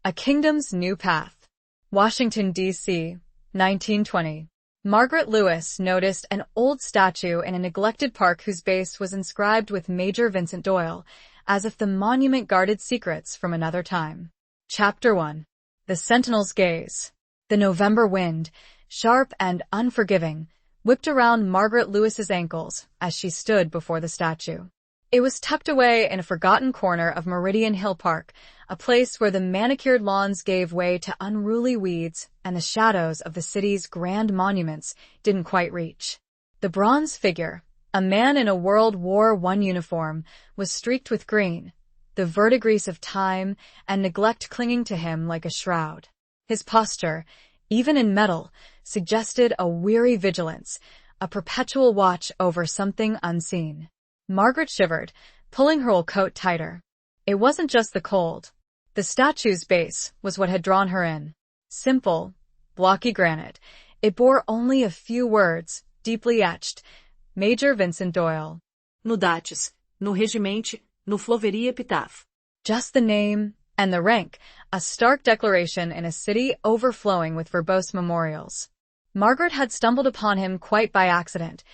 A Kingdom's New Path. Washington, D.C., 1920. Margaret Lewis noticed an old statue in a neglected park whose base was inscribed with Major Vincent Doyle, as if the monument guarded secrets from another time. Chapter 1. The Sentinel's Gaze. The November wind, sharp and unforgiving, whipped around Margaret Lewis's ankles as she stood before the statue. It was tucked away in a forgotten corner of Meridian Hill Park, a place where the manicured lawns gave way to unruly weeds and the shadows of the city's grand monuments didn't quite reach. The bronze figure, a man in a World War I uniform, was streaked with green, the verdigris of time and neglect clinging to him like a shroud. His posture, even in metal, suggested a weary vigilance, a perpetual watch over something unseen. Margaret shivered, pulling her old coat tighter. It wasn't just the cold. The statue's base was what had drawn her in. Simple, blocky granite, it bore only a few words, deeply etched. Major Vincent Doyle. No dates, no regimente, no floveria epitaph. Just the name and the rank, a stark declaration in a city overflowing with verbose memorials. Margaret had stumbled upon him quite by accident,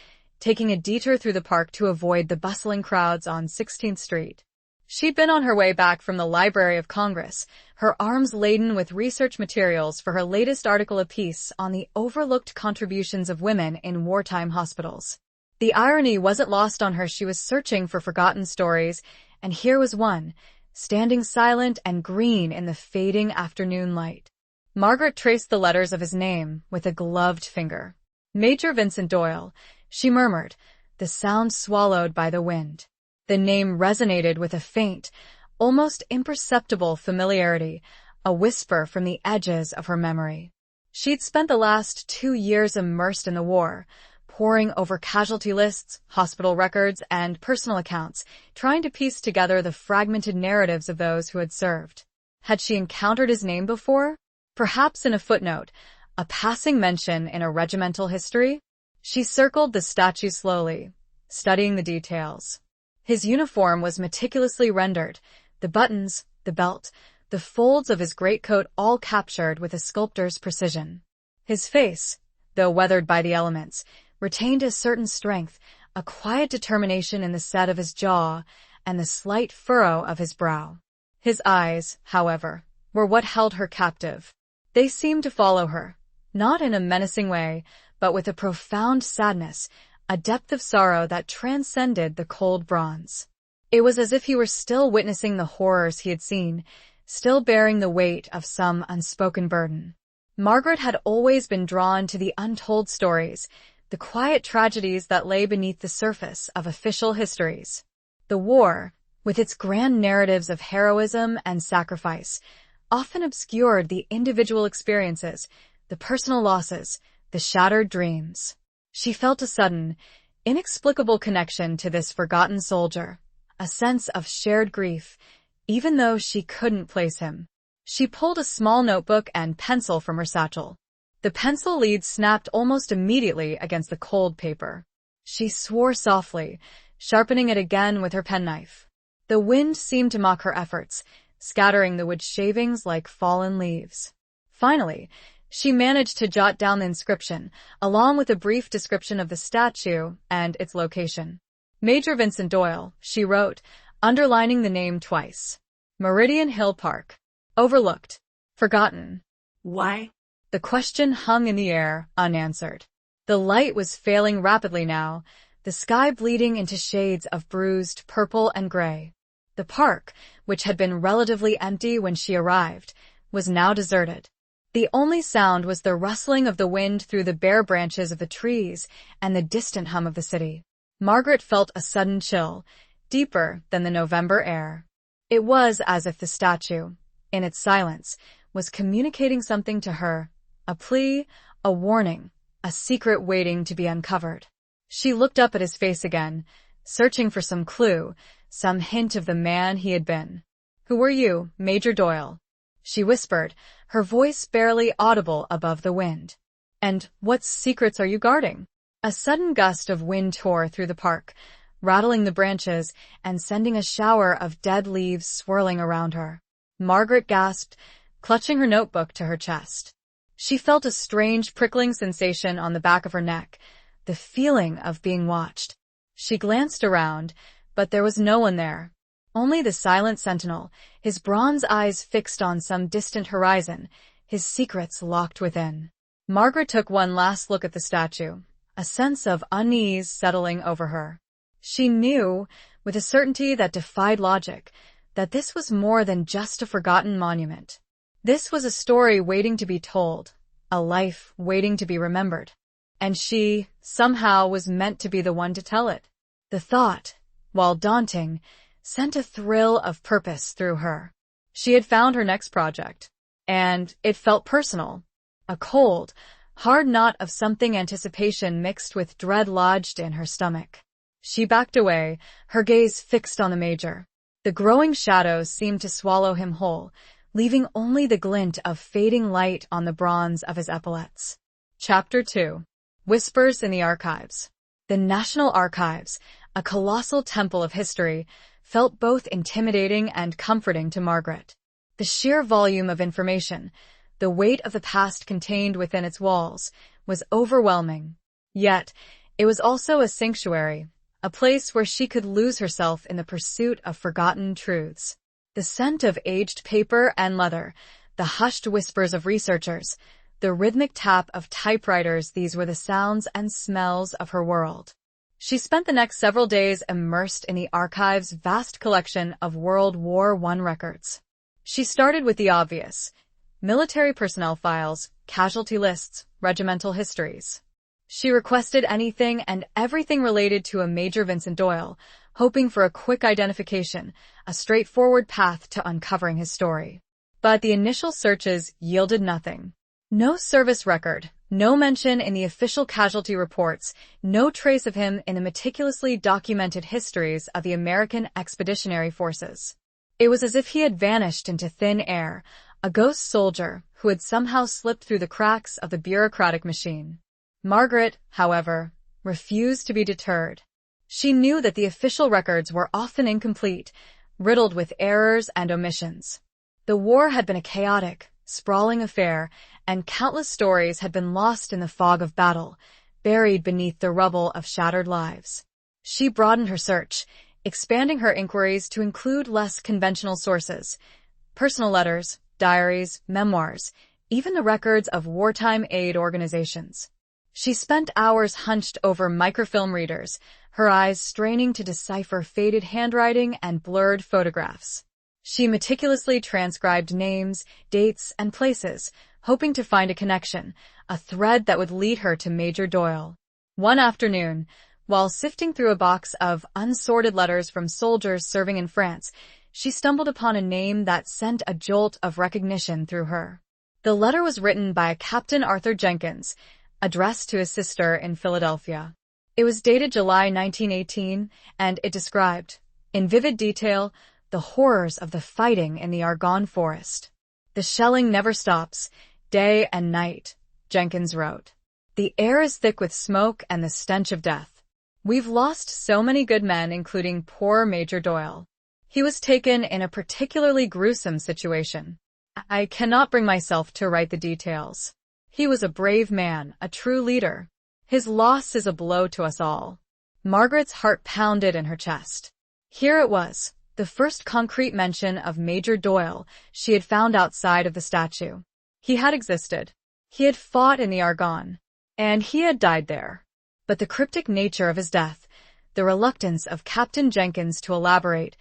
taking a detour through the park to avoid the bustling crowds on 16th Street. She'd been on her way back from the Library of Congress, her arms laden with research materials for her latest article apiece on the overlooked contributions of women in wartime hospitals. The irony wasn't lost on her. She was searching for forgotten stories, and here was one, standing silent and green in the fading afternoon light. Margaret traced the letters of his name with a gloved finger. Major Vincent Doyle, she murmured, the sound swallowed by the wind. The name resonated with a faint, almost imperceptible familiarity, a whisper from the edges of her memory. She'd spent the last 2 years immersed in the war, poring over casualty lists, hospital records, and personal accounts, trying to piece together the fragmented narratives of those who had served. Had she encountered his name before? Perhaps in a footnote, a passing mention in a regimental history? She circled the statue slowly, studying the details. His uniform was meticulously rendered, the buttons, the belt, the folds of his greatcoat all captured with a sculptor's precision. His face, though weathered by the elements, retained a certain strength, a quiet determination in the set of his jaw and the slight furrow of his brow. His eyes, however, were what held her captive. They seemed to follow her, not in a menacing way, but with a profound sadness, a depth of sorrow that transcended the cold bronze. It was as if he were still witnessing the horrors he had seen, still bearing the weight of some unspoken burden. Margaret had always been drawn to the untold stories, the quiet tragedies that lay beneath the surface of official histories. The war, with its grand narratives of heroism and sacrifice, often obscured the individual experiences, the personal losses, the shattered dreams. She felt a sudden, inexplicable connection to this forgotten soldier, a sense of shared grief, even though she couldn't place him. She pulled a small notebook and pencil from her satchel. The pencil lead snapped almost immediately against the cold paper. She swore softly, sharpening it again with her penknife. The wind seemed to mock her efforts, scattering the wood shavings like fallen leaves. Finally, she managed to jot down the inscription, along with a brief description of the statue and its location. Major Vincent Doyle, she wrote, underlining the name twice. Meridian Hill Park. Overlooked. Forgotten. Why? The question hung in the air, unanswered. The light was failing rapidly now, the sky bleeding into shades of bruised purple and gray. The park, which had been relatively empty when she arrived, was now deserted. The only sound was the rustling of the wind through the bare branches of the trees and the distant hum of the city. Margaret felt a sudden chill, deeper than the November air. It was as if the statue, in its silence, was communicating something to her, a plea, a warning, a secret waiting to be uncovered. She looked up at his face again, searching for some clue, some hint of the man he had been. "Who were you, Major Doyle?" she whispered, her voice barely audible above the wind. "And what secrets are you guarding?" A sudden gust of wind tore through the park, rattling the branches and sending a shower of dead leaves swirling around her. Margaret gasped, clutching her notebook to her chest. She felt a strange prickling sensation on the back of her neck, the feeling of being watched. She glanced around, but there was no one there. Only the silent sentinel, his bronze eyes fixed on some distant horizon, his secrets locked within. Margaret took one last look at the statue, a sense of unease settling over her. She knew, with a certainty that defied logic, that this was more than just a forgotten monument. This was a story waiting to be told, a life waiting to be remembered. And she, somehow, was meant to be the one to tell it. The thought, while daunting, sent a thrill of purpose through her. She had found her next project, and it felt personal. A cold, hard knot of something anticipation mixed with dread lodged in her stomach. She backed away, her gaze fixed on the Major. The growing shadows seemed to swallow him whole, leaving only the glint of fading light on the bronze of his epaulets. Chapter 2. Whispers in the Archives. The National Archives, a colossal temple of history, felt both intimidating and comforting to Margaret. The sheer volume of information, the weight of the past contained within its walls, was overwhelming. Yet, it was also a sanctuary, a place where she could lose herself in the pursuit of forgotten truths. The scent of aged paper and leather, the hushed whispers of researchers, the rhythmic tap of typewriters, these were the sounds and smells of her world. She spent the next several days immersed in the archive's vast collection of World War I records. She started with the obvious: military personnel files, casualty lists, regimental histories. She requested anything and everything related to a Major Vincent Doyle, hoping for a quick identification, a straightforward path to uncovering his story. But the initial searches yielded nothing. No service record, no mention in the official casualty reports, no trace of him in the meticulously documented histories of the American Expeditionary Forces. It was as if he had vanished into thin air, a ghost soldier who had somehow slipped through the cracks of the bureaucratic machine. Margaret, however, refused to be deterred. She knew that the official records were often incomplete, riddled with errors and omissions. The war had been a chaotic, sprawling affair, and countless stories had been lost in the fog of battle, buried beneath the rubble of shattered lives. She broadened her search, expanding her inquiries to include less conventional sources: personal letters, diaries, memoirs, even the records of wartime aid organizations. She spent hours hunched over microfilm readers, her eyes straining to decipher faded handwriting and blurred photographs. She meticulously transcribed names, dates, and places, hoping to find a connection, a thread that would lead her to Major Doyle. One afternoon, while sifting through a box of unsorted letters from soldiers serving in France, she stumbled upon a name that sent a jolt of recognition through her. The letter was written by a Captain Arthur Jenkins, addressed to his sister in Philadelphia. It was dated July 1918, and it described, in vivid detail, the horrors of the fighting in the Argonne Forest. "The shelling never stops, day and night," Jenkins wrote. "The air is thick with smoke and the stench of death. We've lost so many good men, including poor Major Doyle. He was taken in a particularly gruesome situation. I cannot bring myself to write the details. He was a brave man, a true leader. His loss is a blow to us all." Margaret's heart pounded in her chest. Here it was, the first concrete mention of Major Doyle she had found outside of the statue. He had existed. He had fought in the Argonne. And he had died there. But the cryptic nature of his death, the reluctance of Captain Jenkins to elaborate,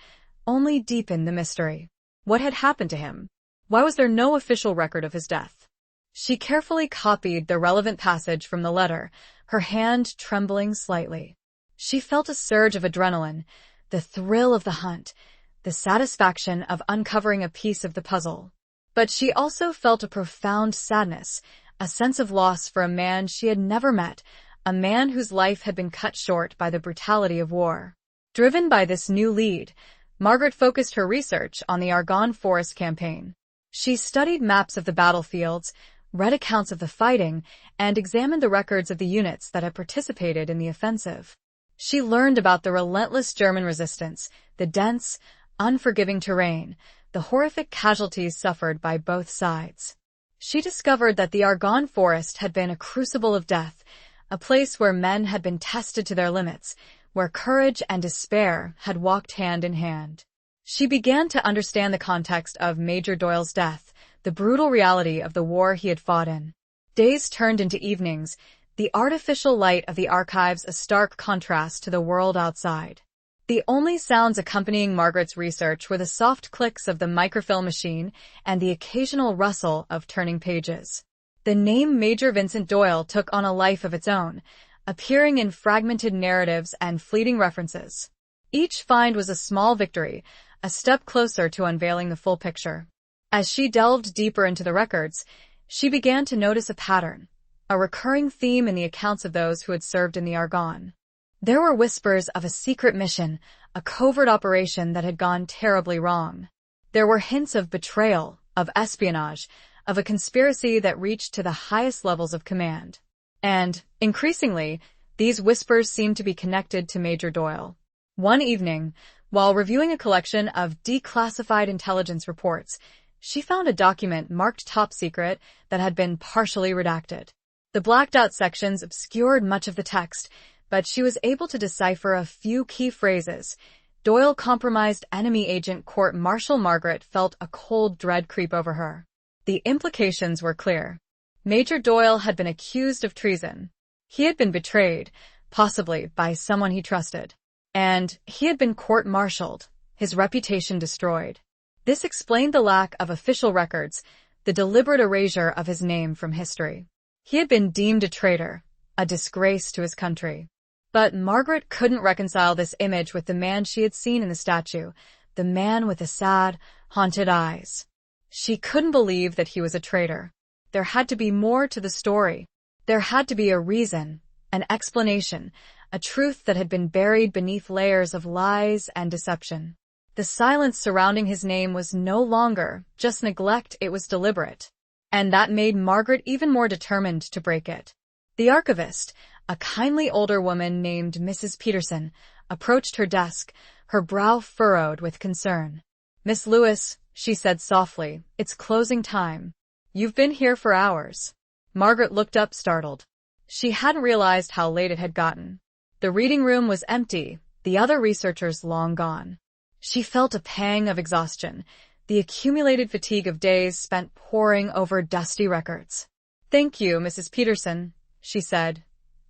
only deepened the mystery. What had happened to him? Why was there no official record of his death? She carefully copied the relevant passage from the letter, her hand trembling slightly. She felt a surge of adrenaline, the thrill of the hunt, the satisfaction of uncovering a piece of the puzzle. But she also felt a profound sadness, a sense of loss for a man she had never met, a man whose life had been cut short by the brutality of war. Driven by this new lead, Margaret focused her research on the Argonne Forest campaign. She studied maps of the battlefields, read accounts of the fighting, and examined the records of the units that had participated in the offensive. She learned about the relentless German resistance, the dense, unforgiving terrain, the horrific casualties suffered by both sides. She discovered that the Argonne Forest had been a crucible of death, a place where men had been tested to their limits, where courage and despair had walked hand in hand. She began to understand the context of Major Doyle's death, the brutal reality of the war he had fought in. Days turned into evenings, the artificial light of the archives a stark contrast to the world outside. The only sounds accompanying Margaret's research were the soft clicks of the microfilm machine and the occasional rustle of turning pages. The name Major Vincent Doyle took on a life of its own, appearing in fragmented narratives and fleeting references. Each find was a small victory, a step closer to unveiling the full picture. As she delved deeper into the records, she began to notice a pattern, a recurring theme in the accounts of those who had served in the Argonne. There were whispers of a secret mission, a covert operation that had gone terribly wrong. There were hints of betrayal, of espionage, of a conspiracy that reached to the highest levels of command. And, increasingly, these whispers seemed to be connected to Major Doyle. One evening, while reviewing a collection of declassified intelligence reports, she found a document marked top secret that had been partially redacted. The blacked-out sections obscured much of the text, but she was able to decipher a few key phrases. Doyle compromised enemy agent court-martial. Margaret felt a cold dread creep over her. The implications were clear. Major Doyle had been accused of treason. He had been betrayed, possibly by someone he trusted. And he had been court-martialed, his reputation destroyed. This explained the lack of official records, the deliberate erasure of his name from history. He had been deemed a traitor, a disgrace to his country. But Margaret couldn't reconcile this image with the man she had seen in the statue, the man with the sad, haunted eyes. She couldn't believe that he was a traitor. There had to be more to the story. There had to be a reason, an explanation, a truth that had been buried beneath layers of lies and deception. The silence surrounding his name was no longer just neglect, it was deliberate. And that made Margaret even more determined to break it. The archivist, a kindly older woman named Mrs. Peterson, approached her desk, her brow furrowed with concern. "Miss Lewis," she said softly, "it's closing time. You've been here for hours." Margaret looked up startled. She hadn't realized how late it had gotten. The reading room was empty, the other researchers long gone. She felt a pang of exhaustion, the accumulated fatigue of days spent poring over dusty records. "Thank you, Mrs. Peterson," she said,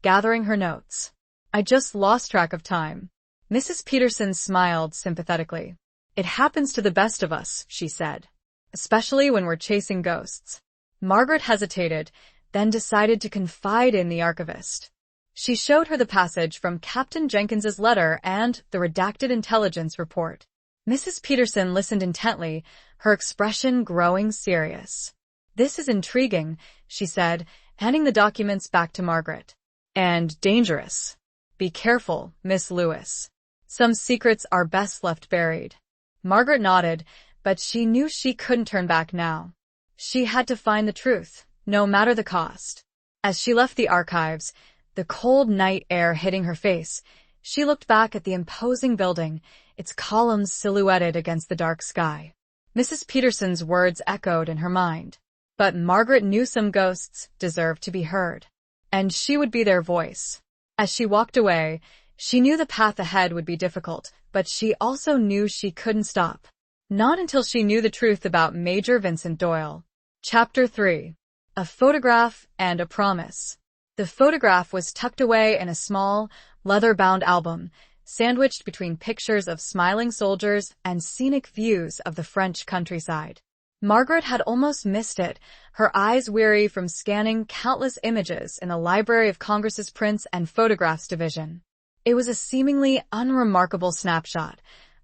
gathering her notes. "I just lost track of time." Mrs. Peterson smiled sympathetically. "It happens to the best of us," she said, "especially when we're chasing ghosts." Margaret hesitated, then decided to confide in the archivist. She showed her the passage from Captain Jenkins's letter and the redacted intelligence report. Mrs. Peterson listened intently, her expression growing serious. "This is intriguing," she said, handing the documents back to Margaret. "And dangerous. Be careful, Miss Lewis. Some secrets are best left buried." Margaret nodded, but she knew she couldn't turn back now. She had to find the truth, no matter the cost. As she left the archives, the cold night air hitting her face, she looked back at the imposing building, its columns silhouetted against the dark sky. Mrs. Peterson's words echoed in her mind. But Margaret knew some ghosts deserved to be heard. And she would be their voice. As she walked away, she knew the path ahead would be difficult, but she also knew she couldn't stop. Not until she knew the truth about Major Vincent Doyle. Chapter 3. A Photograph and a Promise. The photograph was tucked away in a small, leather-bound album, sandwiched between pictures of smiling soldiers and scenic views of the French countryside. Margaret had almost missed it, her eyes weary from scanning countless images in the Library of Congress's Prints and Photographs Division. It was a seemingly unremarkable snapshot,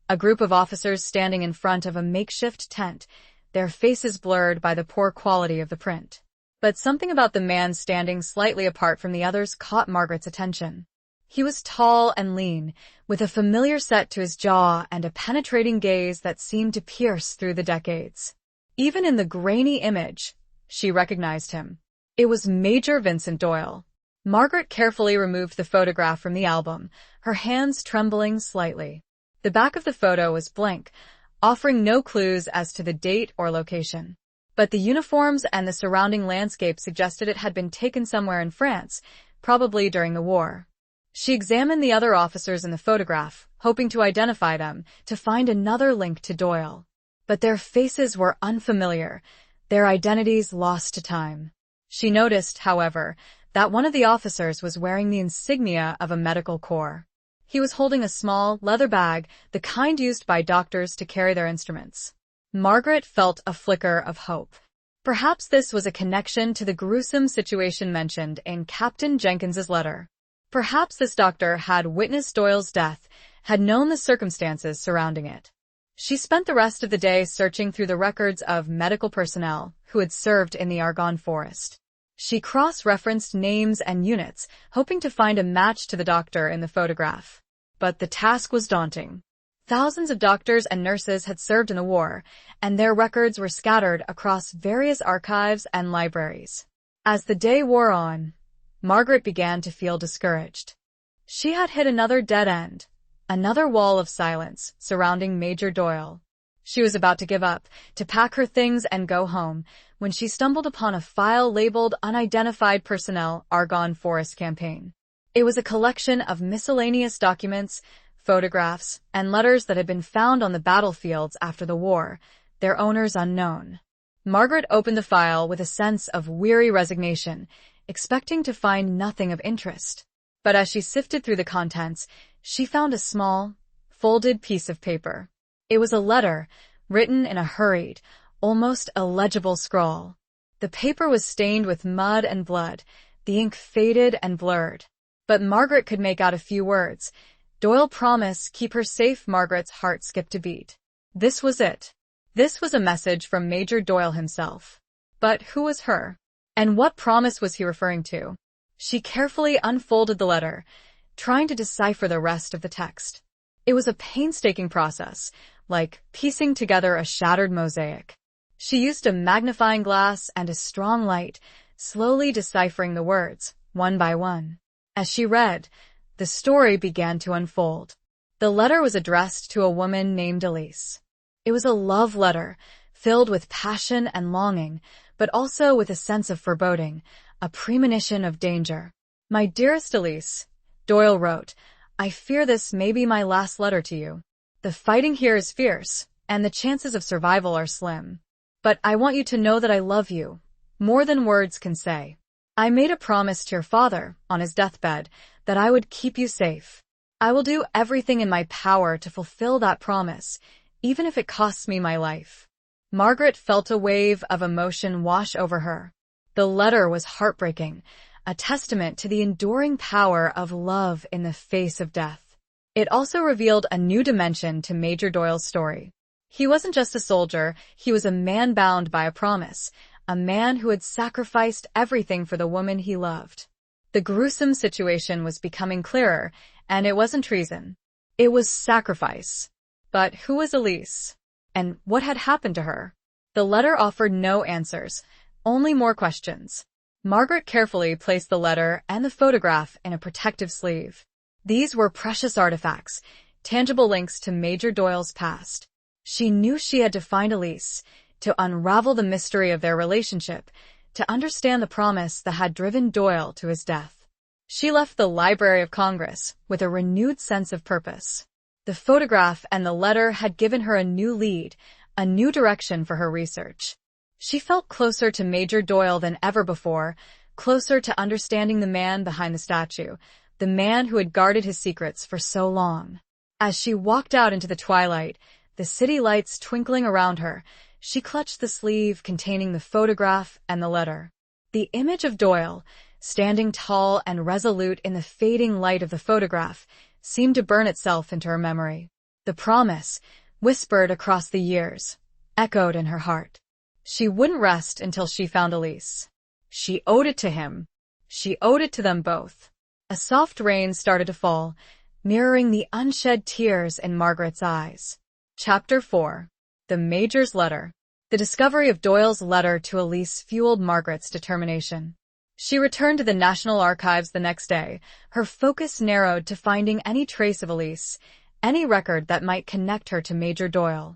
a group of officers standing in front of a makeshift tent, their faces blurred by the poor quality of the print. But something about the man standing slightly apart from the others caught Margaret's attention. He was tall and lean, with a familiar set to his jaw and a penetrating gaze that seemed to pierce through the decades. Even in the grainy image, she recognized him. It was Major Vincent Doyle. Margaret carefully removed the photograph from the album, her hands trembling slightly. The back of the photo was blank, offering no clues as to the date or location. But the uniforms and the surrounding landscape suggested it had been taken somewhere in France, probably during the war. She examined the other officers in the photograph, hoping to identify them, to find another link to Doyle. But their faces were unfamiliar, their identities lost to time. She noticed, however, that one of the officers was wearing the insignia of a medical corps. He was holding a small, leather bag, the kind used by doctors to carry their instruments. Margaret felt a flicker of hope. Perhaps this was a connection to the gruesome situation mentioned in Captain Jenkins's letter. Perhaps this doctor had witnessed Doyle's death, had known the circumstances surrounding it. She spent the rest of the day searching through the records of medical personnel who had served in the Argonne Forest. She cross-referenced names and units, hoping to find a match to the doctor in the photograph. But the task was daunting. Thousands of doctors and nurses had served in the war, and their records were scattered across various archives and libraries. As the day wore on, Margaret began to feel discouraged. She had hit another dead end, another wall of silence surrounding Major Doyle. She was about to give up, to pack her things and go home, when she stumbled upon a file labeled Unidentified Personnel Argonne Forest Campaign. It was a collection of miscellaneous documents, photographs, and letters that had been found on the battlefields after the war, their owners unknown. Margaret opened the file with a sense of weary resignation, expecting to find nothing of interest. But as she sifted through the contents, she found a small, folded piece of paper. It was a letter, written in a hurried, almost illegible scrawl. The paper was stained with mud and blood, the ink faded and blurred. But Margaret could make out a few words. Doyle promise keep her safe. Margaret's heart skipped a beat. This was it. This was a message from Major Doyle himself. But who was her? And what promise was he referring to? She carefully unfolded the letter, trying to decipher the rest of the text. It was a painstaking process, like piecing together a shattered mosaic. She used a magnifying glass and a strong light, slowly deciphering the words, one by one. As she read, the story began to unfold. The letter was addressed to a woman named Elise. It was a love letter, filled with passion and longing, but also with a sense of foreboding, a premonition of danger. My dearest Elise, Doyle wrote, I fear this may be my last letter to you. The fighting here is fierce, and the chances of survival are slim. But I want you to know that I love you, more than words can say. I made a promise to your father, on his deathbed, that I would keep you safe. I will do everything in my power to fulfill that promise, even if it costs me my life. Margaret felt a wave of emotion wash over her. The letter was heartbreaking, a testament to the enduring power of love in the face of death. It also revealed a new dimension to Major Doyle's story. He wasn't just a soldier, he was a man bound by a promise, a man who had sacrificed everything for the woman he loved. The gruesome situation was becoming clearer, and it wasn't treason. It was sacrifice. But who was Elise? And what had happened to her? The letter offered no answers, only more questions. Margaret carefully placed the letter and the photograph in a protective sleeve. These were precious artifacts, tangible links to Major Doyle's past. She knew she had to find Elise, to unravel the mystery of their relationship, to understand the promise that had driven Doyle to his death. She left the Library of Congress with a renewed sense of purpose. The photograph and the letter had given her a new lead, a new direction for her research. She felt closer to Major Doyle than ever before, closer to understanding the man behind the statue, the man who had guarded his secrets for so long. As she walked out into the twilight, the city lights twinkling around her, she clutched the sleeve containing the photograph and the letter. The image of Doyle, standing tall and resolute in the fading light of the photograph, seemed to burn itself into her memory. The promise, whispered across the years, echoed in her heart. She wouldn't rest until she found Elise. She owed it to him. She owed it to them both. A soft rain started to fall, mirroring the unshed tears in Margaret's eyes. Chapter 4. The Major's Letter. The discovery of Doyle's letter to Elise fueled Margaret's determination. She returned to the National Archives the next day, her focus narrowed to finding any trace of Elise, any record that might connect her to Major Doyle.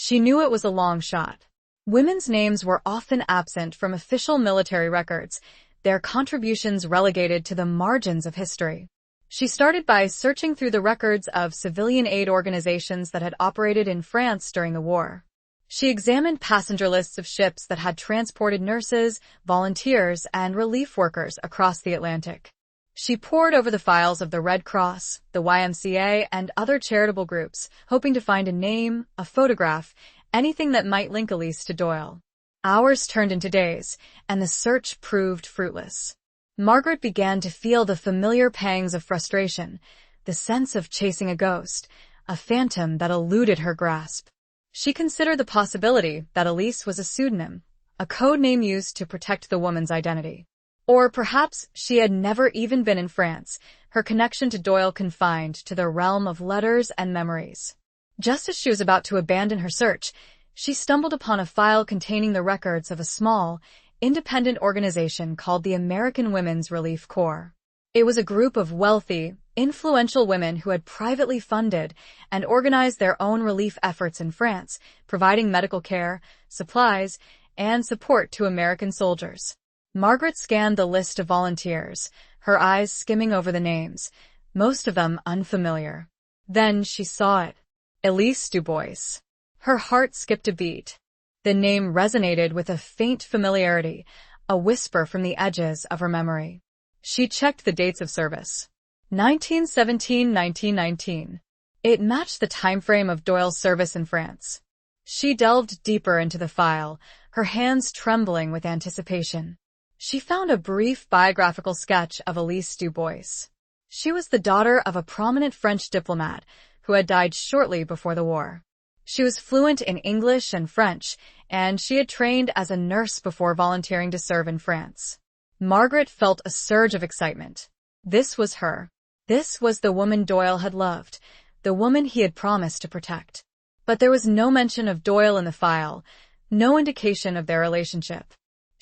She knew it was a long shot. Women's names were often absent from official military records, their contributions relegated to the margins of history. She started by searching through the records of civilian aid organizations that had operated in France during the war. She examined passenger lists of ships that had transported nurses, volunteers, and relief workers across the Atlantic. She pored over the files of the Red Cross, the YMCA, and other charitable groups, hoping to find a name, a photograph, anything that might link Elise to Doyle. Hours turned into days, and the search proved fruitless. Margaret began to feel the familiar pangs of frustration, the sense of chasing a ghost, a phantom that eluded her grasp. She considered the possibility that Elise was a pseudonym, a code name used to protect the woman's identity. Or perhaps she had never even been in France, her connection to Doyle confined to the realm of letters and memories. Just as she was about to abandon her search, she stumbled upon a file containing the records of a small, independent organization called the American Women's Relief Corps. It was a group of wealthy, influential women who had privately funded and organized their own relief efforts in France, providing medical care, supplies, and support to American soldiers. Margaret scanned the list of volunteers, her eyes skimming over the names, most of them unfamiliar. Then she saw it. Elise Dubois. Her heart skipped a beat. The name resonated with a faint familiarity, a whisper from the edges of her memory. She checked the dates of service. 1917-1919. It matched the time frame of Doyle's service in France. She delved deeper into the file, her hands trembling with anticipation. She found a brief biographical sketch of Elise Dubois. She was the daughter of a prominent French diplomat who had died shortly before the war. She was fluent in English and French, and she had trained as a nurse before volunteering to serve in France. Margaret felt a surge of excitement. This was her. This was the woman Doyle had loved, the woman he had promised to protect. But there was no mention of Doyle in the file, no indication of their relationship.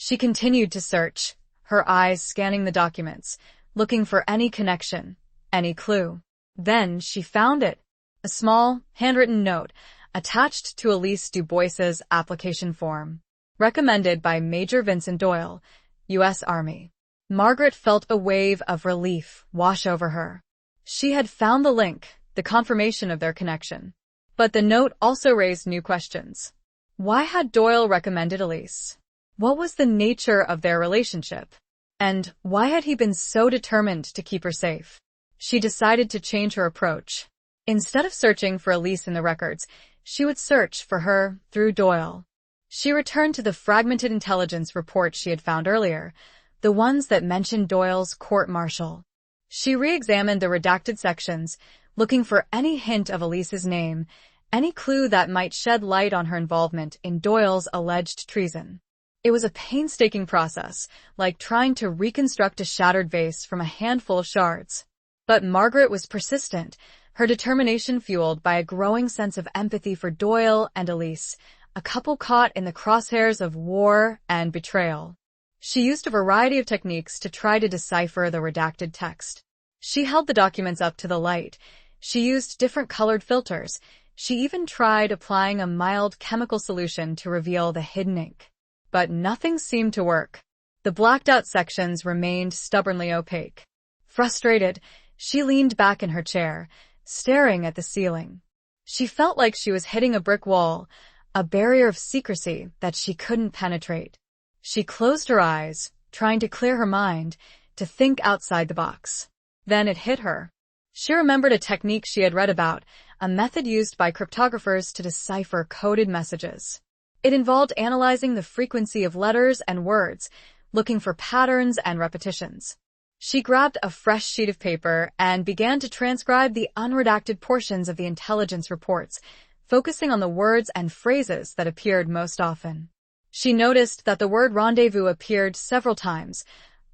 She continued to search, her eyes scanning the documents, looking for any connection, any clue. Then she found it. A small, handwritten note attached to Elise Dubois's application form. Recommended by Major Vincent Doyle, U.S. Army. Margaret felt a wave of relief wash over her. She had found the link, the confirmation of their connection. But the note also raised new questions. Why had Doyle recommended Elise? What was the nature of their relationship? And why had he been so determined to keep her safe? She decided to change her approach. Instead of searching for Elise in the records, she would search for her through Doyle. She returned to the fragmented intelligence reports she had found earlier, the ones that mentioned Doyle's court-martial. She re-examined the redacted sections, looking for any hint of Elise's name, any clue that might shed light on her involvement in Doyle's alleged treason. It was a painstaking process, like trying to reconstruct a shattered vase from a handful of shards. But Margaret was persistent, her determination fueled by a growing sense of empathy for Doyle and Elise, a couple caught in the crosshairs of war and betrayal. She used a variety of techniques to try to decipher the redacted text. She held the documents up to the light. She used different colored filters. She even tried applying a mild chemical solution to reveal the hidden ink. But nothing seemed to work. The blacked-out sections remained stubbornly opaque. Frustrated, she leaned back in her chair, staring at the ceiling. She felt like she was hitting a brick wall, a barrier of secrecy that she couldn't penetrate. She closed her eyes, trying to clear her mind, to think outside the box. Then it hit her. She remembered a technique she had read about, a method used by cryptographers to decipher coded messages. It involved analyzing the frequency of letters and words, looking for patterns and repetitions. She grabbed a fresh sheet of paper and began to transcribe the unredacted portions of the intelligence reports, focusing on the words and phrases that appeared most often. She noticed that the word rendezvous appeared several times,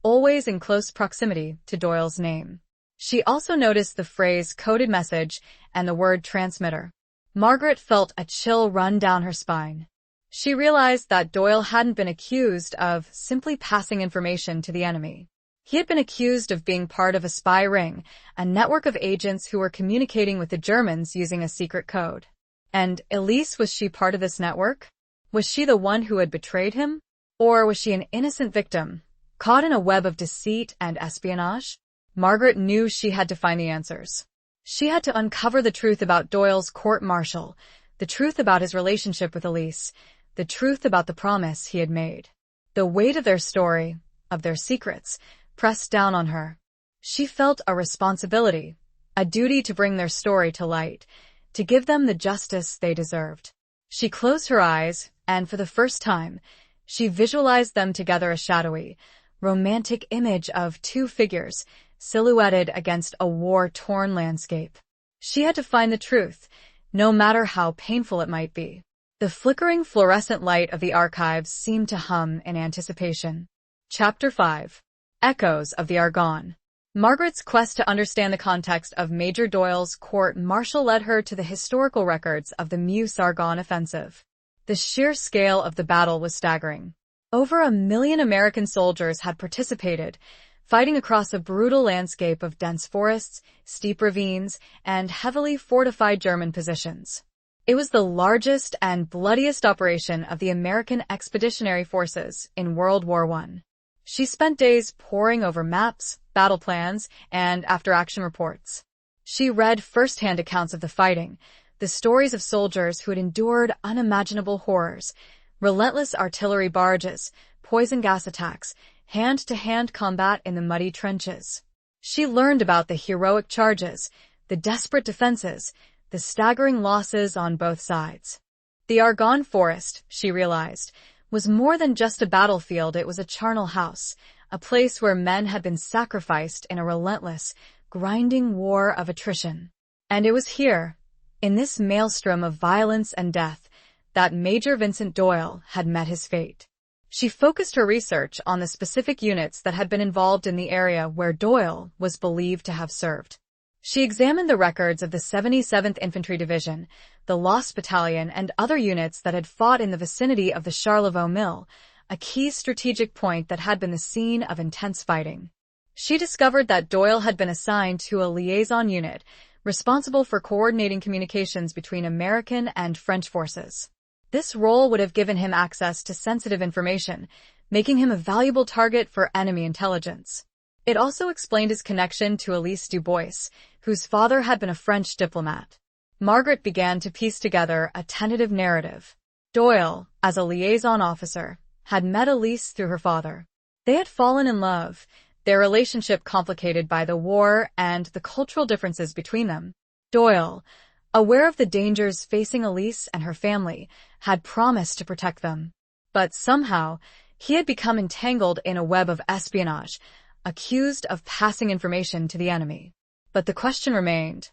always in close proximity to Doyle's name. She also noticed the phrase coded message and the word transmitter. Margaret felt a chill run down her spine. She realized that Doyle hadn't been accused of simply passing information to the enemy. He had been accused of being part of a spy ring, a network of agents who were communicating with the Germans using a secret code. And Elise, was she part of this network? Was she the one who had betrayed him? Or was she an innocent victim, caught in a web of deceit and espionage? Margaret knew she had to find the answers. She had to uncover the truth about Doyle's court-martial, the truth about his relationship with Elise, the truth about the promise he had made. The weight of their story, of their secrets, pressed down on her. She felt a responsibility, a duty to bring their story to light, to give them the justice they deserved. She closed her eyes, and for the first time, she visualized them together, a shadowy, romantic image of two figures silhouetted against a war-torn landscape. She had to find the truth, no matter how painful it might be. The flickering fluorescent light of the archives seemed to hum in anticipation. Chapter 5. Echoes of the Argonne. Margaret's quest to understand the context of Major Doyle's court-martial led her to the historical records of the Meuse-Argonne offensive. The sheer scale of the battle was staggering. Over 1 million American soldiers had participated, fighting across a brutal landscape of dense forests, steep ravines, and heavily fortified German positions. It was the largest and bloodiest operation of the American Expeditionary Forces in World War I. She spent days poring over maps, battle plans, and after-action reports. She read first-hand accounts of the fighting, the stories of soldiers who had endured unimaginable horrors, relentless artillery barrages, poison gas attacks, hand-to-hand combat in the muddy trenches. She learned about the heroic charges, the desperate defenses, the staggering losses on both sides. The Argonne Forest, she realized, was more than just a battlefield. It was a charnel house, a place where men had been sacrificed in a relentless, grinding war of attrition. And it was here, in this maelstrom of violence and death, that Major Vincent Doyle had met his fate. She focused her research on the specific units that had been involved in the area where Doyle was believed to have served. She examined the records of the 77th Infantry Division, the Lost Battalion, and other units that had fought in the vicinity of the Charlevoix Mill, a key strategic point that had been the scene of intense fighting. She discovered that Doyle had been assigned to a liaison unit, responsible for coordinating communications between American and French forces. This role would have given him access to sensitive information, making him a valuable target for enemy intelligence. It also explained his connection to Elise Dubois, whose father had been a French diplomat. Margaret began to piece together a tentative narrative. Doyle, as a liaison officer, had met Elise through her father. They had fallen in love, their relationship complicated by the war and the cultural differences between them. Doyle, aware of the dangers facing Elise and her family, had promised to protect them. But somehow, he had become entangled in a web of espionage, accused of passing information to the enemy. But the question remained,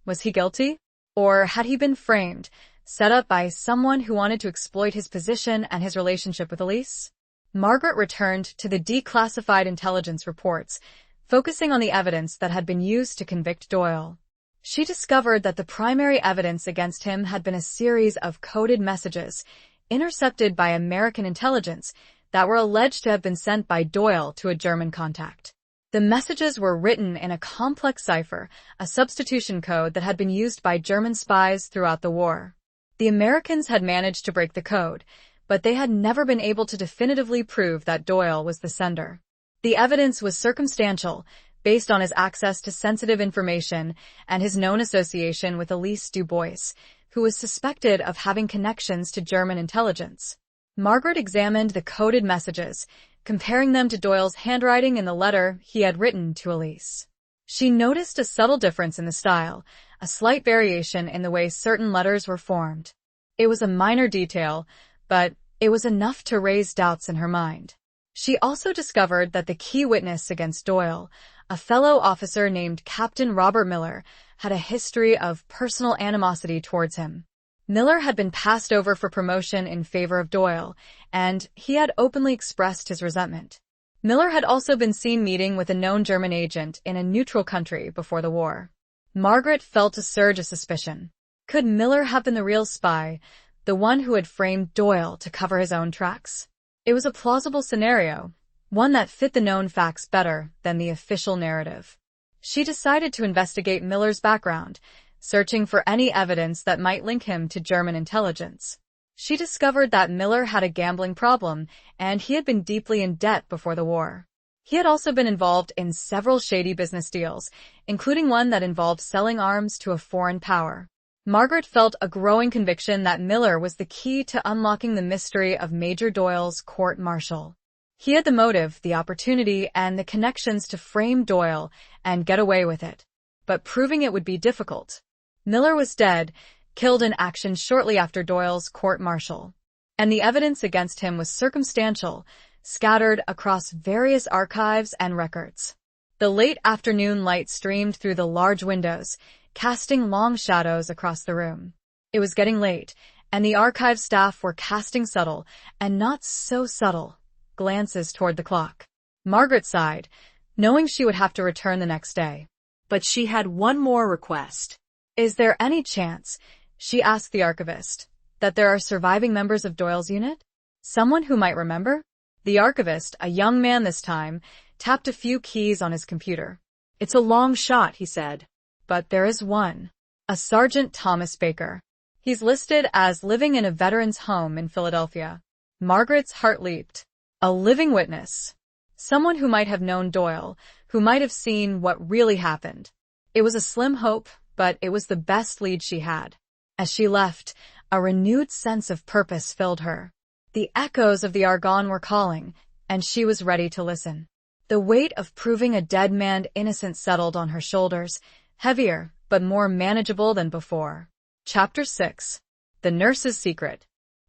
was he guilty? Or had he been framed, set up by someone who wanted to exploit his position and his relationship with Elise? Margaret returned to the declassified intelligence reports, focusing on the evidence that had been used to convict Doyle. She discovered that the primary evidence against him had been a series of coded messages, intercepted by American intelligence, that were alleged to have been sent by Doyle to a German contact. The messages were written in a complex cipher, a substitution code that had been used by German spies throughout the war. The Americans had managed to break the code, but they had never been able to definitively prove that Doyle was the sender. The evidence was circumstantial, based on his access to sensitive information and his known association with Elise Dubois, who was suspected of having connections to German intelligence. Margaret examined the coded messages, comparing them to Doyle's handwriting in the letter he had written to Elise. She noticed a subtle difference in the style, a slight variation in the way certain letters were formed. It was a minor detail, but it was enough to raise doubts in her mind. She also discovered that the key witness against Doyle, a fellow officer named Captain Robert Miller, had a history of personal animosity towards him. Miller had been passed over for promotion in favor of Doyle, and he had openly expressed his resentment. Miller had also been seen meeting with a known German agent in a neutral country before the war. Margaret felt a surge of suspicion. Could Miller have been the real spy, the one who had framed Doyle to cover his own tracks? It was a plausible scenario, one that fit the known facts better than the official narrative. She decided to investigate Miller's background, searching for any evidence that might link him to German intelligence. She discovered that Miller had a gambling problem, and he had been deeply in debt before the war. He had also been involved in several shady business deals, including one that involved selling arms to a foreign power. Margaret felt a growing conviction that Miller was the key to unlocking the mystery of Major Doyle's court-martial. He had the motive, the opportunity, and the connections to frame Doyle and get away with it. But proving it would be difficult. Miller was dead, killed in action shortly after Doyle's court-martial. And the evidence against him was circumstantial, scattered across various archives and records. The late afternoon light streamed through the large windows, casting long shadows across the room. It was getting late, and the archive staff were casting subtle, and not so subtle, glances toward the clock. Margaret sighed, knowing she would have to return the next day. But she had one more request. "Is there any chance," she asked the archivist, "that there are surviving members of Doyle's unit? Someone who might remember?" The archivist, a young man this time, tapped a few keys on his computer. "It's a long shot," he said. "But there is one. A Sergeant Thomas Baker. He's listed as living in a veteran's home in Philadelphia." Margaret's heart leaped. A living witness. Someone who might have known Doyle, who might have seen what really happened. It was a slim hope, but it was the best lead she had. As she left, a renewed sense of purpose filled her. The echoes of the Argonne were calling, and she was ready to listen. The weight of proving a dead man innocent settled on her shoulders, heavier but more manageable than before. Chapter 6. The Nurse's Secret.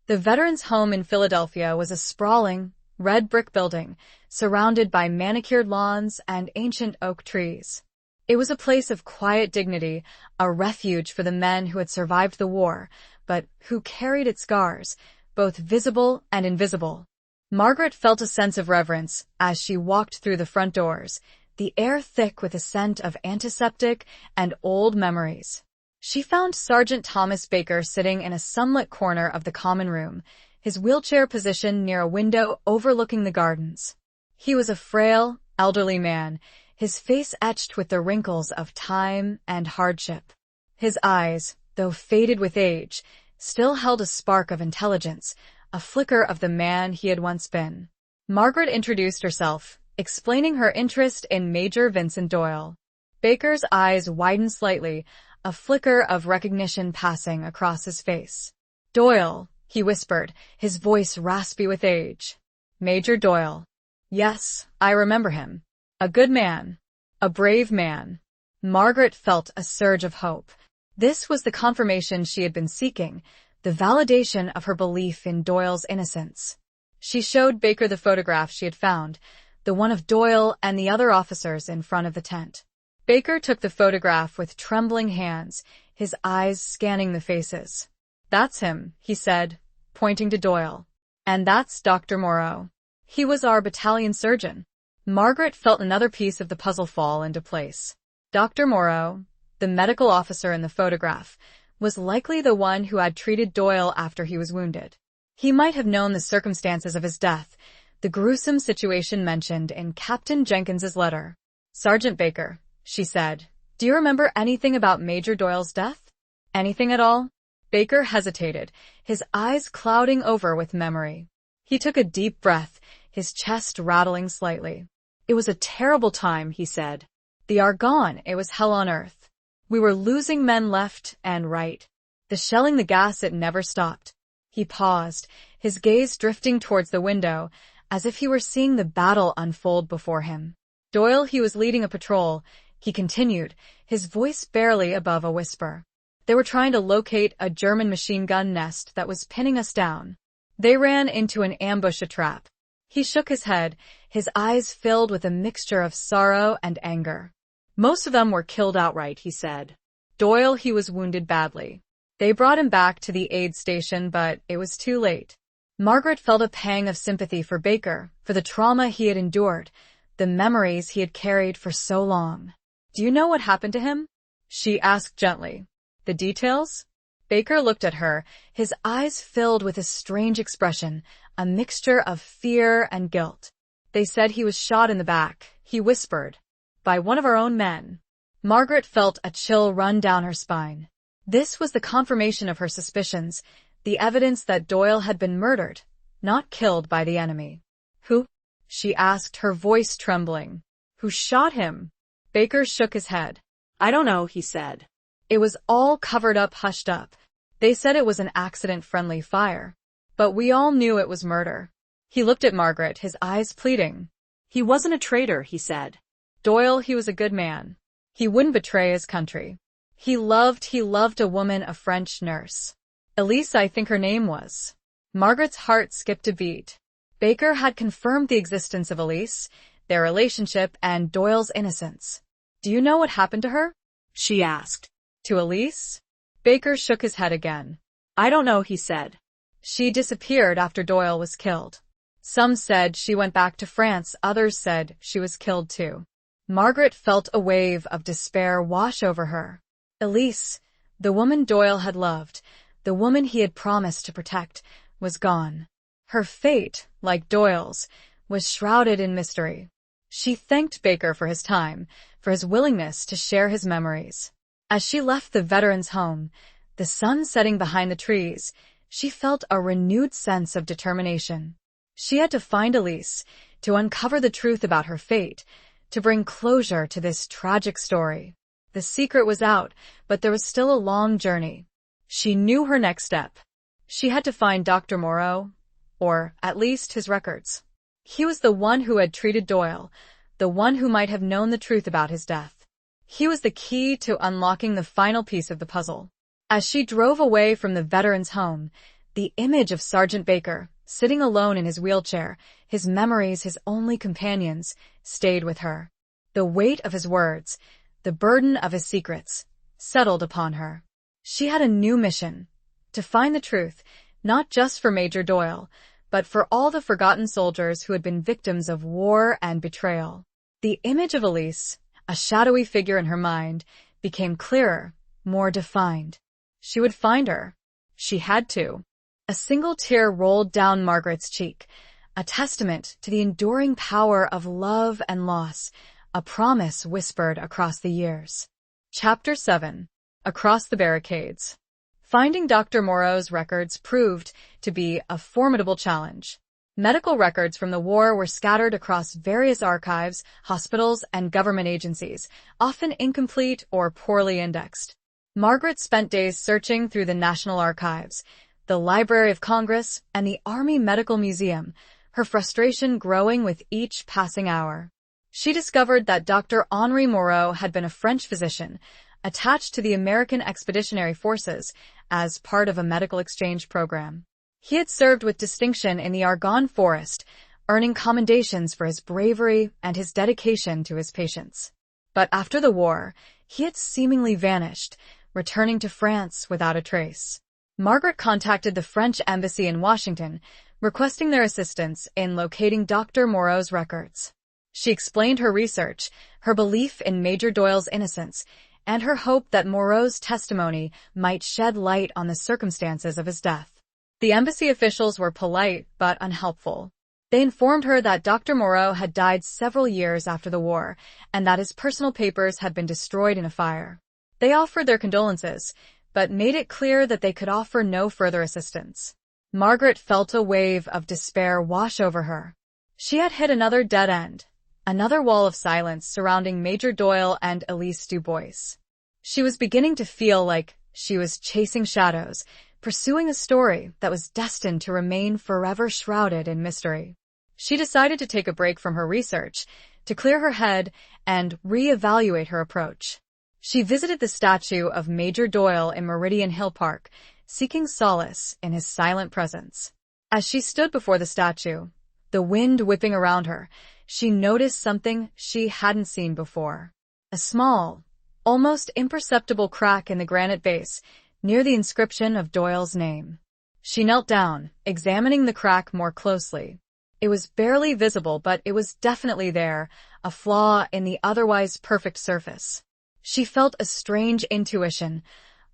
The veteran's home in Philadelphia was a sprawling, red brick building, surrounded by manicured lawns and ancient oak trees. It was a place of quiet dignity, a refuge for the men who had survived the war, but who carried its scars, both visible and invisible. Margaret felt a sense of reverence as she walked through the front doors, the air thick with a scent of antiseptic and old memories. She found Sergeant Thomas Baker sitting in a sunlit corner of the common room, his wheelchair positioned near a window overlooking the gardens. He was a frail, elderly man, his face etched with the wrinkles of time and hardship. His eyes, though faded with age, still held a spark of intelligence, a flicker of the man he had once been. Margaret introduced herself, explaining her interest in Major Vincent Doyle. Baker's eyes widened slightly, a flicker of recognition passing across his face. "Doyle," he whispered, his voice raspy with age. "Major Doyle. Yes, I remember him. A good man. A brave man." Margaret felt a surge of hope. This was the confirmation she had been seeking, the validation of her belief in Doyle's innocence. She showed Baker the photograph she had found, the one of Doyle and the other officers in front of the tent. Baker took the photograph with trembling hands, his eyes scanning the faces. "That's him," he said, pointing to Doyle. "And that's Dr. Moreau. He was our battalion surgeon." Margaret felt another piece of the puzzle fall into place. Dr. Moreau, the medical officer in the photograph, was likely the one who had treated Doyle after he was wounded. He might have known the circumstances of his death, the gruesome situation mentioned in Captain Jenkins's letter. "Sergeant Baker," she said, "do you remember anything about Major Doyle's death? Anything at all?" Baker hesitated, his eyes clouding over with memory. He took a deep breath, his chest rattling slightly. "It was a terrible time," he said. "The Argonne, it was hell on earth. We were losing men left and right. The shelling, the gas, it never stopped." He paused, his gaze drifting towards the window, as if he were seeing the battle unfold before him. "Doyle, he was leading a patrol," he continued, his voice barely above a whisper. "They were trying to locate a German machine gun nest that was pinning us down. They ran into an ambush, a trap." He shook his head, his eyes filled with a mixture of sorrow and anger. "Most of them were killed outright," he said. "Doyle, he was wounded badly. They brought him back to the aid station, but it was too late." Margaret felt a pang of sympathy for Baker, for the trauma he had endured, the memories he had carried for so long. "Do you know what happened to him?" she asked gently. "The details?" Baker looked at her, his eyes filled with a strange expression, a mixture of fear and guilt. "They said he was shot in the back," he whispered. "By one of our own men." Margaret felt a chill run down her spine. This was the confirmation of her suspicions, the evidence that Doyle had been murdered, not killed by the enemy. Who? She asked, her voice trembling. Who shot him? Baker shook his head. I don't know, he said. It was all covered up, hushed up. They said it was an accident-friendly fire. But we all knew it was murder. He looked at Margaret, his eyes pleading. He wasn't a traitor, he said. Doyle, he was a good man. He wouldn't betray his country. He loved a woman, a French nurse. Elise, I think her name was. Margaret's heart skipped a beat. Baker had confirmed the existence of Elise, their relationship, and Doyle's innocence. Do you know what happened to her? She asked. To Elise? Baker shook his head again. I don't know, he said. She disappeared after Doyle was killed. Some said she went back to France, others said she was killed too. Margaret felt a wave of despair wash over her. Elise, the woman Doyle had loved, the woman he had promised to protect, was gone. Her fate, like Doyle's, was shrouded in mystery. She thanked Baker for his time, for his willingness to share his memories. As she left the veteran's home, the sun setting behind the trees, she felt a renewed sense of determination. She had to find Elise, to uncover the truth about her fate, to bring closure to this tragic story. The secret was out, but there was still a long journey. She knew her next step. She had to find Dr. Moreau, or at least his records. He was the one who had treated Doyle, the one who might have known the truth about his death. He was the key to unlocking the final piece of the puzzle. As she drove away from the veteran's home, the image of Sergeant Baker, sitting alone in his wheelchair, his memories his only companions, stayed with her. The weight of his words, the burden of his secrets, settled upon her. She had a new mission, to find the truth, not just for Major Doyle, but for all the forgotten soldiers who had been victims of war and betrayal. The image of Elise, a shadowy figure in her mind, became clearer, more defined. She would find her. She had to. A single tear rolled down Margaret's cheek, a testament to the enduring power of love and loss, a promise whispered across the years. Chapter 7. Across the Barricades. Finding Dr. Moreau's records proved to be a formidable challenge. Medical records from the war were scattered across various archives, hospitals, and government agencies, often incomplete or poorly indexed. Margaret spent days searching through the National Archives, the Library of Congress, and the Army Medical Museum, her frustration growing with each passing hour. She discovered that Dr. Henri Moreau had been a French physician, attached to the American Expeditionary Forces as part of a medical exchange program. He had served with distinction in the Argonne Forest, earning commendations for his bravery and his dedication to his patients. But after the war, he had seemingly vanished, returning to France without a trace. Margaret contacted the French embassy in Washington, requesting their assistance in locating Dr. Moreau's records. She explained her research, her belief in Major Doyle's innocence, and her hope that Moreau's testimony might shed light on the circumstances of his death. The embassy officials were polite but unhelpful. They informed her that Dr. Moreau had died several years after the war, and that his personal papers had been destroyed in a fire. They offered their condolences, but made it clear that they could offer no further assistance. Margaret felt a wave of despair wash over her. She had hit another dead end, another wall of silence surrounding Major Doyle and Elise Dubois. She was beginning to feel like she was chasing shadows, pursuing a story that was destined to remain forever shrouded in mystery. She decided to take a break from her research, to clear her head and reevaluate her approach. She visited the statue of Major Doyle in Meridian Hill Park, seeking solace in his silent presence. As she stood before the statue, the wind whipping around her, she noticed something she hadn't seen before. A small, almost imperceptible crack in the granite base, near the inscription of Doyle's name. She knelt down, examining the crack more closely. It was barely visible, but it was definitely there, a flaw in the otherwise perfect surface. She felt a strange intuition,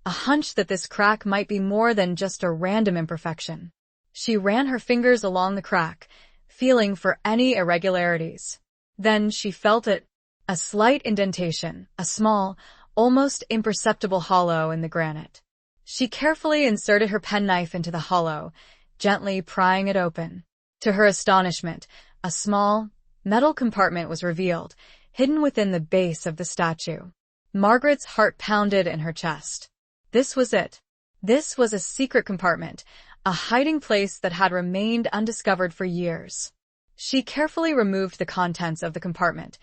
a hunch that this crack might be more than just a random imperfection. She ran her fingers along the crack, feeling for any irregularities. Then she felt it. A slight indentation, a small, almost imperceptible hollow in the granite. She carefully inserted her penknife into the hollow, gently prying it open. To her astonishment, a small, metal compartment was revealed, hidden within the base of the statue. Margaret's heart pounded in her chest. This was it. This was a secret compartment, a hiding place that had remained undiscovered for years. She carefully removed the contents of the compartment,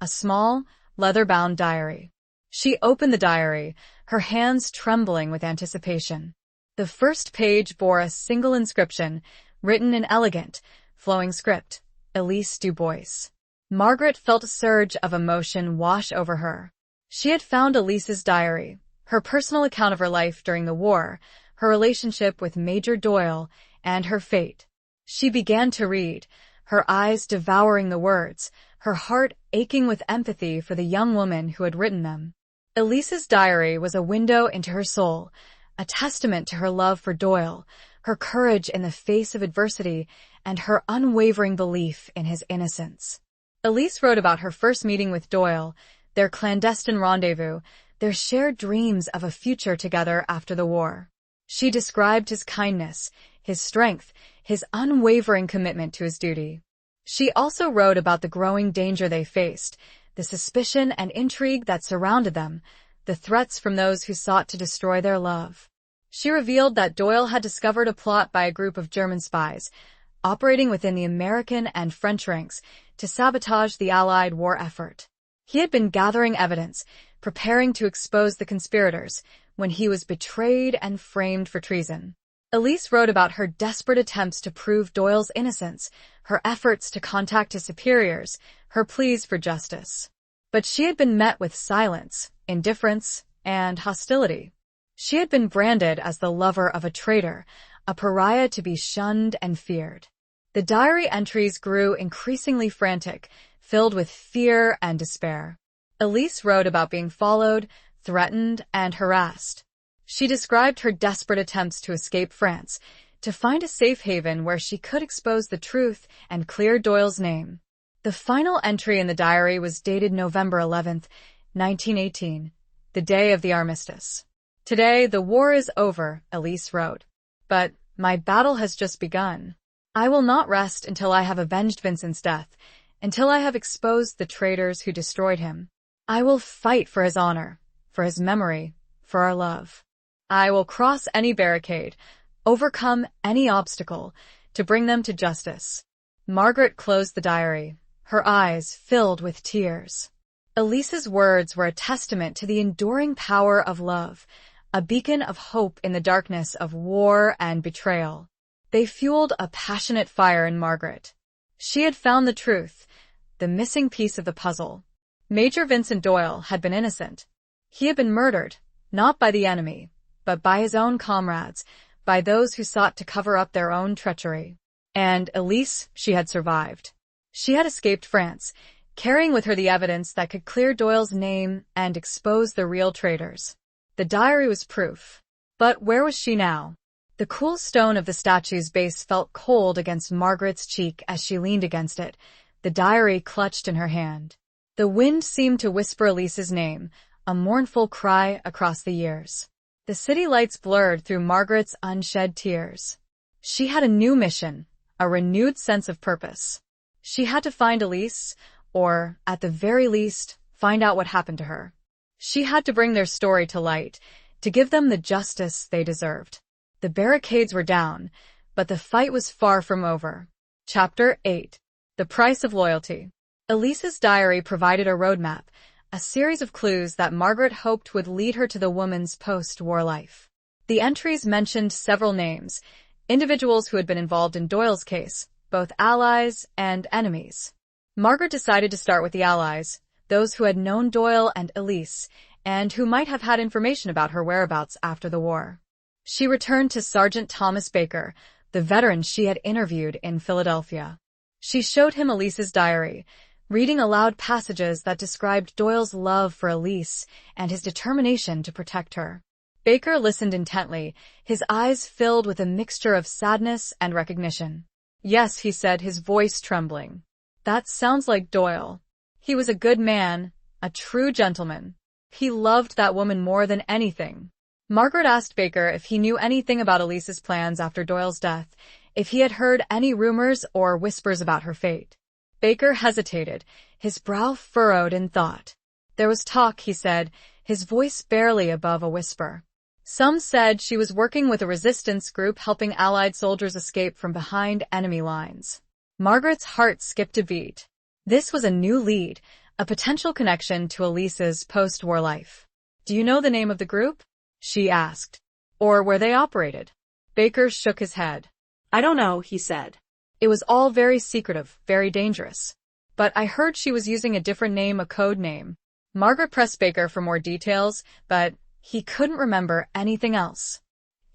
a small, leather-bound diary. She opened the diary, her hands trembling with anticipation. The first page bore a single inscription, written in elegant, flowing script, Elise Dubois. Margaret felt a surge of emotion wash over her. She had found Elise's diary, her personal account of her life during the war, her relationship with Major Doyle, and her fate. She began to read, her eyes devouring the words, her heart aching with empathy for the young woman who had written them. Elise's diary was a window into her soul, a testament to her love for Doyle, her courage in the face of adversity, and her unwavering belief in his innocence. Elise wrote about her first meeting with Doyle, their clandestine rendezvous, their shared dreams of a future together after the war. She described his kindness, his strength, his unwavering commitment to his duty. She also wrote about the growing danger they faced, the suspicion and intrigue that surrounded them, the threats from those who sought to destroy their love. She revealed that Doyle had discovered a plot by a group of German spies, operating within the American and French ranks, to sabotage the Allied war effort. He had been gathering evidence, preparing to expose the conspirators, when he was betrayed and framed for treason. Elise wrote about her desperate attempts to prove Doyle's innocence, her efforts to contact his superiors, her pleas for justice. But she had been met with silence, indifference, and hostility. She had been branded as the lover of a traitor, a pariah to be shunned and feared. The diary entries grew increasingly frantic, filled with fear and despair. Elise wrote about being followed, threatened, and harassed. She described her desperate attempts to escape France, to find a safe haven where she could expose the truth and clear Doyle's name. The final entry in the diary was dated November 11th, 1918, the day of the armistice. "Today, the war is over," Elise wrote. "But my battle has just begun. I will not rest until I have avenged Vincent's death, until I have exposed the traitors who destroyed him. I will fight for his honor, for his memory, for our love. I will cross any barricade, overcome any obstacle, to bring them to justice." Margaret closed the diary, her eyes filled with tears. Elise's words were a testament to the enduring power of love, a beacon of hope in the darkness of war and betrayal. They fueled a passionate fire in Margaret. She had found the truth, the missing piece of the puzzle. Major Vincent Doyle had been innocent. He had been murdered, not by the enemy, but by his own comrades, by those who sought to cover up their own treachery. And Elise, she had survived. She had escaped France, carrying with her the evidence that could clear Doyle's name and expose the real traitors. The diary was proof. But where was she now? The cool stone of the statue's base felt cold against Margaret's cheek as she leaned against it, the diary clutched in her hand. The wind seemed to whisper Elise's name, a mournful cry across the years. The city lights blurred through Margaret's unshed tears. She had a new mission, a renewed sense of purpose. She had to find Elise, or, at the very least, find out what happened to her. She had to bring their story to light, to give them the justice they deserved. The barricades were down, but the fight was far from over. Chapter 8. The Price of Loyalty. Elise's diary provided a roadmap, a series of clues that Margaret hoped would lead her to the woman's post-war life. The entries mentioned several names, individuals who had been involved in Doyle's case, both allies and enemies. Margaret decided to start with the allies, those who had known Doyle and Elise, and who might have had information about her whereabouts after the war. She returned to Sergeant Thomas Baker, the veteran she had interviewed in Philadelphia. She showed him Elise's diary, reading aloud passages that described Doyle's love for Elise and his determination to protect her. Baker listened intently, his eyes filled with a mixture of sadness and recognition. "Yes," he said, his voice trembling. "That sounds like Doyle. He was a good man, a true gentleman. He loved that woman more than anything. Margaret asked Baker if he knew anything about Elise's plans after Doyle's death, if he had heard any rumors or whispers about her fate. Baker hesitated, his brow furrowed in thought. There was talk, he said, his voice barely above a whisper. Some said she was working with a resistance group helping Allied soldiers escape from behind enemy lines. Margaret's heart skipped a beat. This was a new lead, a potential connection to Elise's post-war life. "Do you know the name of the group?" she asked. "Or where they operated?" Baker shook his head. "I don't know," he said. "It was all very secretive, very dangerous. But I heard she was using a different name, a code name." Margaret pressed Baker for more details, but he couldn't remember anything else.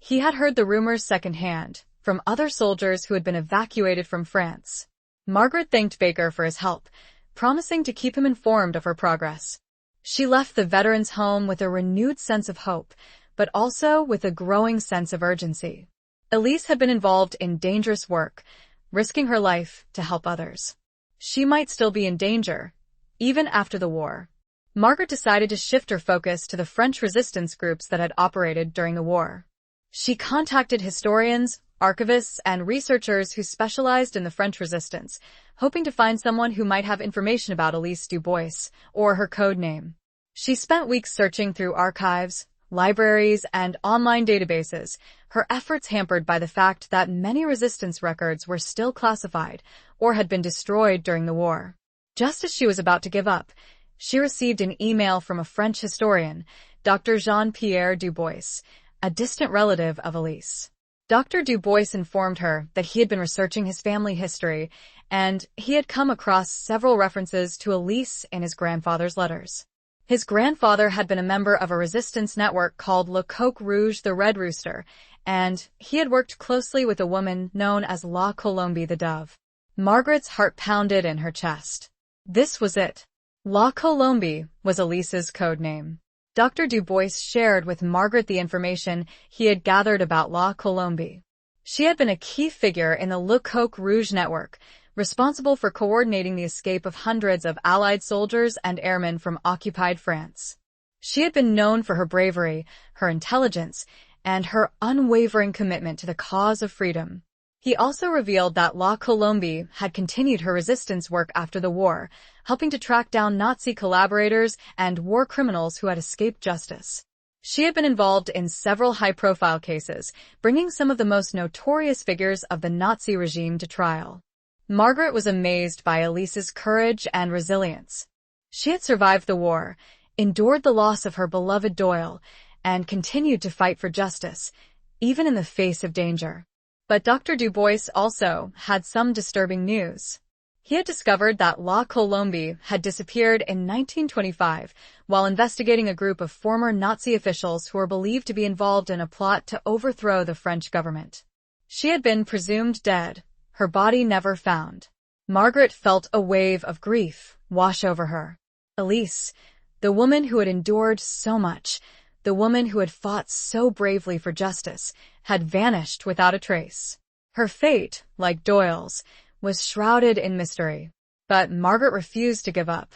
He had heard the rumors secondhand, from other soldiers who had been evacuated from France. Margaret thanked Baker for his help, promising to keep him informed of her progress. She left the veterans' home with a renewed sense of hope, but also with a growing sense of urgency. Elise had been involved in dangerous work, risking her life to help others. She might still be in danger, even after the war. Margaret decided to shift her focus to the French resistance groups that had operated during the war. She contacted historians, archivists, and researchers who specialized in the French resistance, hoping to find someone who might have information about Elise Dubois, or her code name. She spent weeks searching through archives, libraries, and online databases, her efforts hampered by the fact that many resistance records were still classified or had been destroyed during the war. Just as she was about to give up, she received an email from a French historian, Dr. Jean-Pierre Dubois, a distant relative of Elise. Dr. Dubois informed her that he had been researching his family history, and he had come across several references to Elise in his grandfather's letters. His grandfather had been a member of a resistance network called Le Coq Rouge, the Red Rooster, and he had worked closely with a woman known as La Colombe the Dove. Margaret's heart pounded in her chest. This was it. La Colombe was Elise's code name. Dr. Dubois shared with Margaret the information he had gathered about La Colombe. She had been a key figure in the Le Coq Rouge network, responsible for coordinating the escape of hundreds of Allied soldiers and airmen from occupied France. She had been known for her bravery, her intelligence, and her unwavering commitment to the cause of freedom. He also revealed that La Colombe had continued her resistance work after the war, helping to track down Nazi collaborators and war criminals who had escaped justice. She had been involved in several high-profile cases, bringing some of the most notorious figures of the Nazi regime to trial. Margaret was amazed by Elise's courage and resilience. She had survived the war, endured the loss of her beloved Doyle, and continued to fight for justice, even in the face of danger. But Dr. Dubois also had some disturbing news. He had discovered that La Colombe had disappeared in 1925 while investigating a group of former Nazi officials who were believed to be involved in a plot to overthrow the French government. She had been presumed dead, her body never found. Margaret felt a wave of grief wash over her. Elise, the woman who had endured so much, the woman who had fought so bravely for justice, had vanished without a trace. Her fate, like Doyle's, was shrouded in mystery. But Margaret refused to give up.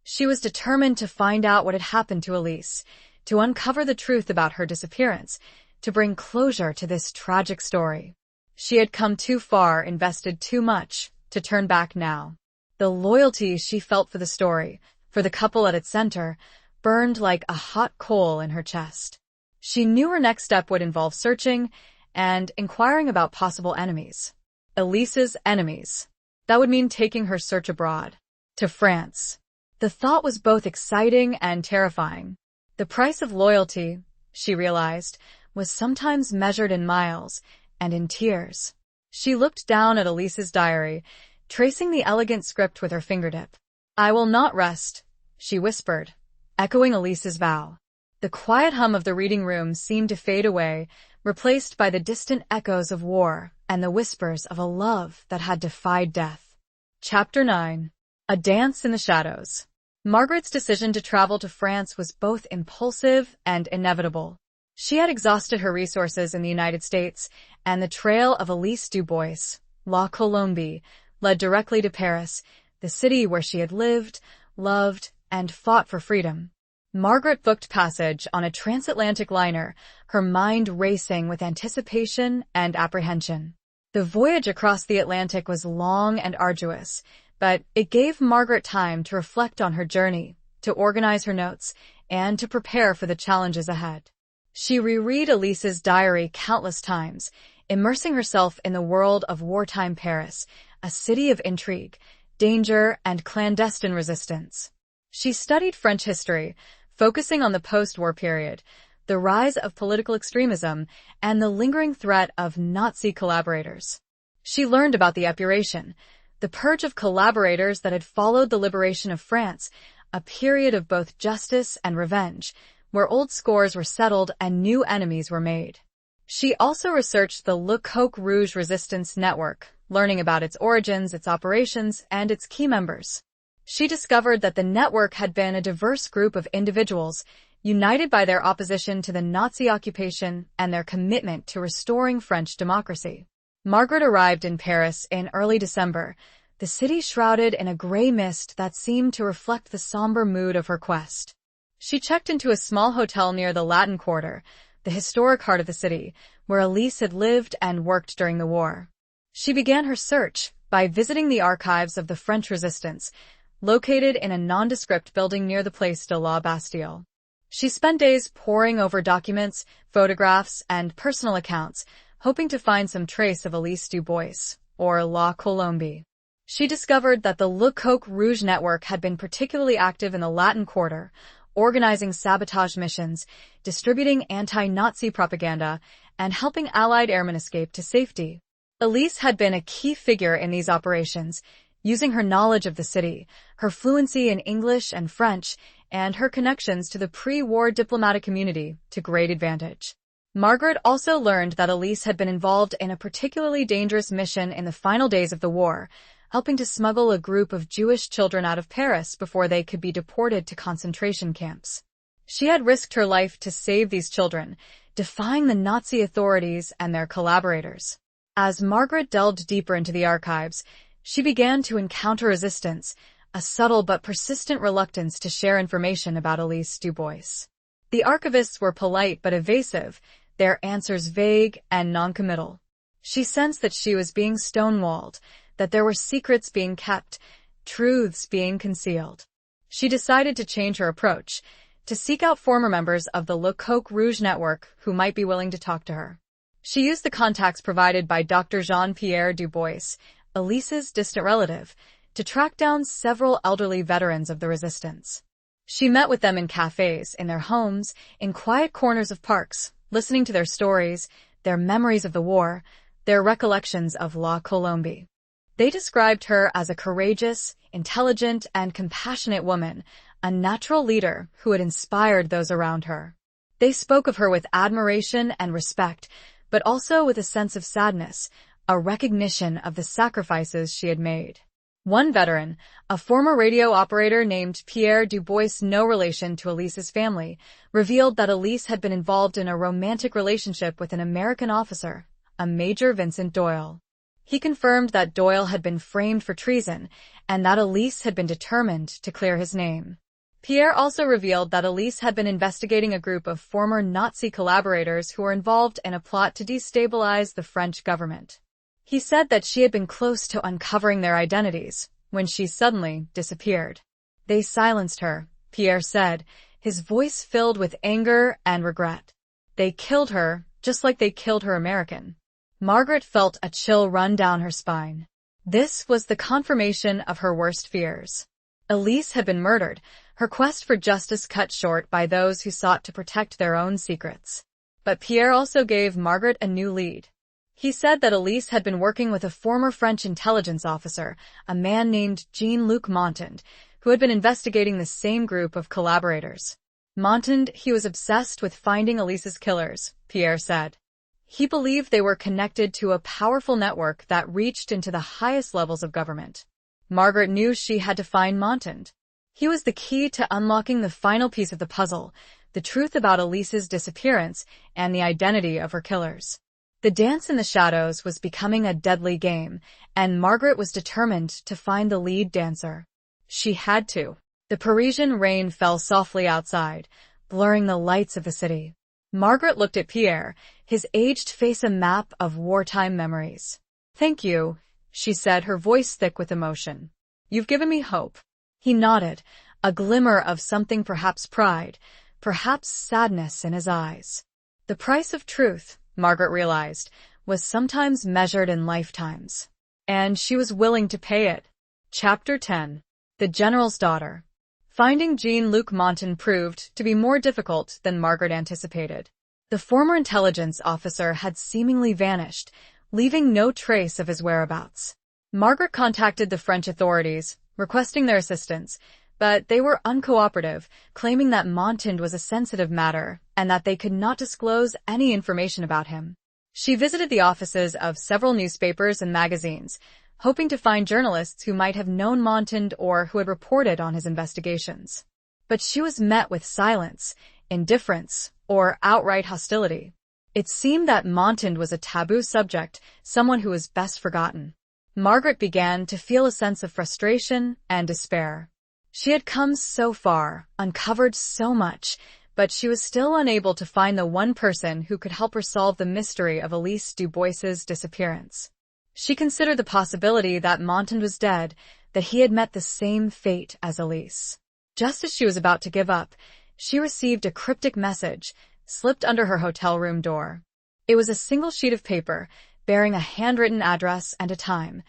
She was determined to find out what had happened to Elise, to uncover the truth about her disappearance, to bring closure to this tragic story. She had come too far, invested too much, to turn back now. The loyalty she felt for the story, for the couple at its center, burned like a hot coal in her chest. She knew her next step would involve searching and inquiring about possible enemies. Elise's enemies. That would mean taking her search abroad, to France. The thought was both exciting and terrifying. The price of loyalty, she realized, was sometimes measured in miles and in tears. She looked down at Elise's diary, tracing the elegant script with her fingertip. "I will not rest," she whispered, echoing Elise's vow. The quiet hum of the reading room seemed to fade away, replaced by the distant echoes of war and the whispers of a love that had defied death. Chapter 9. A Dance in the Shadows. Margaret's decision to travel to France was both impulsive and inevitable. She had exhausted her resources in the United States, and the trail of Elise Dubois, La Colombe, led directly to Paris, the city where she had lived, loved, and fought for freedom. Margaret booked passage on a transatlantic liner, her mind racing with anticipation and apprehension. The voyage across the Atlantic was long and arduous, but it gave Margaret time to reflect on her journey, to organize her notes, and to prepare for the challenges ahead. She reread Elise's diary countless times, immersing herself in the world of wartime Paris, a city of intrigue, danger, and clandestine resistance. She studied French history, focusing on the post-war period, the rise of political extremism, and the lingering threat of Nazi collaborators. She learned about the Epuration, the purge of collaborators that had followed the liberation of France, a period of both justice and revenge, where old scores were settled and new enemies were made. She also researched the Le Coq Rouge Resistance Network, learning about its origins, its operations, and its key members. She discovered that the network had been a diverse group of individuals, united by their opposition to the Nazi occupation and their commitment to restoring French democracy. Margaret arrived in Paris in early December, the city shrouded in a gray mist that seemed to reflect the somber mood of her quest. She checked into a small hotel near the Latin Quarter, the historic heart of the city, where Elise had lived and worked during the war. She began her search by visiting the archives of the French Resistance, located in a nondescript building near the Place de la Bastille. She spent days poring over documents, photographs, and personal accounts, hoping to find some trace of Elise Dubois, or La Colombe. She discovered that the Le Coq Rouge network had been particularly active in the Latin Quarter, organizing sabotage missions, distributing anti-Nazi propaganda, and helping Allied airmen escape to safety. Elise had been a key figure in these operations, using her knowledge of the city, her fluency in English and French, and her connections to the pre-war diplomatic community to great advantage. Margaret also learned that Elise had been involved in a particularly dangerous mission in the final days of the war, helping to smuggle a group of Jewish children out of Paris before they could be deported to concentration camps. She had risked her life to save these children, defying the Nazi authorities and their collaborators. As Margaret delved deeper into the archives, she began to encounter resistance, a subtle but persistent reluctance to share information about Elise Dubois. The archivists were polite but evasive, their answers vague and noncommittal. She sensed that she was being stonewalled, that there were secrets being kept, truths being concealed. She decided to change her approach, to seek out former members of the Le Coq Rouge network who might be willing to talk to her. She used the contacts provided by Dr. Jean-Pierre Dubois, Elise's distant relative, to track down several elderly veterans of the resistance. She met with them in cafes, in their homes, in quiet corners of parks, listening to their stories, their memories of the war, their recollections of La Colombe. They described her as a courageous, intelligent, and compassionate woman, a natural leader who had inspired those around her. They spoke of her with admiration and respect, but also with a sense of sadness, a recognition of the sacrifices she had made. One veteran, a former radio operator named Pierre Dubois, no relation to Elise's family, revealed that Elise had been involved in a romantic relationship with an American officer, a Major Vincent Doyle. He confirmed that Doyle had been framed for treason and that Elise had been determined to clear his name. Pierre also revealed that Elise had been investigating a group of former Nazi collaborators who were involved in a plot to destabilize the French government. He said that she had been close to uncovering their identities when she suddenly disappeared. They silenced her, Pierre said, his voice filled with anger and regret. They killed her just like they killed her American. Margaret felt a chill run down her spine. This was the confirmation of her worst fears. Elise had been murdered, her quest for justice cut short by those who sought to protect their own secrets. But Pierre also gave Margaret a new lead. He said that Elise had been working with a former French intelligence officer, a man named Jean-Luc Montand, who had been investigating the same group of collaborators. Montand, he was obsessed with finding Elise's killers, Pierre said. He believed they were connected to a powerful network that reached into the highest levels of government. Margaret knew she had to find Montand. He was the key to unlocking the final piece of the puzzle, the truth about Elise's disappearance and the identity of her killers. The dance in the shadows was becoming a deadly game, and Margaret was determined to find the lead dancer. She had to. The Parisian rain fell softly outside, blurring the lights of the city. Margaret looked at Pierre, his aged face a map of wartime memories. "Thank you," she said, her voice thick with emotion. "You've given me hope." He nodded, a glimmer of something, perhaps pride, perhaps sadness in his eyes. The price of truth, Margaret realized, was sometimes measured in lifetimes. And she was willing to pay it. Chapter 10. The General's Daughter. Finding Jean-Luc Montan proved to be more difficult than Margaret anticipated. The former intelligence officer had seemingly vanished, leaving no trace of his whereabouts. Margaret contacted the French authorities, requesting their assistance, but they were uncooperative, claiming that Montan was a sensitive matter and that they could not disclose any information about him. She visited the offices of several newspapers and magazines, hoping to find journalists who might have known Montan or who had reported on his investigations. But she was met with silence, indifference, or outright hostility. It seemed that Montan was a taboo subject, someone who was best forgotten. Margaret began to feel a sense of frustration and despair. She had come so far, uncovered so much, but she was still unable to find the one person who could help her solve the mystery of Elise Dubois's disappearance. She considered the possibility that Montan was dead, that he had met the same fate as Elise. Just as she was about to give up, she received a cryptic message, slipped under her hotel room door. It was a single sheet of paper, bearing a handwritten address and a time.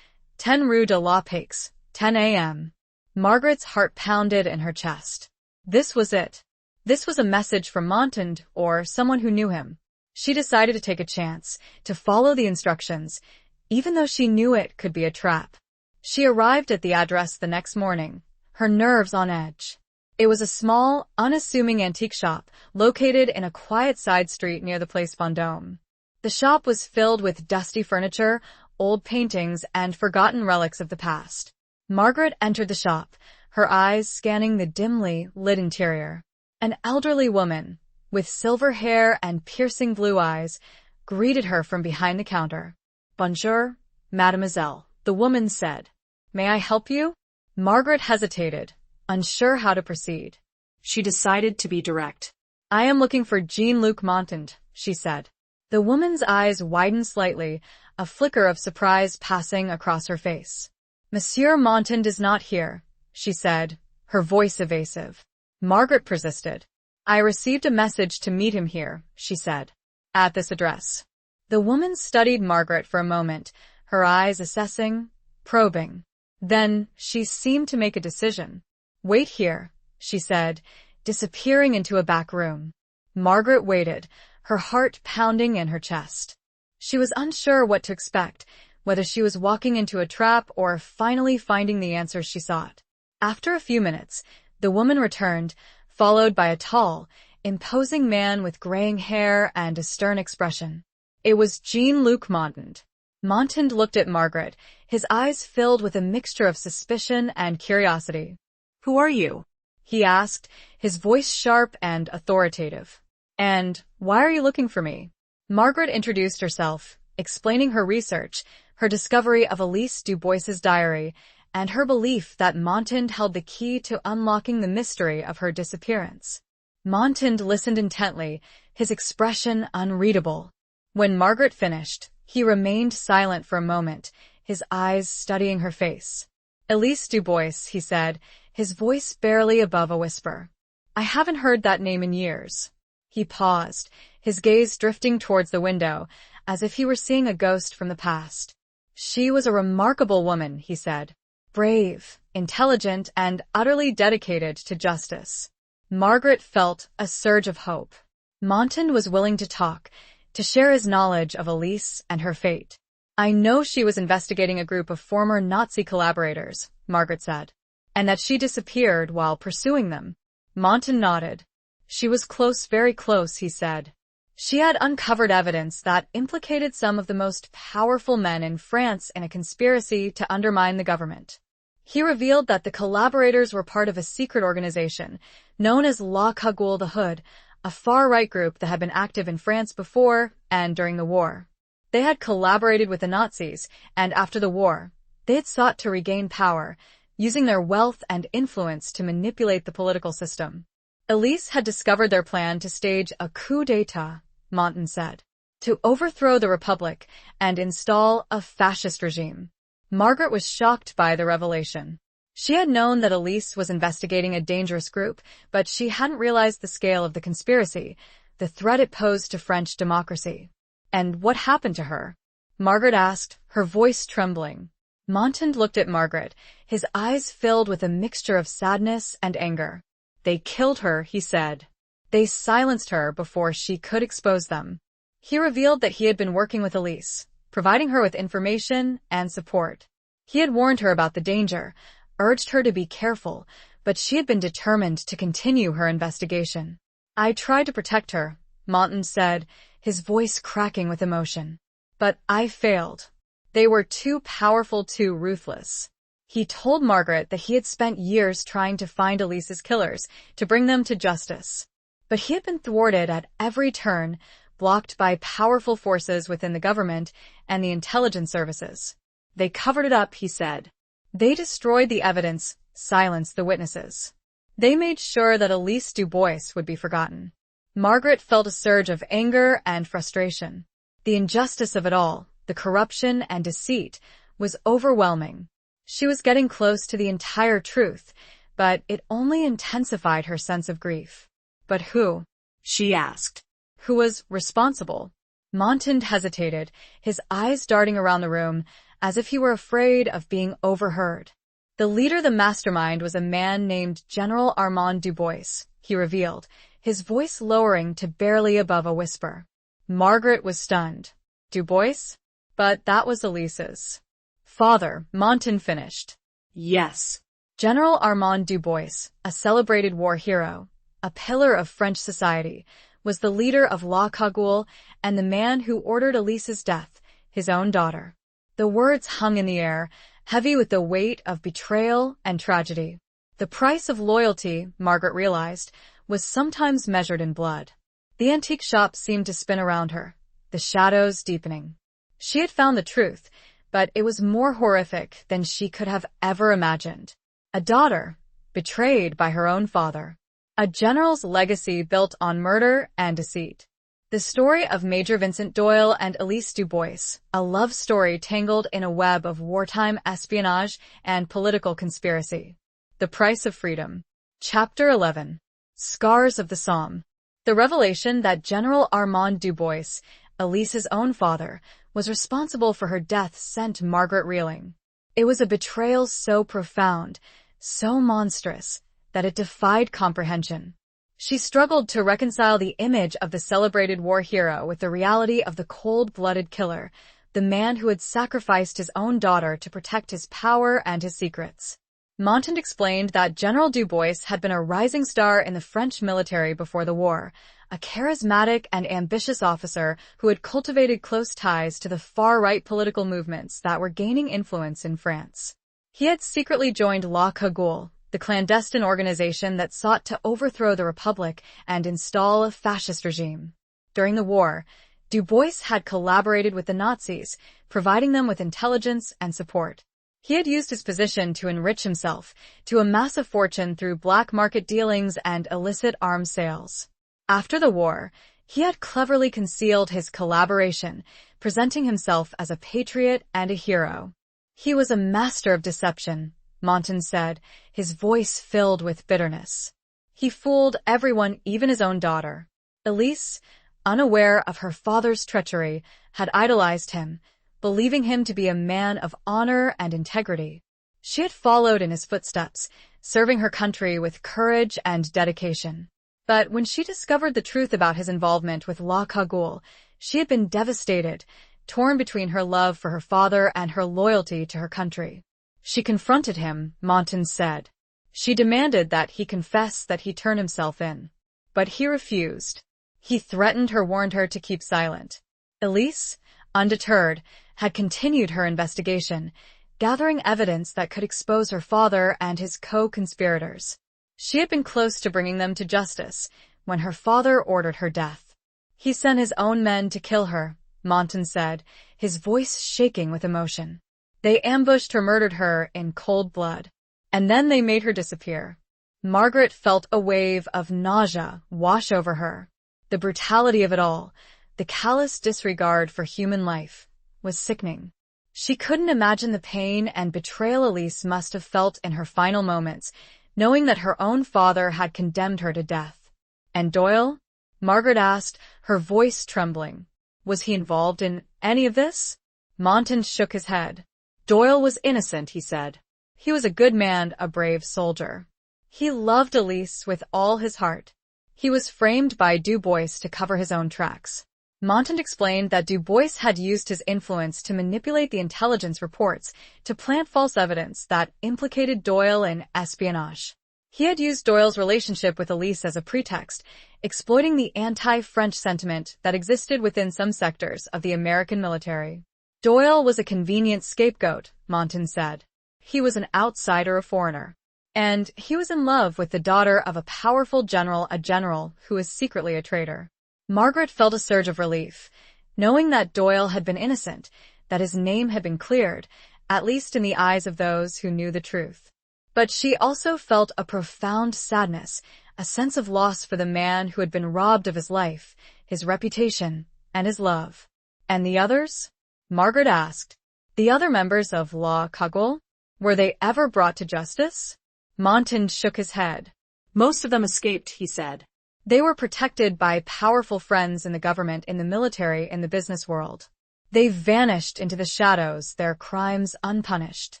10 Rue de la Paix, 10 a.m. Margaret's heart pounded in her chest. This was it. This was a message from Montan, or someone who knew him. She decided to take a chance, to follow the instructions, even though she knew it could be a trap. She arrived at the address the next morning, her nerves on edge. It was a small, unassuming antique shop, located in a quiet side street near the Place Vendôme. The shop was filled with dusty furniture, old paintings, and forgotten relics of the past. Margaret entered the shop, her eyes scanning the dimly lit interior. An elderly woman, with silver hair and piercing blue eyes, greeted her from behind the counter. "Bonjour, mademoiselle," the woman said. "May I help you?" Margaret hesitated, unsure how to proceed. She decided to be direct. "I am looking for Jean-Luc Montan," she said. The woman's eyes widened slightly, a flicker of surprise passing across her face. "Monsieur Montan is not here," she said, her voice evasive. Margaret persisted. "I received a message to meet him here," she said. "At this address." The woman studied Margaret for a moment, her eyes assessing, probing. Then she seemed to make a decision. "Wait here," she said, disappearing into a back room. Margaret waited, her heart pounding in her chest. She was unsure what to expect, whether she was walking into a trap or finally finding the answers she sought. After a few minutes, the woman returned, followed by a tall, imposing man with graying hair and a stern expression. It was Jean-Luc Montan. Montan looked at Margaret, his eyes filled with a mixture of suspicion and curiosity. "Who are you?" he asked, his voice sharp and authoritative. "And why are you looking for me?" Margaret introduced herself, explaining her research, her discovery of Elise Dubois's diary, and her belief that Montan held the key to unlocking the mystery of her disappearance. Montan listened intently, his expression unreadable. When Margaret finished, he remained silent for a moment, his eyes studying her face. "Elise Dubois," he said, his voice barely above a whisper. "I haven't heard that name in years." He paused, his gaze drifting towards the window, as if he were seeing a ghost from the past. "She was a remarkable woman," he said. "Brave, intelligent, and utterly dedicated to justice." Margaret felt a surge of hope. Montan was willing to talk, to share his knowledge of Elise and her fate. "I know she was investigating a group of former Nazi collaborators," Margaret said, "and that she disappeared while pursuing them." Montan nodded. "She was close, very close," he said. "She had uncovered evidence that implicated some of the most powerful men in France in a conspiracy to undermine the government. He revealed that the collaborators were part of a secret organization known as La Cagoule the Hood, a far-right group that had been active in France before and during the war. They had collaborated with the Nazis, and after the war, they had sought to regain power, using their wealth and influence to manipulate the political system. Elise had discovered their plan to stage a coup d'etat, Monton said, to overthrow the Republic and install a fascist regime. Margaret was shocked by the revelation. She had known that Elise was investigating a dangerous group, but she hadn't realized the scale of the conspiracy, the threat it posed to French democracy. "And what happened to her?" Margaret asked, her voice trembling. Monton looked at Margaret, his eyes filled with a mixture of sadness and anger. "They killed her," he said. "They silenced her before she could expose them." He revealed that he had been working with Elise, providing her with information and support. He had warned her about the danger, urged her to be careful, but she had been determined to continue her investigation. "I tried to protect her," Monton said, his voice cracking with emotion. "But I failed. They were too powerful, too ruthless." He told Margaret that he had spent years trying to find Elise's killers, to bring them to justice. But he had been thwarted at every turn, blocked by powerful forces within the government and the intelligence services. "They covered it up," he said. "They destroyed the evidence, silenced the witnesses. They made sure that Elise Dubois would be forgotten." Margaret felt a surge of anger and frustration. The injustice of it all, the corruption and deceit, was overwhelming. She was getting close to the entire truth, but it only intensified her sense of grief. "But who?" she asked. "Who was responsible?" Monton hesitated, his eyes darting around the room, as if he were afraid of being overheard. "The leader, the mastermind, was a man named General Armand Dubois," he revealed, his voice lowering to barely above a whisper. Margaret was stunned. "Dubois? But that was Elise's father," Monton finished. "Yes. General Armand Dubois, a celebrated war hero, a pillar of French society, was the leader of La Cagoule and the man who ordered Elise's death, his own daughter." The words hung in the air, heavy with the weight of betrayal and tragedy. The price of loyalty, Margaret realized, was sometimes measured in blood. The antique shop seemed to spin around her, the shadows deepening. She had found the truth, but it was more horrific than she could have ever imagined. A daughter, betrayed by her own father. A general's legacy built on murder and deceit. The story of Major Vincent Doyle and Elise Dubois, a love story tangled in a web of wartime espionage and political conspiracy. The Price of Freedom. Chapter 11. Scars of the Somme. The revelation that General Armand Dubois, Elise's own father, was responsible for her death sent Margaret reeling. It was a betrayal so profound, so monstrous, that it defied comprehension. She struggled to reconcile the image of the celebrated war hero with the reality of the cold-blooded killer, the man who had sacrificed his own daughter to protect his power and his secrets. Monton explained that General Dubois had been a rising star in the French military before the war, a charismatic and ambitious officer who had cultivated close ties to the far-right political movements that were gaining influence in France. He had secretly joined La Cagoule, the clandestine organization that sought to overthrow the Republic and install a fascist regime. During the war, Dubois had collaborated with the Nazis, providing them with intelligence and support. He had used his position to enrich himself, to amass a fortune through black market dealings and illicit arms sales. After the war, he had cleverly concealed his collaboration, presenting himself as a patriot and a hero. He was a master of deception, Monton said, his voice filled with bitterness. He fooled everyone, even his own daughter. Elise, unaware of her father's treachery, had idolized him, believing him to be a man of honor and integrity. She had followed in his footsteps, serving her country with courage and dedication. But when she discovered the truth about his involvement with La Cagoule, she had been devastated, torn between her love for her father and her loyalty to her country. She confronted him, Monton said. She demanded that he confess that he turned himself in. But he refused. He threatened her, warned her to keep silent. Elise, undeterred, had continued her investigation, gathering evidence that could expose her father and his co-conspirators. She had been close to bringing them to justice when her father ordered her death. He sent his own men to kill her, Monton said, his voice shaking with emotion. They ambushed her, murdered her in cold blood. And then they made her disappear. Margaret felt a wave of nausea wash over her. The brutality of it all, the callous disregard for human life, was sickening. She couldn't imagine the pain and betrayal Elise must have felt in her final moments, knowing that her own father had condemned her to death. And Doyle? Margaret asked, her voice trembling. Was he involved in any of this? Montan shook his head. Doyle was innocent, he said. He was a good man, a brave soldier. He loved Elise with all his heart. He was framed by Du Bois to cover his own tracks. Montan explained that Du Bois had used his influence to manipulate the intelligence reports to plant false evidence that implicated Doyle in espionage. He had used Doyle's relationship with Elise as a pretext, exploiting the anti-French sentiment that existed within some sectors of the American military. Doyle was a convenient scapegoat, Montan said. He was an outsider, a foreigner. And he was in love with the daughter of a powerful general, a general who was secretly a traitor. Margaret felt a surge of relief, knowing that Doyle had been innocent, that his name had been cleared, at least in the eyes of those who knew the truth. But she also felt a profound sadness, a sense of loss for the man who had been robbed of his life, his reputation, and his love. And the others? Margaret asked. The other members of La Cagoule? Were they ever brought to justice? Montan shook his head. Most of them escaped, he said. They were protected by powerful friends in the government, in the military, in the business world. They vanished into the shadows, their crimes unpunished.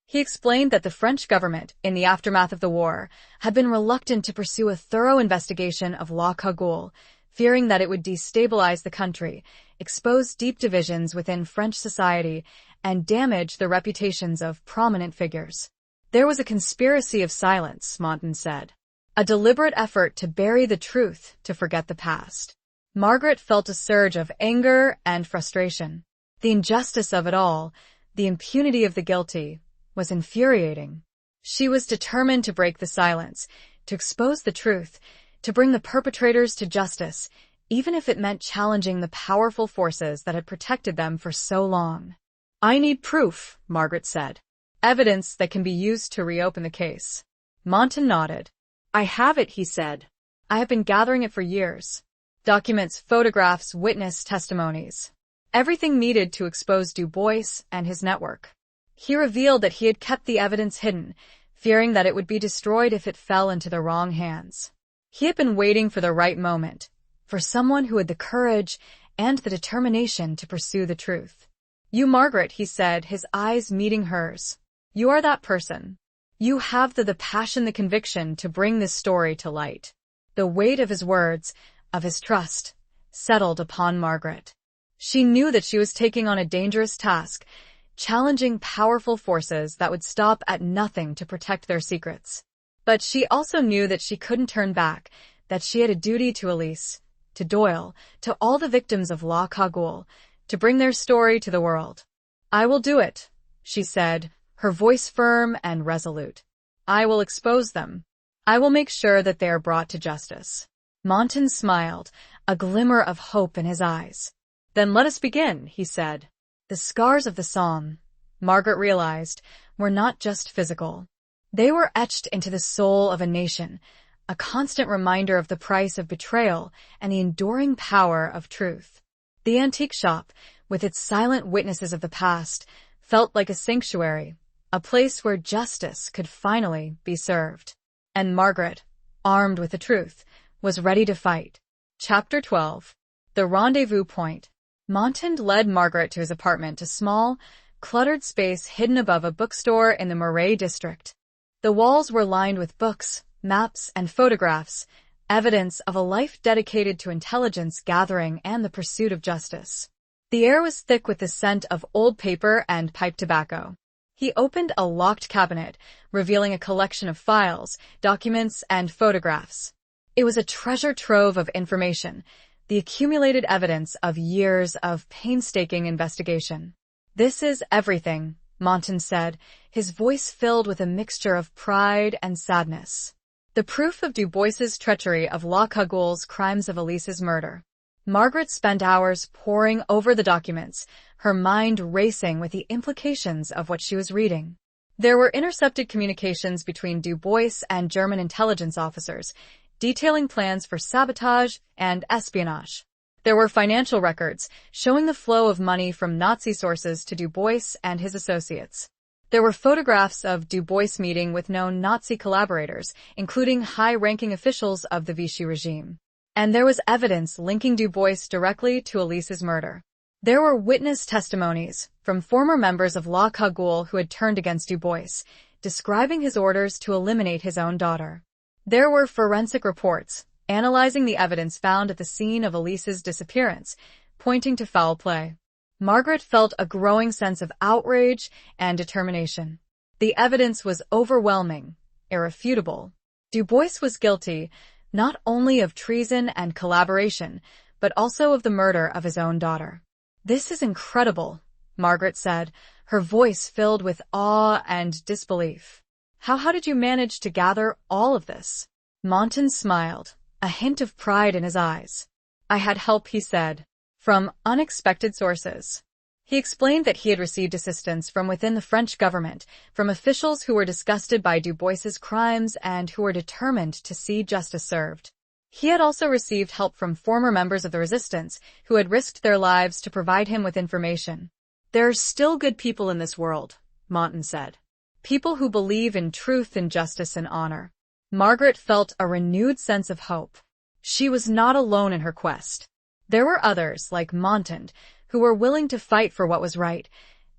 He explained that the French government, in the aftermath of the war, had been reluctant to pursue a thorough investigation of La Cagoule, fearing that it would destabilize the country, expose deep divisions within French society, and damage the reputations of prominent figures. There was a conspiracy of silence, Montan said. A deliberate effort to bury the truth, to forget the past. Margaret felt a surge of anger and frustration. The injustice of it all, the impunity of the guilty, was infuriating. She was determined to break the silence, to expose the truth, to bring the perpetrators to justice, even if it meant challenging the powerful forces that had protected them for so long. I need proof, Margaret said. Evidence that can be used to reopen the case. Montan nodded. I have it, he said. I have been gathering it for years. Documents, photographs, witness testimonies. Everything needed to expose Du Bois and his network. He revealed that he had kept the evidence hidden, fearing that it would be destroyed if it fell into the wrong hands. He had been waiting for the right moment, for someone who had the courage and the determination to pursue the truth. You, Margaret, he said, his eyes meeting hers. You are that person. You have the passion, the conviction to bring this story to light. The weight of his words, of his trust, settled upon Margaret. She knew that she was taking on a dangerous task, challenging powerful forces that would stop at nothing to protect their secrets. But she also knew that she couldn't turn back, that she had a duty to Elise, to Doyle, to all the victims of La Cagoule, to bring their story to the world. I will do it, she said, her voice firm and resolute. I will expose them. I will make sure that they are brought to justice. Montan smiled, a glimmer of hope in his eyes. Then let us begin, he said. The scars of the Somme, Margaret realized, were not just physical. They were etched into the soul of a nation, a constant reminder of the price of betrayal and the enduring power of truth. The antique shop, with its silent witnesses of the past, felt like a sanctuary, a place where justice could finally be served. And Margaret, armed with the truth, was ready to fight. Chapter 12. The Rendezvous Point. Montan led Margaret to his apartment, a small, cluttered space hidden above a bookstore in the Marais district. The walls were lined with books, maps, and photographs, evidence of a life dedicated to intelligence gathering and the pursuit of justice. The air was thick with the scent of old paper and pipe tobacco. He opened a locked cabinet, revealing a collection of files, documents, and photographs. It was a treasure trove of information, the accumulated evidence of years of painstaking investigation. This is everything, Montan said, his voice filled with a mixture of pride and sadness. The proof of Du Bois's treachery, of La Cagoule's crimes, of Elise's murder. Margaret spent hours poring over the documents, her mind racing with the implications of what she was reading. There were intercepted communications between Du Bois and German intelligence officers, detailing plans for sabotage and espionage. There were financial records showing the flow of money from Nazi sources to Du Bois and his associates. There were photographs of Du Bois meeting with known Nazi collaborators, including high-ranking officials of the Vichy regime. And there was evidence linking Du Bois directly to Elise's murder. There were witness testimonies from former members of La Cagoule who had turned against Du Bois, describing his orders to eliminate his own daughter. There were forensic reports analyzing the evidence found at the scene of Elise's disappearance, pointing to foul play. Margaret felt a growing sense of outrage and determination. The evidence was overwhelming, irrefutable. Du Bois was guilty not only of treason and collaboration, but also of the murder of his own daughter. "This is incredible," Margaret said, her voice filled with awe and disbelief. How did you manage to gather all of this?" Montan smiled, a hint of pride in his eyes. "I had help," he said, "from unexpected sources." He explained that he had received assistance from within the French government, from officials who were disgusted by Du Bois's crimes and who were determined to see justice served. He had also received help from former members of the resistance who had risked their lives to provide him with information. "There are still good people in this world," Montan said. "People who believe in truth and justice and honor." Margaret felt a renewed sense of hope. She was not alone in her quest. There were others, like Montan, who were willing to fight for what was right,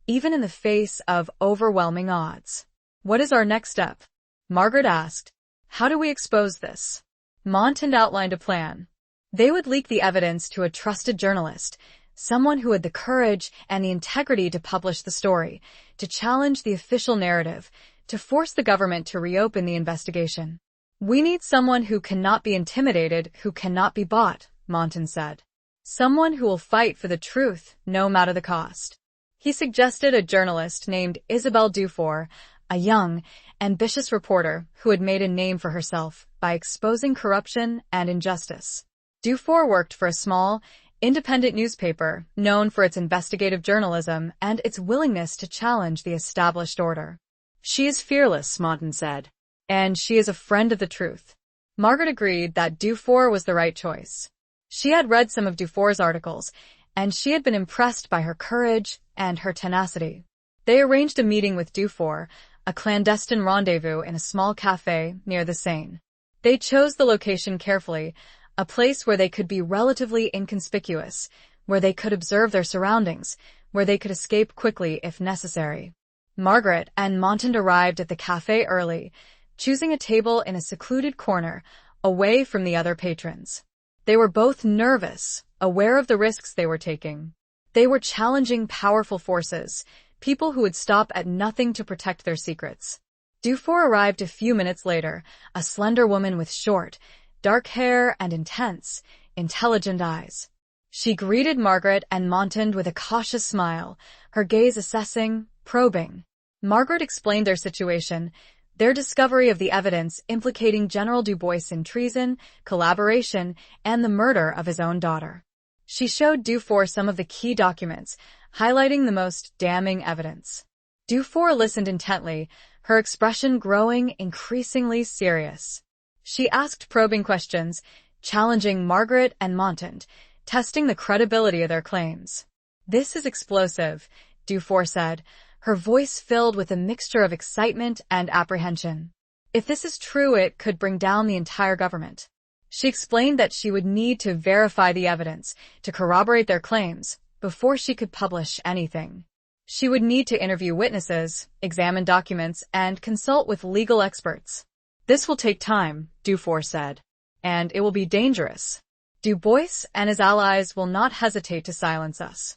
even in the face of overwhelming odds. "What is our next step?" Margaret asked. "How do we expose this?" Montan outlined a plan. They would leak the evidence to a trusted journalist, someone who had the courage and the integrity to publish the story, to challenge the official narrative, to force the government to reopen the investigation. "We need someone who cannot be intimidated, who cannot be bought," Montan said. "Someone who will fight for the truth, no matter the cost." He suggested a journalist named Isabelle Dufour, a young, ambitious reporter who had made a name for herself by exposing corruption and injustice. Dufour worked for a small, independent newspaper known for its investigative journalism and its willingness to challenge the established order. "She is fearless," Montan said. "And she is a friend of the truth." Margaret agreed that Dufour was the right choice. She had read some of Dufour's articles, and she had been impressed by her courage and her tenacity. They arranged a meeting with Dufour, a clandestine rendezvous in a small cafe near the Seine. They chose the location carefully, a place where they could be relatively inconspicuous, where they could observe their surroundings, where they could escape quickly if necessary. Margaret and Montan arrived at the cafe early, choosing a table in a secluded corner, away from the other patrons. They were both nervous, aware of the risks they were taking. They were challenging powerful forces, people who would stop at nothing to protect their secrets. Dufour arrived a few minutes later, a slender woman with short, dark hair and intense, intelligent eyes. She greeted Margaret and Montan with a cautious smile, her gaze assessing, probing. Margaret explained their situation, their discovery of the evidence implicating General Du Bois in treason, collaboration, and the murder of his own daughter. She showed Dufour some of the key documents, highlighting the most damning evidence. Dufour listened intently, her expression growing increasingly serious. She asked probing questions, challenging Margaret and Montan, testing the credibility of their claims. "This is explosive," Dufour said, her voice filled with a mixture of excitement and apprehension. "If this is true, it could bring down the entire government." She explained that she would need to verify the evidence, to corroborate their claims, before she could publish anything. She would need to interview witnesses, examine documents, and consult with legal experts. "This will take time," Dufour said, "and it will be dangerous. Du Bois and his allies will not hesitate to silence us."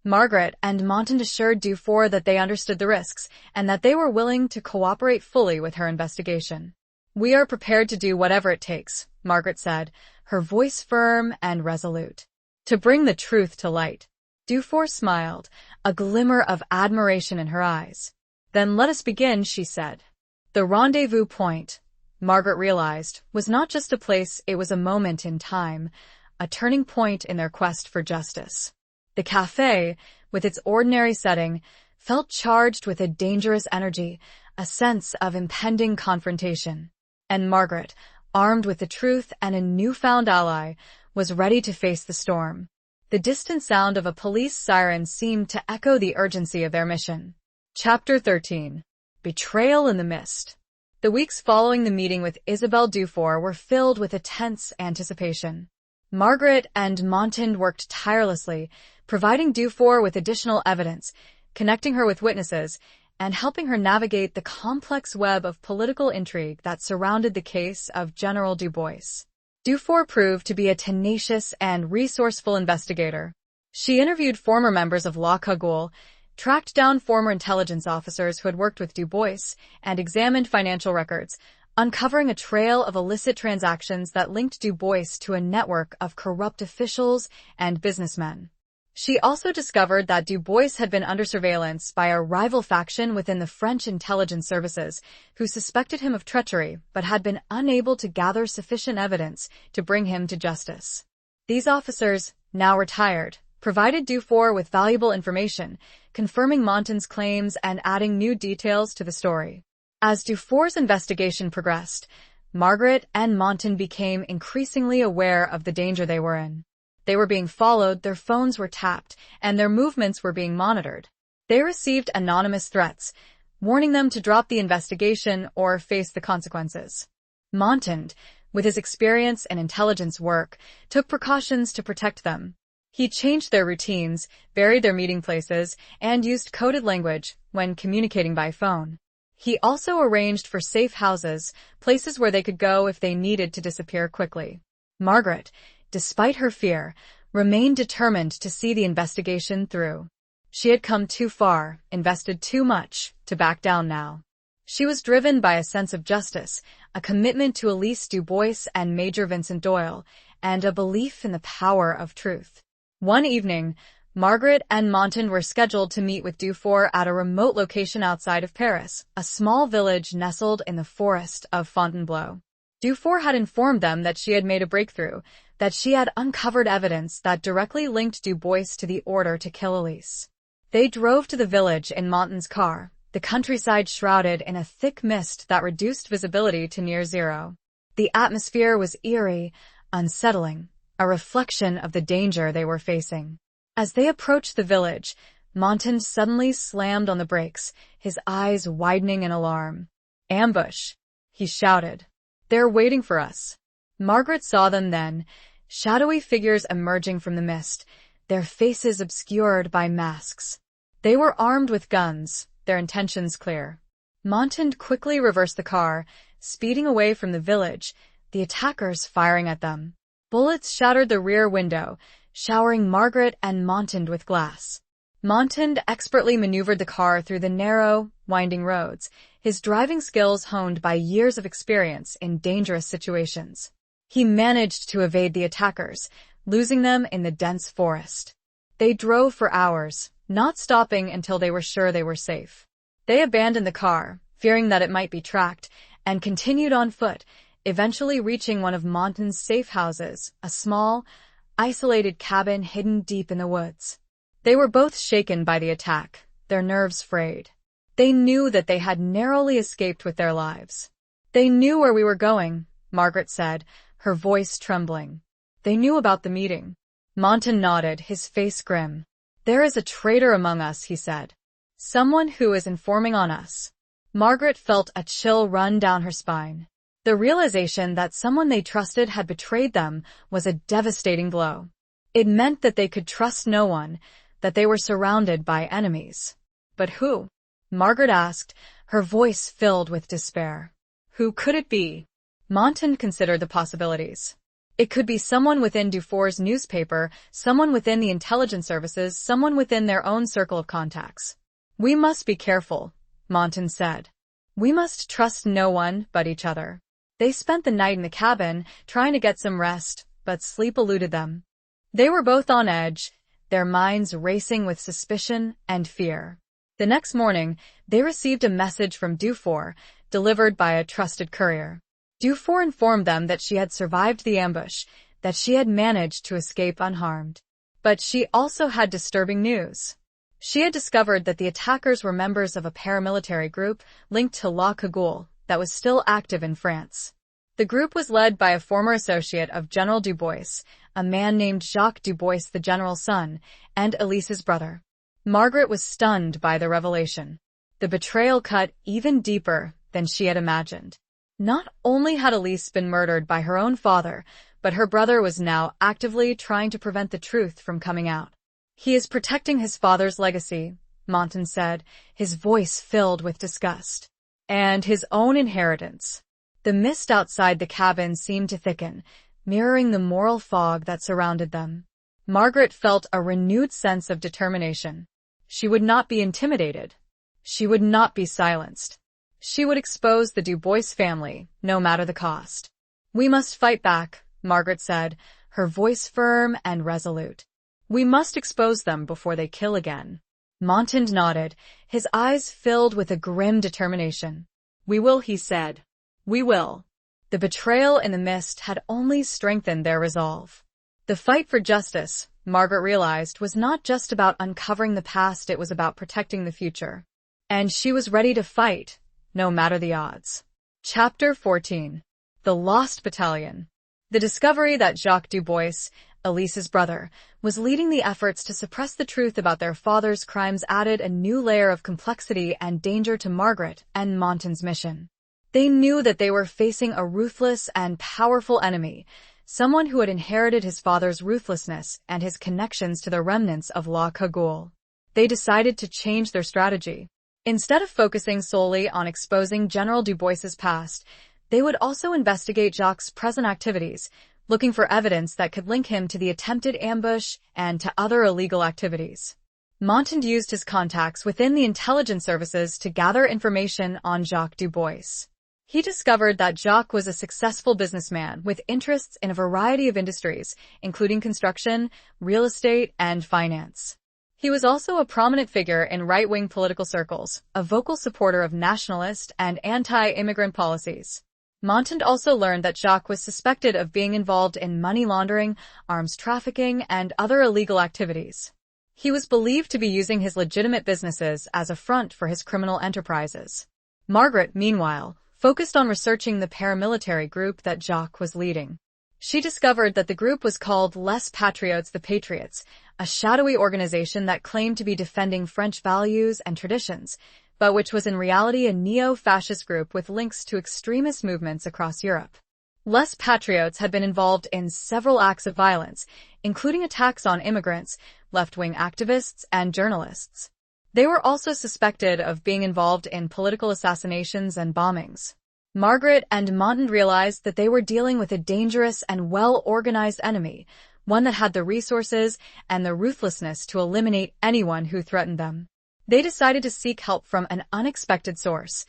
Margaret and Montan assured Dufour that they understood the risks and that they were willing to cooperate fully with her investigation. "We are prepared to do whatever it takes," Margaret said, her voice firm and resolute, "to bring the truth to light." Dufour smiled, a glimmer of admiration in her eyes. "Then let us begin," she said. The rendezvous point, Margaret realized, was not just a place, it was a moment in time, a turning point in their quest for justice. The cafe, with its ordinary setting, felt charged with a dangerous energy, a sense of impending confrontation. And Margaret, armed with the truth and a newfound ally, was ready to face the storm. The distant sound of a police siren seemed to echo the urgency of their mission. Chapter 13. Betrayal in the Mist. The weeks following the meeting with Isabelle Dufour were filled with a tense anticipation. Margaret and Montague worked tirelessly, providing Dufour with additional evidence, connecting her with witnesses, and helping her navigate the complex web of political intrigue that surrounded the case of General Dubois. Dufour proved to be a tenacious and resourceful investigator. She interviewed former members of La Cagoule, tracked down former intelligence officers who had worked with Dubois, and examined financial records, uncovering a trail of illicit transactions that linked Dubois to a network of corrupt officials and businessmen. She also discovered that Dubois had been under surveillance by a rival faction within the French intelligence services, who suspected him of treachery but had been unable to gather sufficient evidence to bring him to justice. These officers, now retired, provided Dufour with valuable information, confirming Montague's claims and adding new details to the story. As Dufour's investigation progressed, Margaret and Montague became increasingly aware of the danger they were in. They were being followed, their phones were tapped, and their movements were being monitored. They received anonymous threats, warning them to drop the investigation or face the consequences. Montague, with his experience and intelligence work, took precautions to protect them. He changed their routines, varied their meeting places, and used coded language when communicating by phone. He also arranged for safe houses, places where they could go if they needed to disappear quickly. Margaret, despite her fear, remained determined to see the investigation through. She had come too far, invested too much, to back down now. She was driven by a sense of justice, a commitment to Elise Dubois and Major Vincent Doyle, and a belief in the power of truth. One evening, Margaret and Montague were scheduled to meet with Dufour at a remote location outside of Paris, a small village nestled in the forest of Fontainebleau. Dufour had informed them that she had made a breakthrough, that she had uncovered evidence that directly linked Dubois to the order to kill Elise. They drove to the village in Montague's car, the countryside shrouded in a thick mist that reduced visibility to near zero. The atmosphere was eerie, unsettling, a reflection of the danger they were facing. As they approached the village, Montague suddenly slammed on the brakes, his eyes widening in alarm. "Ambush!" he shouted. "They're waiting for us." Margaret saw them then, shadowy figures emerging from the mist, their faces obscured by masks. They were armed with guns, their intentions clear. Montague quickly reversed the car, speeding away from the village, the attackers firing at them. Bullets shattered the rear window, showering Margaret and Montague with glass. Montague expertly maneuvered the car through the narrow, winding roads, his driving skills honed by years of experience in dangerous situations. He managed to evade the attackers, losing them in the dense forest. They drove for hours, not stopping until they were sure they were safe. They abandoned the car, fearing that it might be tracked, and continued on foot, eventually reaching one of Montague's safe houses, a small, isolated cabin hidden deep in the woods. They were both shaken by the attack, their nerves frayed. They knew that they had narrowly escaped with their lives. "They knew where we were going," Margaret said, her voice trembling. "They knew about the meeting." Montague nodded, his face grim. "There is a traitor among us," he said. "Someone who is informing on us." Margaret felt a chill run down her spine. The realization that someone they trusted had betrayed them was a devastating blow. It meant that they could trust no one, that they were surrounded by enemies. But who? Margaret asked, her voice filled with despair. Who could it be? Montague considered the possibilities. It could be someone within Dufour's newspaper, someone within the intelligence services, someone within their own circle of contacts. "We must be careful," Montague said. "We must trust no one but each other." They spent the night in the cabin, trying to get some rest, but sleep eluded them. They were both on edge, their minds racing with suspicion and fear. The next morning, they received a message from Dufour, delivered by a trusted courier. Dufour informed them that she had survived the ambush, that she had managed to escape unharmed. But she also had disturbing news. She had discovered that the attackers were members of a paramilitary group linked to La Cagoule that was still active in France. The group was led by a former associate of General Dubois, a man named Jacques Dubois, the general's son, and Elise's brother. Margaret was stunned by the revelation. The betrayal cut even deeper than she had imagined. Not only had Elise been murdered by her own father, but her brother was now actively trying to prevent the truth from coming out. "He is protecting his father's legacy," Montan said, his voice filled with disgust. "And his own inheritance." The mist outside the cabin seemed to thicken, mirroring the moral fog that surrounded them. Margaret felt a renewed sense of determination. She would not be intimidated. She would not be silenced. She would expose the Dubois family, no matter the cost. "We must fight back," Margaret said, her voice firm and resolute. "We must expose them before they kill again." Montan nodded, his eyes filled with a grim determination. "We will," he said. "We will." The betrayal in the mist had only strengthened their resolve. The fight for justice, Margaret realized, was not just about uncovering the past, it was about protecting the future. And she was ready to fight, no matter the odds. Chapter 14. The Lost Battalion. The discovery that Jacques Dubois, Elise's brother, was leading the efforts to suppress the truth about their father's crimes added a new layer of complexity and danger to Margaret and Montan's mission. They knew that they were facing a ruthless and powerful enemy, someone who had inherited his father's ruthlessness and his connections to the remnants of La Cagoule. They decided to change their strategy. Instead of focusing solely on exposing General Dubois's past, they would also investigate Jacques' present activities, looking for evidence that could link him to the attempted ambush and to other illegal activities. Montan used his contacts within the intelligence services to gather information on Jacques Dubois. He discovered that Jacques was a successful businessman with interests in a variety of industries, including construction, real estate, and finance. He was also a prominent figure in right-wing political circles, a vocal supporter of nationalist and anti-immigrant policies. Montan also learned that Jacques was suspected of being involved in money laundering, arms trafficking, and other illegal activities. He was believed to be using his legitimate businesses as a front for his criminal enterprises. Margaret, meanwhile, focused on researching the paramilitary group that Jacques was leading. She discovered that the group was called Les Patriotes, the Patriots, a shadowy organization that claimed to be defending French values and traditions, but which was in reality a neo-fascist group with links to extremist movements across Europe. Les Patriotes had been involved in several acts of violence, including attacks on immigrants, left-wing activists, and journalists. They were also suspected of being involved in political assassinations and bombings. Margaret and Montan realized that they were dealing with a dangerous and well-organized enemy, one that had the resources and the ruthlessness to eliminate anyone who threatened them. They decided to seek help from an unexpected source: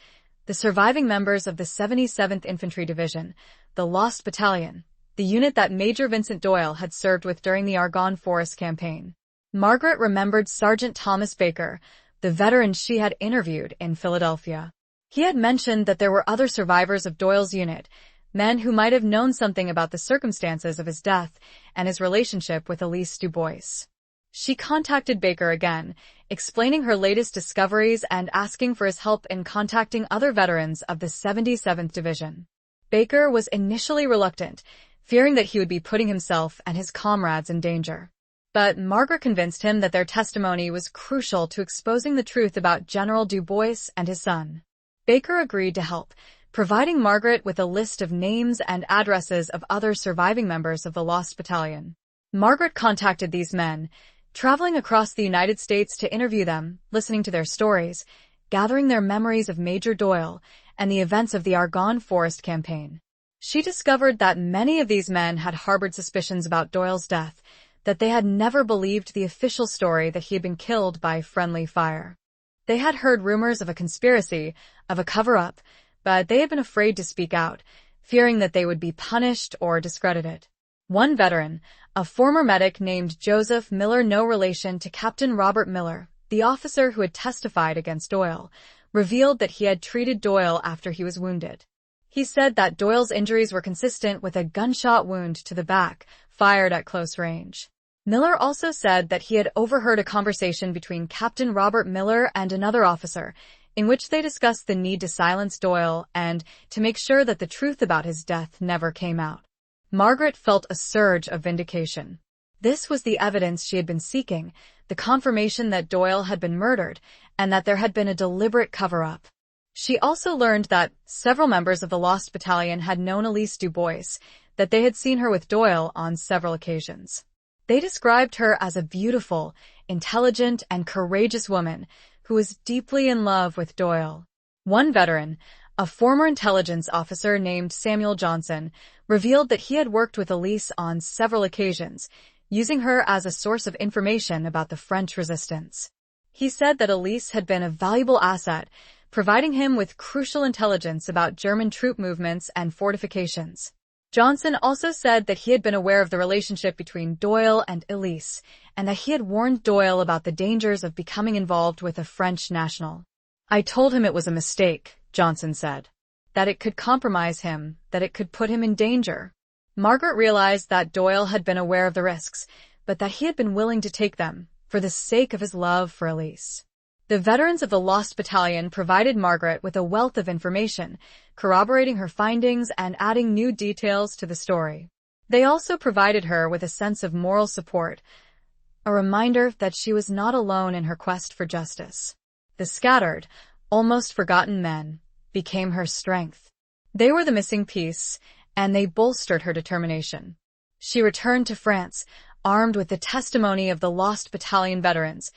the surviving members of the 77th Infantry Division, the Lost Battalion, the unit that Major Vincent Doyle had served with during the Argonne Forest campaign. Margaret remembered Sergeant Thomas Baker, the veteran she had interviewed in Philadelphia. He had mentioned that there were other survivors of Doyle's unit, men who might have known something about the circumstances of his death and his relationship with Elise Dubois. She contacted Baker again, explaining her latest discoveries and asking for his help in contacting other veterans of the 77th Division. Baker was initially reluctant, fearing that he would be putting himself and his comrades in danger. But Margaret convinced him that their testimony was crucial to exposing the truth about General Dubois and his son. Baker agreed to help, providing Margaret with a list of names and addresses of other surviving members of the Lost Battalion. Margaret contacted these men, traveling across the United States to interview them, listening to their stories, gathering their memories of Major Doyle and the events of the Argonne Forest campaign. She discovered that many of these men had harbored suspicions about Doyle's death, that they had never believed the official story that he had been killed by friendly fire. They had heard rumors of a conspiracy, of a cover-up, but they had been afraid to speak out, fearing that they would be punished or discredited. One veteran, a former medic named Joseph Miller, no relation to Captain Robert Miller, the officer who had testified against Doyle, revealed that he had treated Doyle after he was wounded. He said that Doyle's injuries were consistent with a gunshot wound to the back, fired at close range. Miller also said that he had overheard a conversation between Captain Robert Miller and another officer, in which they discussed the need to silence Doyle and to make sure that the truth about his death never came out. Margaret felt a surge of vindication. This was the evidence she had been seeking, the confirmation that Doyle had been murdered, and that there had been a deliberate cover-up. She also learned that several members of the Lost Battalion had known Elise Dubois, that they had seen her with Doyle on several occasions. They described her as a beautiful, intelligent, and courageous woman who was deeply in love with Doyle. One veteran, a former intelligence officer named Samuel Johnson, revealed that he had worked with Elise on several occasions, using her as a source of information about the French resistance. He said that Elise had been a valuable asset, providing him with crucial intelligence about German troop movements and fortifications. Johnson also said that he had been aware of the relationship between Doyle and Elise, and that he had warned Doyle about the dangers of becoming involved with a French national. "I told him it was a mistake," Johnson said. "That it could compromise him, that it could put him in danger." Margaret realized that Doyle had been aware of the risks, but that he had been willing to take them, for the sake of his love for Elise. The veterans of the Lost Battalion provided Margaret with a wealth of information, corroborating her findings and adding new details to the story. They also provided her with a sense of moral support, a reminder that she was not alone in her quest for justice. The scattered, almost forgotten men became her strength. They were the missing piece, and they bolstered her determination. She returned to France, armed with the testimony of the Lost Battalion veterans,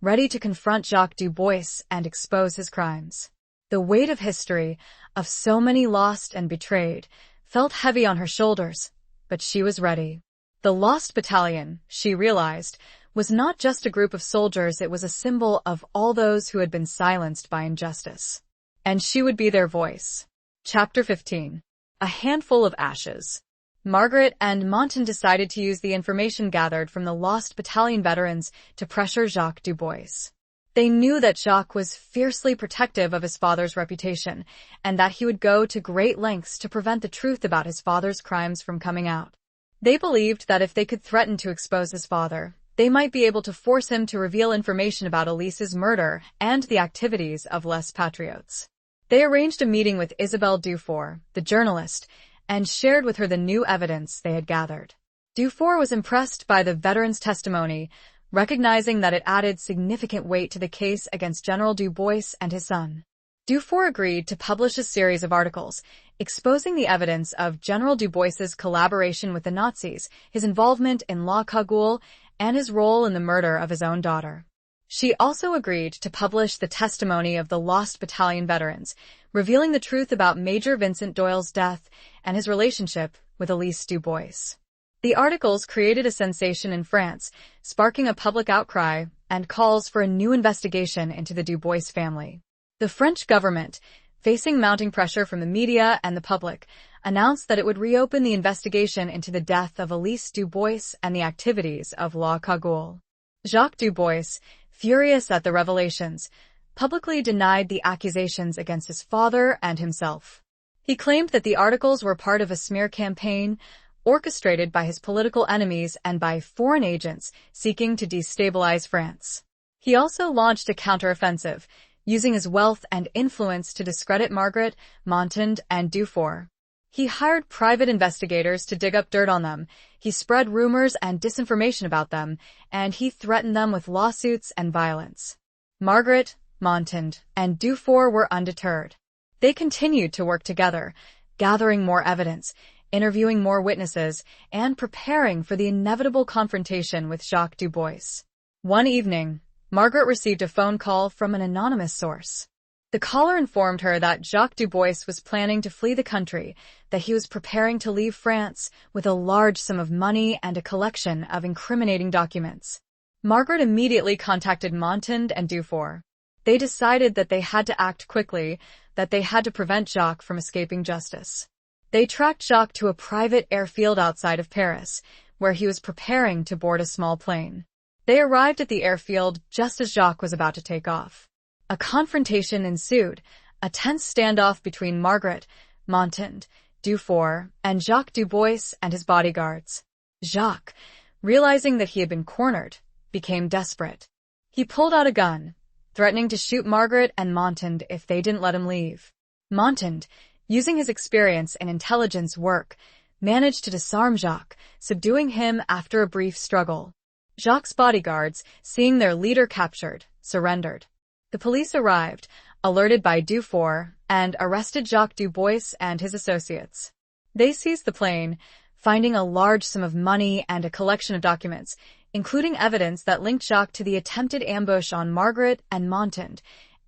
ready to confront Jacques Dubois and expose his crimes. The weight of history, of so many lost and betrayed, felt heavy on her shoulders, but she was ready. The Lost Battalion, she realized, was not just a group of soldiers, it was a symbol of all those who had been silenced by injustice. And she would be their voice. Chapter 15. A handful of ashes. Margaret and Monton decided to use the information gathered from the Lost Battalion veterans to pressure Jacques Dubois. They knew that Jacques was fiercely protective of his father's reputation, and that he would go to great lengths to prevent the truth about his father's crimes from coming out. They believed that if they could threaten to expose his father, they might be able to force him to reveal information about Elise's murder and the activities of Les Patriots. They arranged a meeting with Isabelle Dufour, the journalist, and shared with her the new evidence they had gathered. Dufour was impressed by the veterans' testimony, recognizing that it added significant weight to the case against General Dubois and his son. Dufour agreed to publish a series of articles, exposing the evidence of General Dubois's collaboration with the Nazis, his involvement in La Cagoule, and his role in the murder of his own daughter. She also agreed to publish the testimony of the Lost Battalion veterans, revealing the truth about Major Vincent Doyle's death and his relationship with Elise Dubois. The articles created a sensation in France, sparking a public outcry and calls for a new investigation into the Dubois family. The French government, facing mounting pressure from the media and the public, announced that it would reopen the investigation into the death of Elise Dubois and the activities of La Cagoule. Jacques Dubois, furious at the revelations, publicly denied the accusations against his father and himself. He claimed that the articles were part of a smear campaign orchestrated by his political enemies and by foreign agents seeking to destabilize France. He also launched a counteroffensive, using his wealth and influence to discredit Margaret, Monton, and Dufour. He hired private investigators to dig up dirt on them, he spread rumors and disinformation about them, and he threatened them with lawsuits and violence. Margaret, Monton, and Dufour were undeterred. They continued to work together, gathering more evidence, interviewing more witnesses, and preparing for the inevitable confrontation with Jacques Dubois. One evening, Margaret received a phone call from an anonymous source. The caller informed her that Jacques Dubois was planning to flee the country, that he was preparing to leave France with a large sum of money and a collection of incriminating documents. Margaret immediately contacted Monton and Dufour. They decided that they had to act quickly, that they had to prevent Jacques from escaping justice. They tracked Jacques to a private airfield outside of Paris, where he was preparing to board a small plane. They arrived at the airfield just as Jacques was about to take off. A confrontation ensued, a tense standoff between Margaret, Monton, Dufour, and Jacques Dubois and his bodyguards. Jacques, realizing that he had been cornered, became desperate. He pulled out a gun, threatening to shoot Margaret and Montague if they didn't let him leave. Montague, using his experience and intelligence work, managed to disarm Jacques, subduing him after a brief struggle. Jacques' bodyguards, seeing their leader captured, surrendered. The police arrived, alerted by Dufour, and arrested Jacques Dubois and his associates. They seized the plane, finding a large sum of money and a collection of documents, including evidence that linked Jacques to the attempted ambush on Margaret and Montague,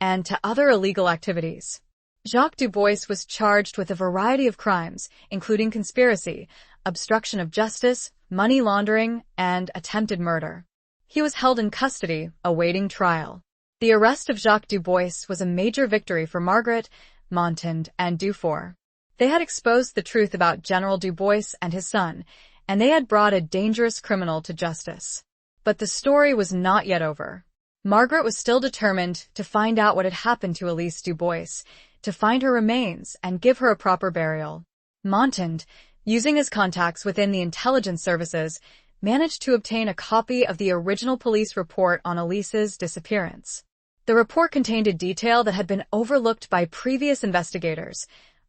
and to other illegal activities. Jacques Dubois was charged with a variety of crimes, including conspiracy, obstruction of justice, money laundering, and attempted murder. He was held in custody, awaiting trial. The arrest of Jacques Dubois was a major victory for Margaret, Montague, and Dufour. They had exposed the truth about General Dubois and his son, and they had brought a dangerous criminal to justice. But the story was not yet over. Margaret was still determined to find out what had happened to Elise Dubois, to find her remains and give her a proper burial. Montague, using his contacts within the intelligence services, managed to obtain a copy of the original police report on Elise's disappearance. The report contained a detail that had been overlooked by previous investigators.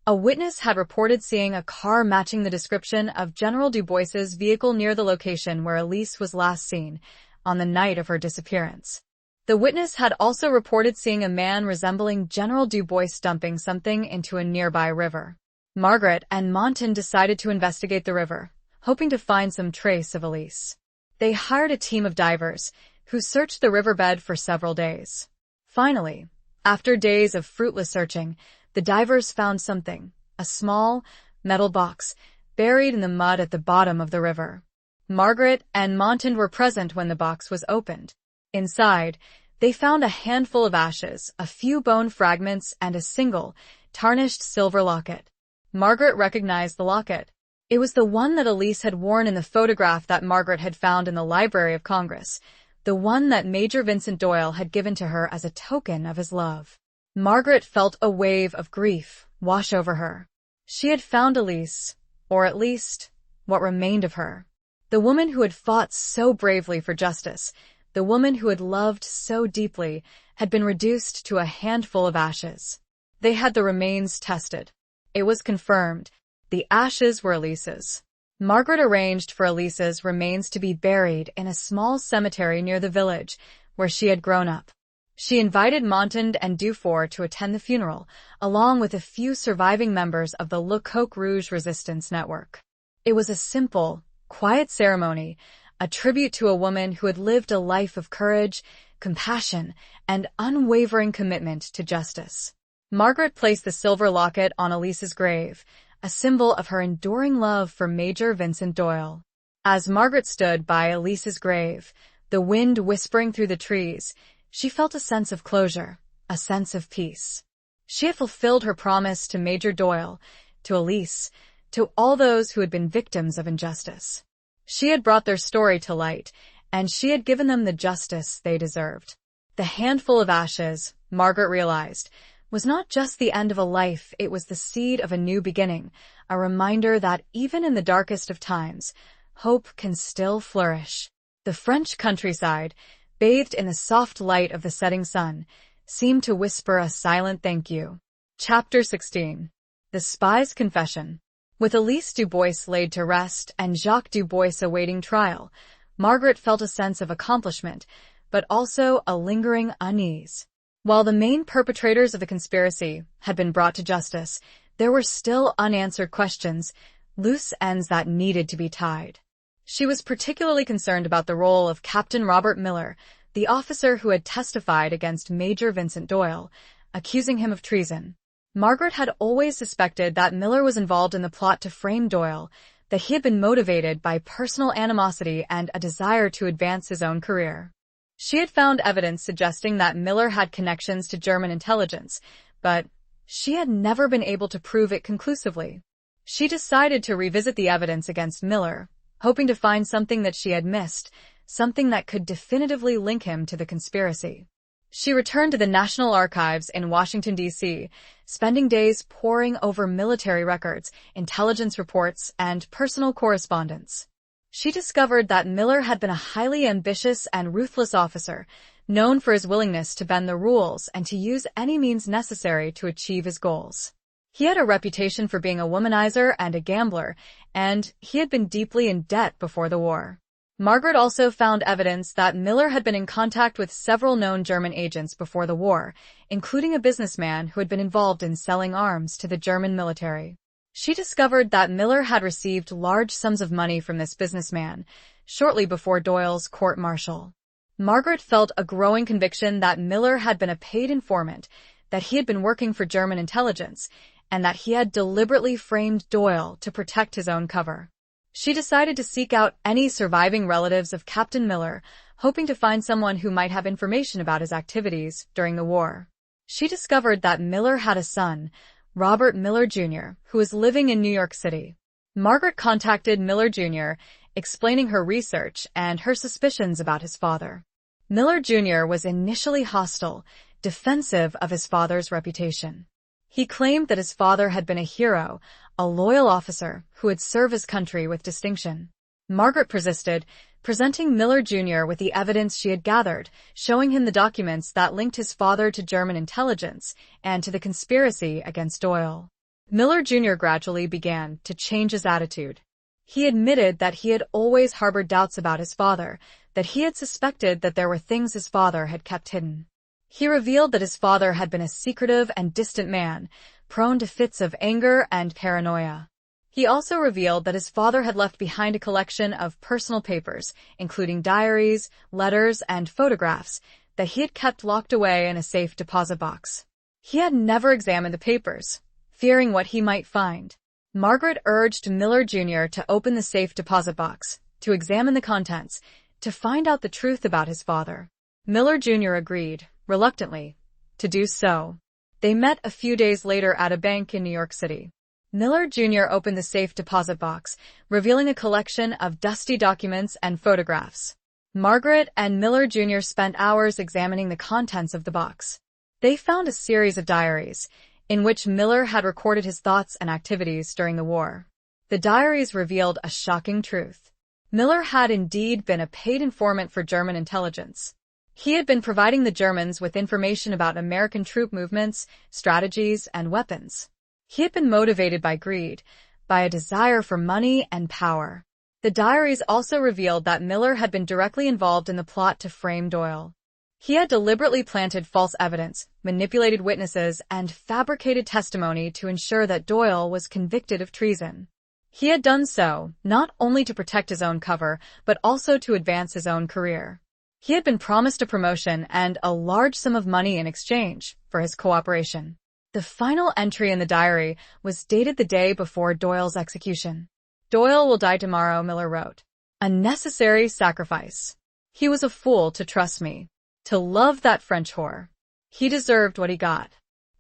A witness had reported seeing a car matching the description of General Dubois's vehicle near the location where Elise was last seen, on the night of her disappearance. The witness had also reported seeing a man resembling General Dubois dumping something into a nearby river. Margaret and Montague decided to investigate the river, hoping to find some trace of Elise. They hired a team of divers, who searched the riverbed for several days. Finally, after days of fruitless searching, the divers found something, a small, metal box, buried in the mud at the bottom of the river. Margaret and Montague were present when the box was opened. Inside, they found a handful of ashes, a few bone fragments, and a single, tarnished silver locket. Margaret recognized the locket. It was the one that Elise had worn in the photograph that Margaret had found in the Library of Congress, the one that Major Vincent Doyle had given to her as a token of his love. Margaret felt a wave of grief wash over her. She had found Elise, or at least, what remained of her. The woman who had fought so bravely for justice, the woman who had loved so deeply, had been reduced to a handful of ashes. They had the remains tested. It was confirmed. The ashes were Elise's. Margaret arranged for Elise's remains to be buried in a small cemetery near the village where she had grown up. She invited Montague and Dufour to attend the funeral, along with a few surviving members of the Le Coq Rouge resistance network. It was a simple, quiet ceremony, a tribute to a woman who had lived a life of courage, compassion, and unwavering commitment to justice. Margaret placed the silver locket on Elise's grave, a symbol of her enduring love for Major Vincent Doyle. As Margaret stood by Elise's grave, the wind whispering through the trees, she felt a sense of closure, a sense of peace. She had fulfilled her promise to Major Doyle, to Elise, to all those who had been victims of injustice. She had brought their story to light, and she had given them the justice they deserved. The handful of ashes, Margaret realized, was not just the end of a life, it was the seed of a new beginning, a reminder that even in the darkest of times, hope can still flourish. The French countryside, bathed in the soft light of the setting sun, seemed to whisper a silent thank you. Chapter 16. The Spy's Confession. With Elise Dubois laid to rest and Jacques Dubois awaiting trial, Margaret felt a sense of accomplishment, but also a lingering unease. While the main perpetrators of the conspiracy had been brought to justice, there were still unanswered questions, loose ends that needed to be tied. She was particularly concerned about the role of Captain Robert Miller, the officer who had testified against Major Vincent Doyle, accusing him of treason. Margaret had always suspected that Miller was involved in the plot to frame Doyle, that he had been motivated by personal animosity and a desire to advance his own career. She had found evidence suggesting that Miller had connections to German intelligence, but she had never been able to prove it conclusively. She decided to revisit the evidence against Miller, hoping to find something that she had missed, something that could definitively link him to the conspiracy. She returned to the National Archives in Washington, D.C., spending days poring over military records, intelligence reports, and personal correspondence. She discovered that Miller had been a highly ambitious and ruthless officer, known for his willingness to bend the rules and to use any means necessary to achieve his goals. He had a reputation for being a womanizer and a gambler, and he had been deeply in debt before the war. Margaret also found evidence that Miller had been in contact with several known German agents before the war, including a businessman who had been involved in selling arms to the German military. She discovered that Miller had received large sums of money from this businessman shortly before Doyle's court-martial. Margaret felt a growing conviction that Miller had been a paid informant, that he had been working for German intelligence, and that he had deliberately framed Doyle to protect his own cover. She decided to seek out any surviving relatives of Captain Miller, hoping to find someone who might have information about his activities during the war. She discovered that Miller had a son, Robert Miller Jr., who was living in New York City. Margaret contacted Miller Jr., explaining her research and her suspicions about his father. Miller Jr. was initially hostile, defensive of his father's reputation. He claimed that his father had been a hero, a loyal officer who had served his country with distinction. Margaret persisted, presenting Miller Jr. with the evidence she had gathered, showing him the documents that linked his father to German intelligence and to the conspiracy against Doyle. Miller Jr. gradually began to change his attitude. He admitted that he had always harbored doubts about his father, that he had suspected that there were things his father had kept hidden. He revealed that his father had been a secretive and distant man, prone to fits of anger and paranoia. He also revealed that his father had left behind a collection of personal papers, including diaries, letters, and photographs, that he had kept locked away in a safe deposit box. He had never examined the papers, fearing what he might find. Margaret urged Miller Jr. to open the safe deposit box, to examine the contents, to find out the truth about his father. Miller Jr. agreed, reluctantly, to do so. They met a few days later at a bank in New York City. Miller Jr. opened the safe deposit box, revealing a collection of dusty documents and photographs. Margaret and Miller Jr. spent hours examining the contents of the box. They found a series of diaries, in which Miller had recorded his thoughts and activities during the war. The diaries revealed a shocking truth. Miller had indeed been a paid informant for German intelligence. He had been providing the Germans with information about American troop movements, strategies, and weapons. He had been motivated by greed, by a desire for money and power. The diaries also revealed that Miller had been directly involved in the plot to frame Doyle. He had deliberately planted false evidence, manipulated witnesses, and fabricated testimony to ensure that Doyle was convicted of treason. He had done so, not only to protect his own cover, but also to advance his own career. He had been promised a promotion and a large sum of money in exchange for his cooperation. The final entry in the diary was dated the day before Doyle's execution. "Doyle will die tomorrow," Miller wrote. "A necessary sacrifice. He was a fool to trust me, to love that French whore. He deserved what he got."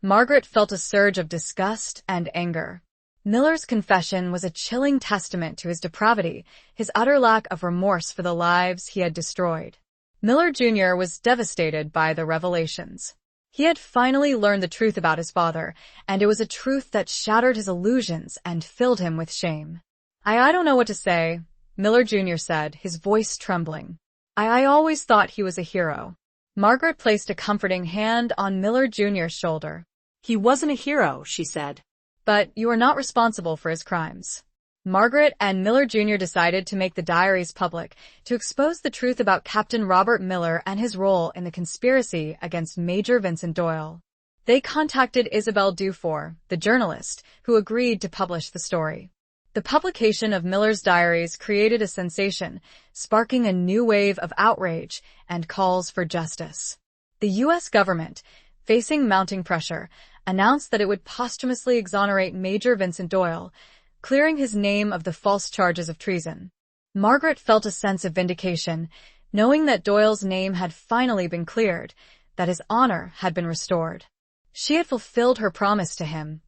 Margaret felt a surge of disgust and anger. Miller's confession was a chilling testament to his depravity, his utter lack of remorse for the lives he had destroyed. Miller Jr. was devastated by the revelations. He had finally learned the truth about his father, and it was a truth that shattered his illusions and filled him with shame. I don't know what to say," Miller Jr. said, his voice trembling. I always thought he was a hero." Margaret placed a comforting hand on Miller Jr.'s shoulder. "He wasn't a hero," she said. "But you are not responsible for his crimes." Margaret and Miller Jr. decided to make the diaries public, to expose the truth about Captain Robert Miller and his role in the conspiracy against Major Vincent Doyle. They contacted Isabel Dufour, the journalist, who agreed to publish the story. The publication of Miller's diaries created a sensation, sparking a new wave of outrage and calls for justice. The U.S. government, facing mounting pressure, announced that it would posthumously exonerate Major Vincent Doyle, clearing his name of the false charges of treason. Margaret felt a sense of vindication, knowing that Doyle's name had finally been cleared, that his honor had been restored. She had fulfilled her promise to him,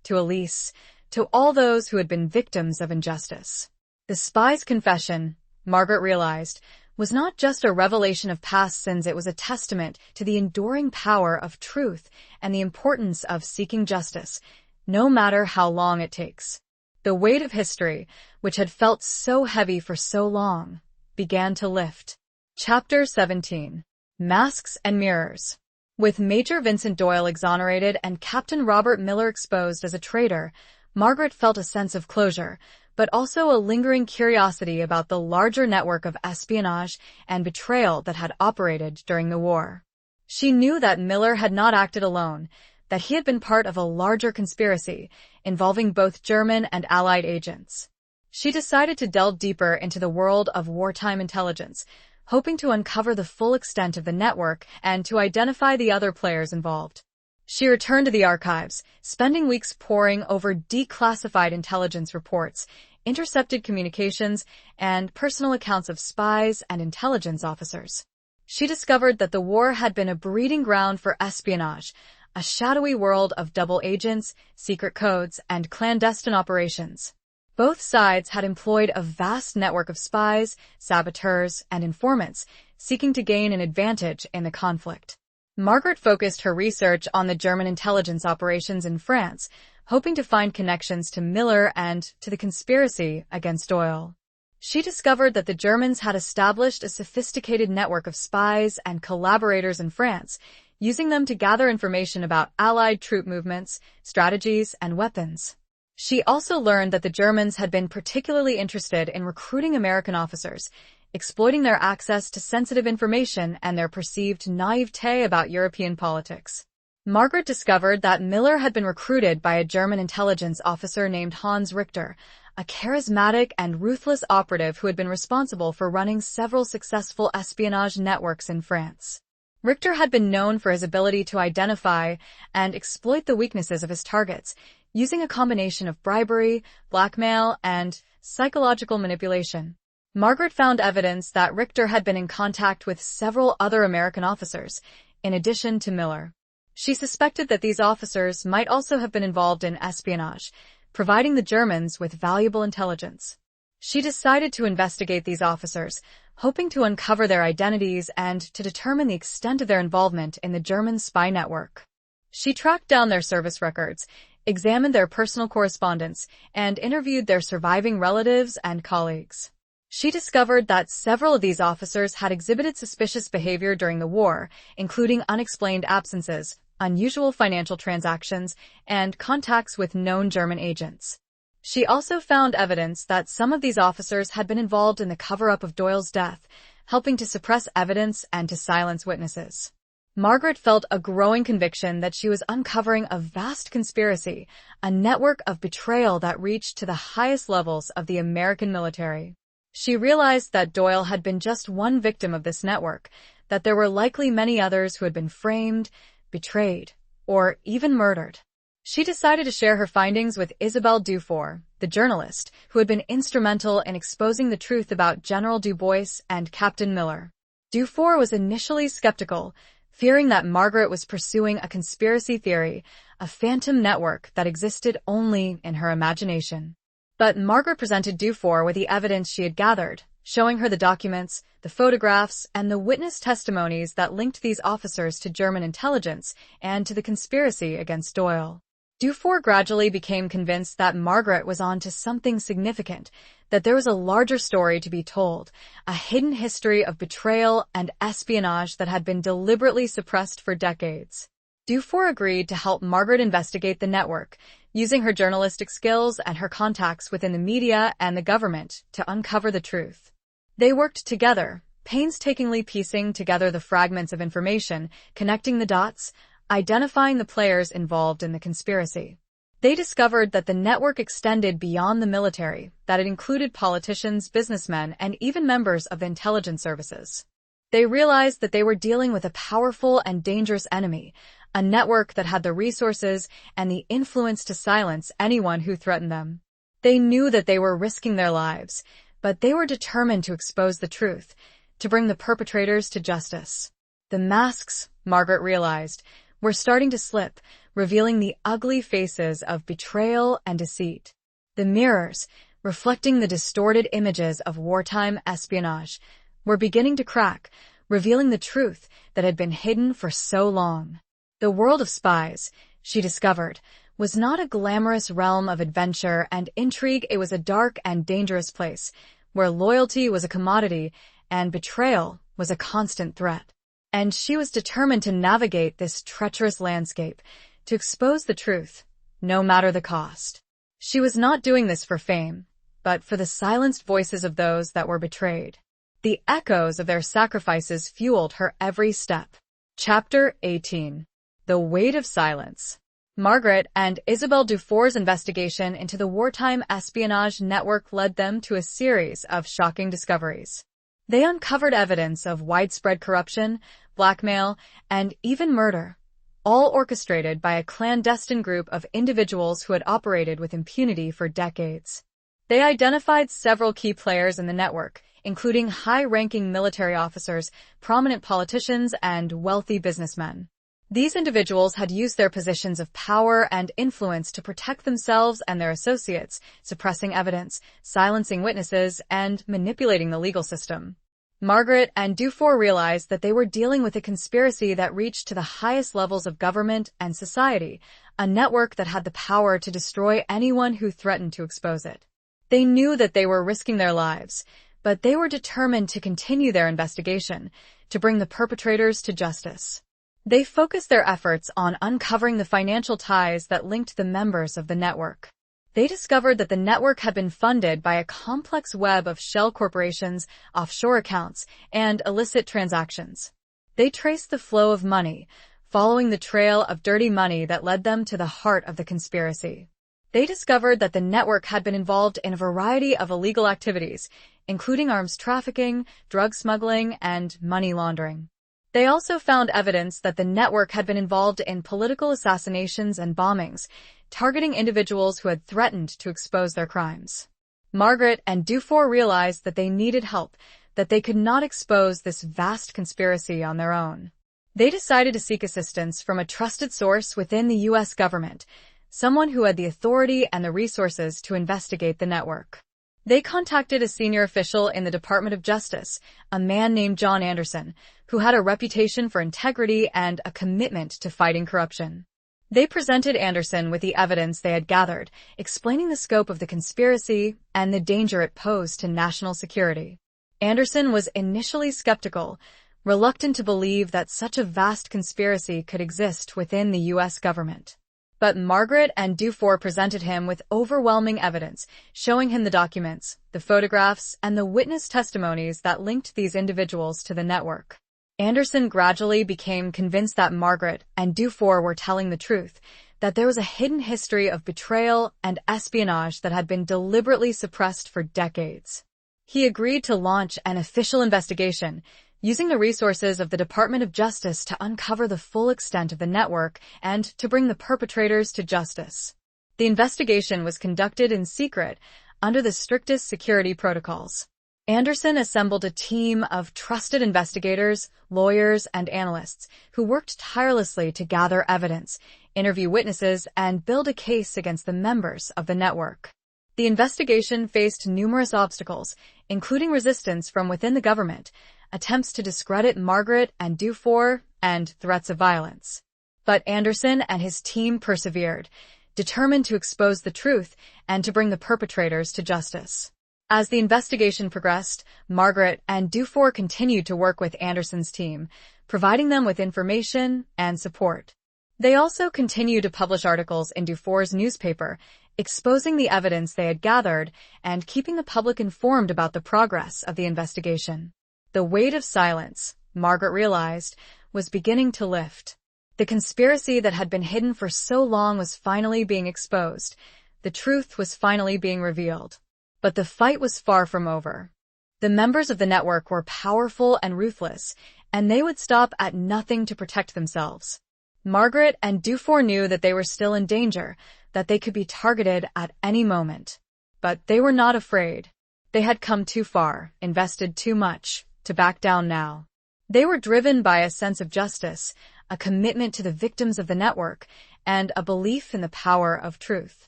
to Elise, to all those who had been victims of injustice. The spy's confession, Margaret realized, was not just a revelation of past sins, it was a testament to the enduring power of truth and the importance of seeking justice, no matter how long it takes. The weight of history, which had felt so heavy for so long, began to lift. Chapter 17. Masks and Mirrors. With Major Vincent Doyle exonerated and Captain Robert Miller exposed as a traitor, Margaret felt a sense of closure, but also a lingering curiosity about the larger network of espionage and betrayal that had operated during the war. She knew that Miller had not acted alone, that he had been part of a larger conspiracy involving both German and Allied agents. She decided to delve deeper into the world of wartime intelligence, hoping to uncover the full extent of the network and to identify the other players involved. She returned to the archives, spending weeks poring over declassified intelligence reports, intercepted communications, and personal accounts of spies and intelligence officers. She discovered that the war had been a breeding ground for espionage, a shadowy world of double agents, secret codes, and clandestine operations. Both sides had employed a vast network of spies, saboteurs, and informants, seeking to gain an advantage in the conflict. Margaret focused her research on the German intelligence operations in France, hoping to find connections to Miller and to the conspiracy against Doyle. She discovered that the Germans had established a sophisticated network of spies and collaborators in France, using them to gather information about Allied troop movements, strategies, and weapons. She also learned that the Germans had been particularly interested in recruiting American officers, exploiting their access to sensitive information and their perceived naivete about European politics. Margaret discovered that Miller had been recruited by a German intelligence officer named Hans Richter, a charismatic and ruthless operative who had been responsible for running several successful espionage networks in France. Richter had been known for his ability to identify and exploit the weaknesses of his targets, using a combination of bribery, blackmail, and psychological manipulation. Margaret found evidence that Richter had been in contact with several other American officers, in addition to Miller. She suspected that these officers might also have been involved in espionage, providing the Germans with valuable intelligence. She decided to investigate these officers, hoping to uncover their identities and to determine the extent of their involvement in the German spy network. She tracked down their service records, examined their personal correspondence, and interviewed their surviving relatives and colleagues. She discovered that several of these officers had exhibited suspicious behavior during the war, including unexplained absences, unusual financial transactions, and contacts with known German agents. She also found evidence that some of these officers had been involved in the cover-up of Doyle's death, helping to suppress evidence and to silence witnesses. Margaret felt a growing conviction that she was uncovering a vast conspiracy, a network of betrayal that reached to the highest levels of the American military. She realized that Doyle had been just one victim of this network, that there were likely many others who had been framed, betrayed, or even murdered. She decided to share her findings with Isabelle Dufour, the journalist, who had been instrumental in exposing the truth about General Dubois and Captain Miller. Dufour was initially skeptical, fearing that Margaret was pursuing a conspiracy theory, a phantom network that existed only in her imagination. But Margaret presented Dufour with the evidence she had gathered, showing her the documents, the photographs, and the witness testimonies that linked these officers to German intelligence and to the conspiracy against Doyle. Dufour gradually became convinced that Margaret was on to something significant, that there was a larger story to be told, a hidden history of betrayal and espionage that had been deliberately suppressed for decades. Dufour agreed to help Margaret investigate the network, using her journalistic skills and her contacts within the media and the government to uncover the truth. They worked together, painstakingly piecing together the fragments of information, connecting the dots, identifying the players involved in the conspiracy. They discovered that the network extended beyond the military, that it included politicians, businessmen, and even members of the intelligence services. They realized that they were dealing with a powerful and dangerous enemy, a network that had the resources and the influence to silence anyone who threatened them. They knew that they were risking their lives, but they were determined to expose the truth, to bring the perpetrators to justice. The masks, Margaret realized, were starting to slip, revealing the ugly faces of betrayal and deceit. The mirrors, reflecting the distorted images of wartime espionage, were beginning to crack, revealing the truth that had been hidden for so long. The world of spies, she discovered, was not a glamorous realm of adventure and intrigue. It was a dark and dangerous place where loyalty was a commodity and betrayal was a constant threat. And she was determined to navigate this treacherous landscape, to expose the truth, no matter the cost. She was not doing this for fame, but for the silenced voices of those that were betrayed. The echoes of their sacrifices fueled her every step. Chapter 18. The Weight of Silence. Margaret and Isabelle Dufour's investigation into the wartime espionage network led them to a series of shocking discoveries. They uncovered evidence of widespread corruption, blackmail, and even murder, all orchestrated by a clandestine group of individuals who had operated with impunity for decades. They identified several key players in the network, including high-ranking military officers, prominent politicians, and wealthy businessmen. These individuals had used their positions of power and influence to protect themselves and their associates, suppressing evidence, silencing witnesses, and manipulating the legal system. Margaret and Dufour realized that they were dealing with a conspiracy that reached to the highest levels of government and society, a network that had the power to destroy anyone who threatened to expose it. They knew that they were risking their lives, but they were determined to continue their investigation, to bring the perpetrators to justice. They focused their efforts on uncovering the financial ties that linked the members of the network. They discovered that the network had been funded by a complex web of shell corporations, offshore accounts, and illicit transactions. They traced the flow of money, following the trail of dirty money that led them to the heart of the conspiracy. They discovered that the network had been involved in a variety of illegal activities, including arms trafficking, drug smuggling, and money laundering. They also found evidence that the network had been involved in political assassinations and bombings, targeting individuals who had threatened to expose their crimes. Margaret and Dufour realized that they needed help, that they could not expose this vast conspiracy on their own. They decided to seek assistance from a trusted source within the U.S. government, someone who had the authority and the resources to investigate the network. They contacted a senior official in the Department of Justice, a man named John Anderson, who had a reputation for integrity and a commitment to fighting corruption. They presented Anderson with the evidence they had gathered, explaining the scope of the conspiracy and the danger it posed to national security. Anderson was initially skeptical, reluctant to believe that such a vast conspiracy could exist within the U.S. government. But Margaret and Dufour presented him with overwhelming evidence, showing him the documents, the photographs, and the witness testimonies that linked these individuals to the network. Anderson gradually became convinced that Margaret and Dufour were telling the truth, that there was a hidden history of betrayal and espionage that had been deliberately suppressed for decades. He agreed to launch an official investigation, using the resources of the Department of Justice to uncover the full extent of the network and to bring the perpetrators to justice. The investigation was conducted in secret, under the strictest security protocols. Anderson assembled a team of trusted investigators, lawyers, and analysts who worked tirelessly to gather evidence, interview witnesses, and build a case against the members of the network. The investigation faced numerous obstacles, including resistance from within the government, attempts to discredit Margaret and Dufour, and threats of violence. But Anderson and his team persevered, determined to expose the truth and to bring the perpetrators to justice. As the investigation progressed, Margaret and Dufour continued to work with Anderson's team, providing them with information and support. They also continued to publish articles in Dufour's newspaper, exposing the evidence they had gathered and keeping the public informed about the progress of the investigation. The weight of silence, Margaret realized, was beginning to lift. The conspiracy that had been hidden for so long was finally being exposed. The truth was finally being revealed. But the fight was far from over. The members of the network were powerful and ruthless, and they would stop at nothing to protect themselves. Margaret and Dufour knew that they were still in danger, that they could be targeted at any moment. But they were not afraid. They had come too far, invested too much, to back down now. They were driven by a sense of justice, a commitment to the victims of the network, and a belief in the power of truth.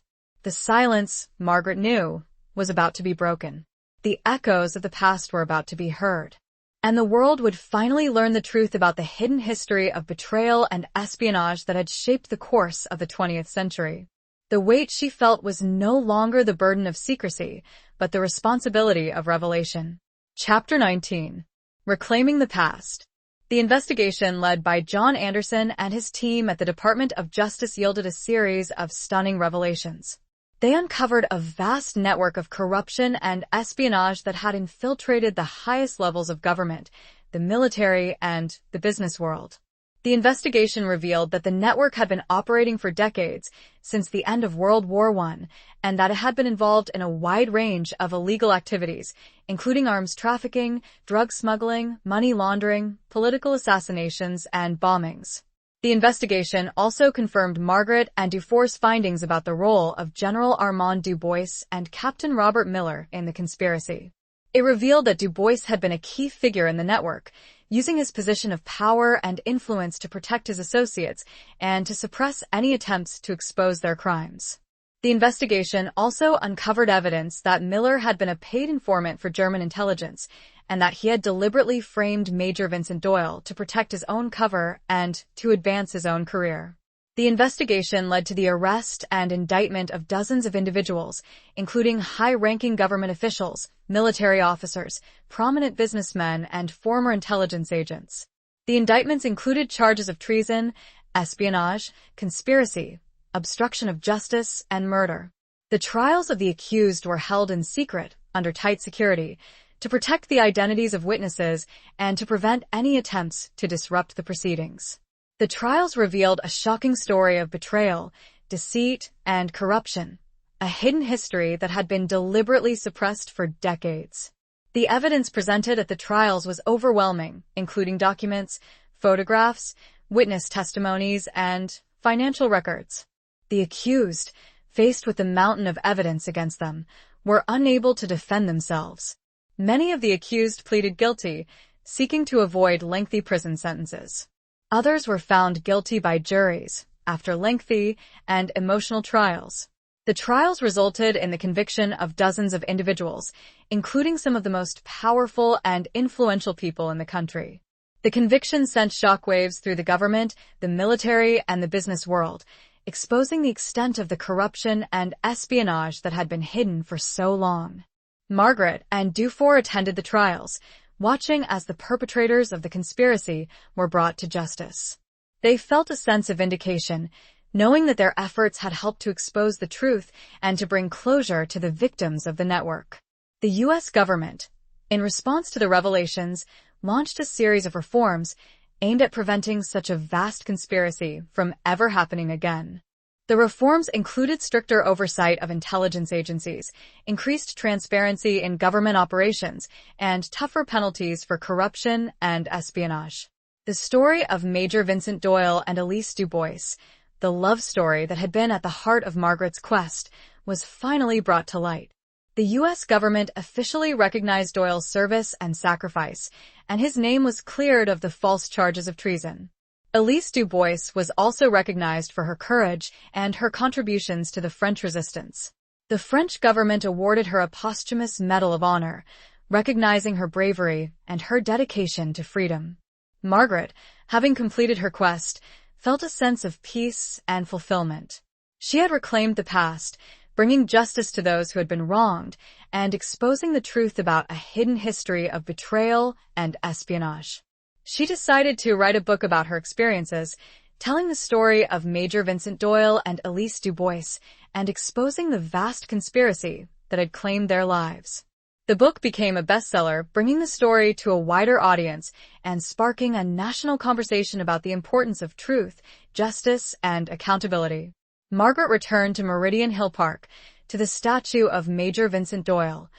The silence, Margaret knew, was about to be broken. The echoes of the past were about to be heard. And the world would finally learn the truth about the hidden history of betrayal and espionage that had shaped the course of the 20th century. The weight she felt was no longer the burden of secrecy, but the responsibility of revelation. Chapter 19. Reclaiming the Past. The investigation led by John Anderson and his team at the Department of Justice yielded a series of stunning revelations. They uncovered a vast network of corruption and espionage that had infiltrated the highest levels of government, the military, and the business world. The investigation revealed that the network had been operating for decades, since the end of World War I, and that it had been involved in a wide range of illegal activities, including arms trafficking, drug smuggling, money laundering, political assassinations, and bombings. The investigation also confirmed Margaret and Dufour's findings about the role of General Armand Dubois and Captain Robert Miller in the conspiracy. It revealed that Dubois had been a key figure in the network, using his position of power and influence to protect his associates and to suppress any attempts to expose their crimes. The investigation also uncovered evidence that Miller had been a paid informant for German intelligence and that he had deliberately framed Major Vincent Doyle to protect his own cover and to advance his own career. The investigation led to the arrest and indictment of dozens of individuals, including high-ranking government officials, military officers, prominent businessmen, and former intelligence agents. The indictments included charges of treason, espionage, conspiracy, obstruction of justice, and murder. The trials of the accused were held in secret, under tight security, to protect the identities of witnesses and to prevent any attempts to disrupt the proceedings. The trials revealed a shocking story of betrayal, deceit, and corruption, a hidden history that had been deliberately suppressed for decades. The evidence presented at the trials was overwhelming, including documents, photographs, witness testimonies, and financial records. The accused, faced with the mountain of evidence against them, were unable to defend themselves. Many of the accused pleaded guilty, seeking to avoid lengthy prison sentences. Others were found guilty by juries, after lengthy and emotional trials. The trials resulted in the conviction of dozens of individuals, including some of the most powerful and influential people in the country. The conviction sent shockwaves through the government, the military, and the business world, exposing the extent of the corruption and espionage that had been hidden for so long. Margaret and Dufour attended the trials, watching as the perpetrators of the conspiracy were brought to justice. They felt a sense of vindication, knowing that their efforts had helped to expose the truth and to bring closure to the victims of the network. The U.S. government, in response to the revelations, launched a series of reforms aimed at preventing such a vast conspiracy from ever happening again. The reforms included stricter oversight of intelligence agencies, increased transparency in government operations, and tougher penalties for corruption and espionage. The story of Major Vincent Doyle and Elise Dubois, the love story that had been at the heart of Margaret's quest, was finally brought to light. The U.S. government officially recognized Doyle's service and sacrifice, and his name was cleared of the false charges of treason. Elise Dubois was also recognized for her courage and her contributions to the French resistance. The French government awarded her a posthumous Medal of Honor, recognizing her bravery and her dedication to freedom. Margaret, having completed her quest, felt a sense of peace and fulfillment. She had reclaimed the past, bringing justice to those who had been wronged and exposing the truth about a hidden history of betrayal and espionage. She decided to write a book about her experiences, telling the story of Major Vincent Doyle and Elise Dubois and exposing the vast conspiracy that had claimed their lives. The book became a bestseller, bringing the story to a wider audience and sparking a national conversation about the importance of truth, justice, and accountability. Margaret returned to Meridian Hill Park, to the statue of Major Vincent Doyle,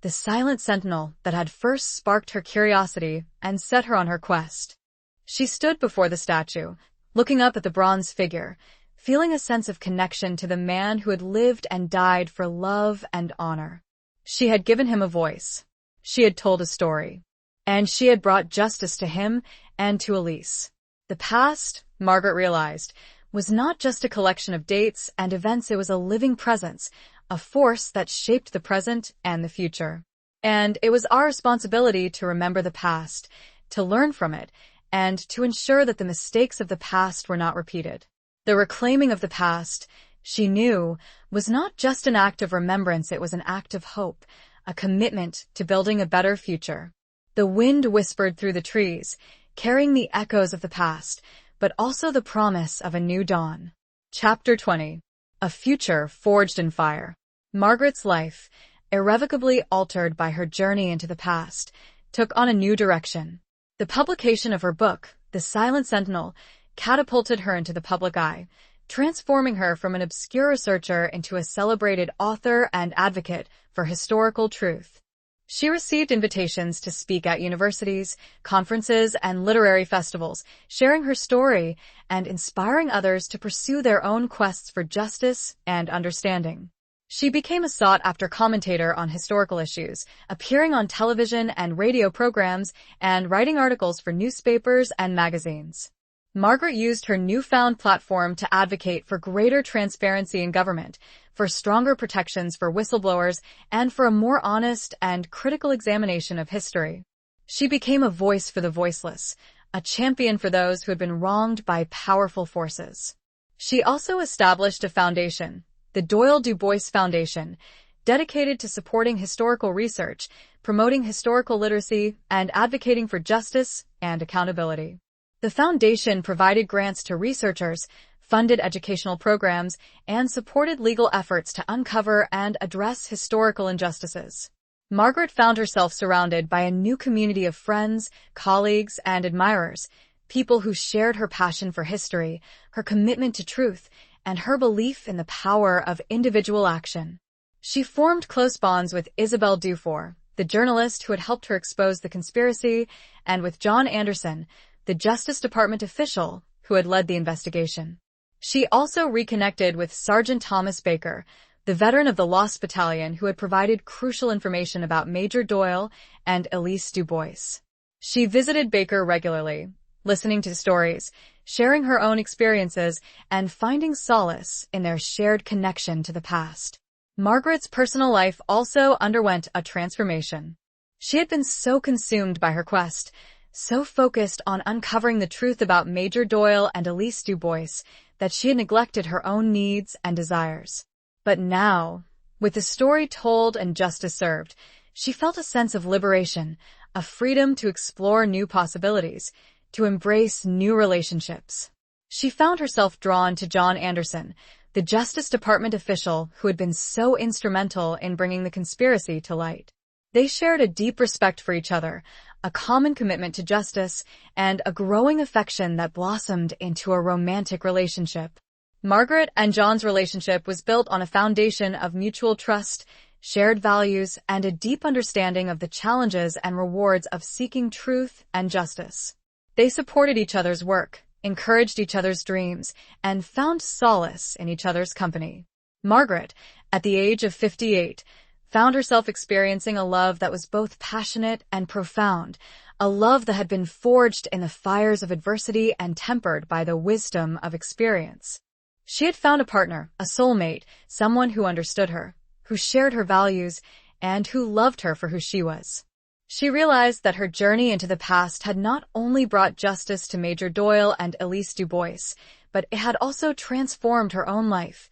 the silent sentinel that had first sparked her curiosity and set her on her quest. She stood before the statue, looking up at the bronze figure, feeling a sense of connection to the man who had lived and died for love and honor. She had given him a voice. She had told a story. And she had brought justice to him and to Elise. The past, Margaret realized, was not just a collection of dates and events, it was a living presence, a force that shaped the present and the future. And it was our responsibility to remember the past, to learn from it, and to ensure that the mistakes of the past were not repeated. The reclaiming of the past, she knew, was not just an act of remembrance, it was an act of hope, a commitment to building a better future. The wind whispered through the trees, carrying the echoes of the past, but also the promise of a new dawn. Chapter 20. A Future Forged in Fire. Margaret's life, irrevocably altered by her journey into the past, took on a new direction. The publication of her book, The Silent Sentinel, catapulted her into the public eye, transforming her from an obscure researcher into a celebrated author and advocate for historical truth. She received invitations to speak at universities, conferences, and literary festivals, sharing her story and inspiring others to pursue their own quests for justice and understanding. She became a sought-after commentator on historical issues, appearing on television and radio programs and writing articles for newspapers and magazines. Margaret used her newfound platform to advocate for greater transparency in government, for stronger protections for whistleblowers, and for a more honest and critical examination of history. She became a voice for the voiceless, a champion for those who had been wronged by powerful forces. She also established a foundation, the Doyle Du Bois Foundation, dedicated to supporting historical research, promoting historical literacy, and advocating for justice and accountability. The foundation provided grants to researchers, funded educational programs, and supported legal efforts to uncover and address historical injustices. Margaret found herself surrounded by a new community of friends, colleagues, and admirers, people who shared her passion for history, her commitment to truth, and her belief in the power of individual action. She formed close bonds with Isabel Dufour, the journalist who had helped her expose the conspiracy, and with John Anderson, the Justice Department official who had led the investigation. She also reconnected with Sergeant Thomas Baker, the veteran of the Lost Battalion who had provided crucial information about Major Doyle and Elise Du Bois. She visited Baker regularly, listening to stories, sharing her own experiences, and finding solace in their shared connection to the past. Margaret's personal life also underwent a transformation. She had been so consumed by her quest, so focused on uncovering the truth about Major Doyle and Elise Du Bois, that she had neglected her own needs and desires. But now, with the story told and justice served, she felt a sense of liberation, a freedom to explore new possibilities, to embrace new relationships. She found herself drawn to John Anderson, the Justice Department official who had been so instrumental in bringing the conspiracy to light. They shared a deep respect for each other, a common commitment to justice, and a growing affection that blossomed into a romantic relationship. Margaret and John's relationship was built on a foundation of mutual trust, shared values, and a deep understanding of the challenges and rewards of seeking truth and justice. They supported each other's work, encouraged each other's dreams, and found solace in each other's company. Margaret, at the age of 58, found herself experiencing a love that was both passionate and profound, a love that had been forged in the fires of adversity and tempered by the wisdom of experience. She had found a partner, a soulmate, someone who understood her, who shared her values, and who loved her for who she was. She realized that her journey into the past had not only brought justice to Major Doyle and Elise Du Bois, but it had also transformed her own life,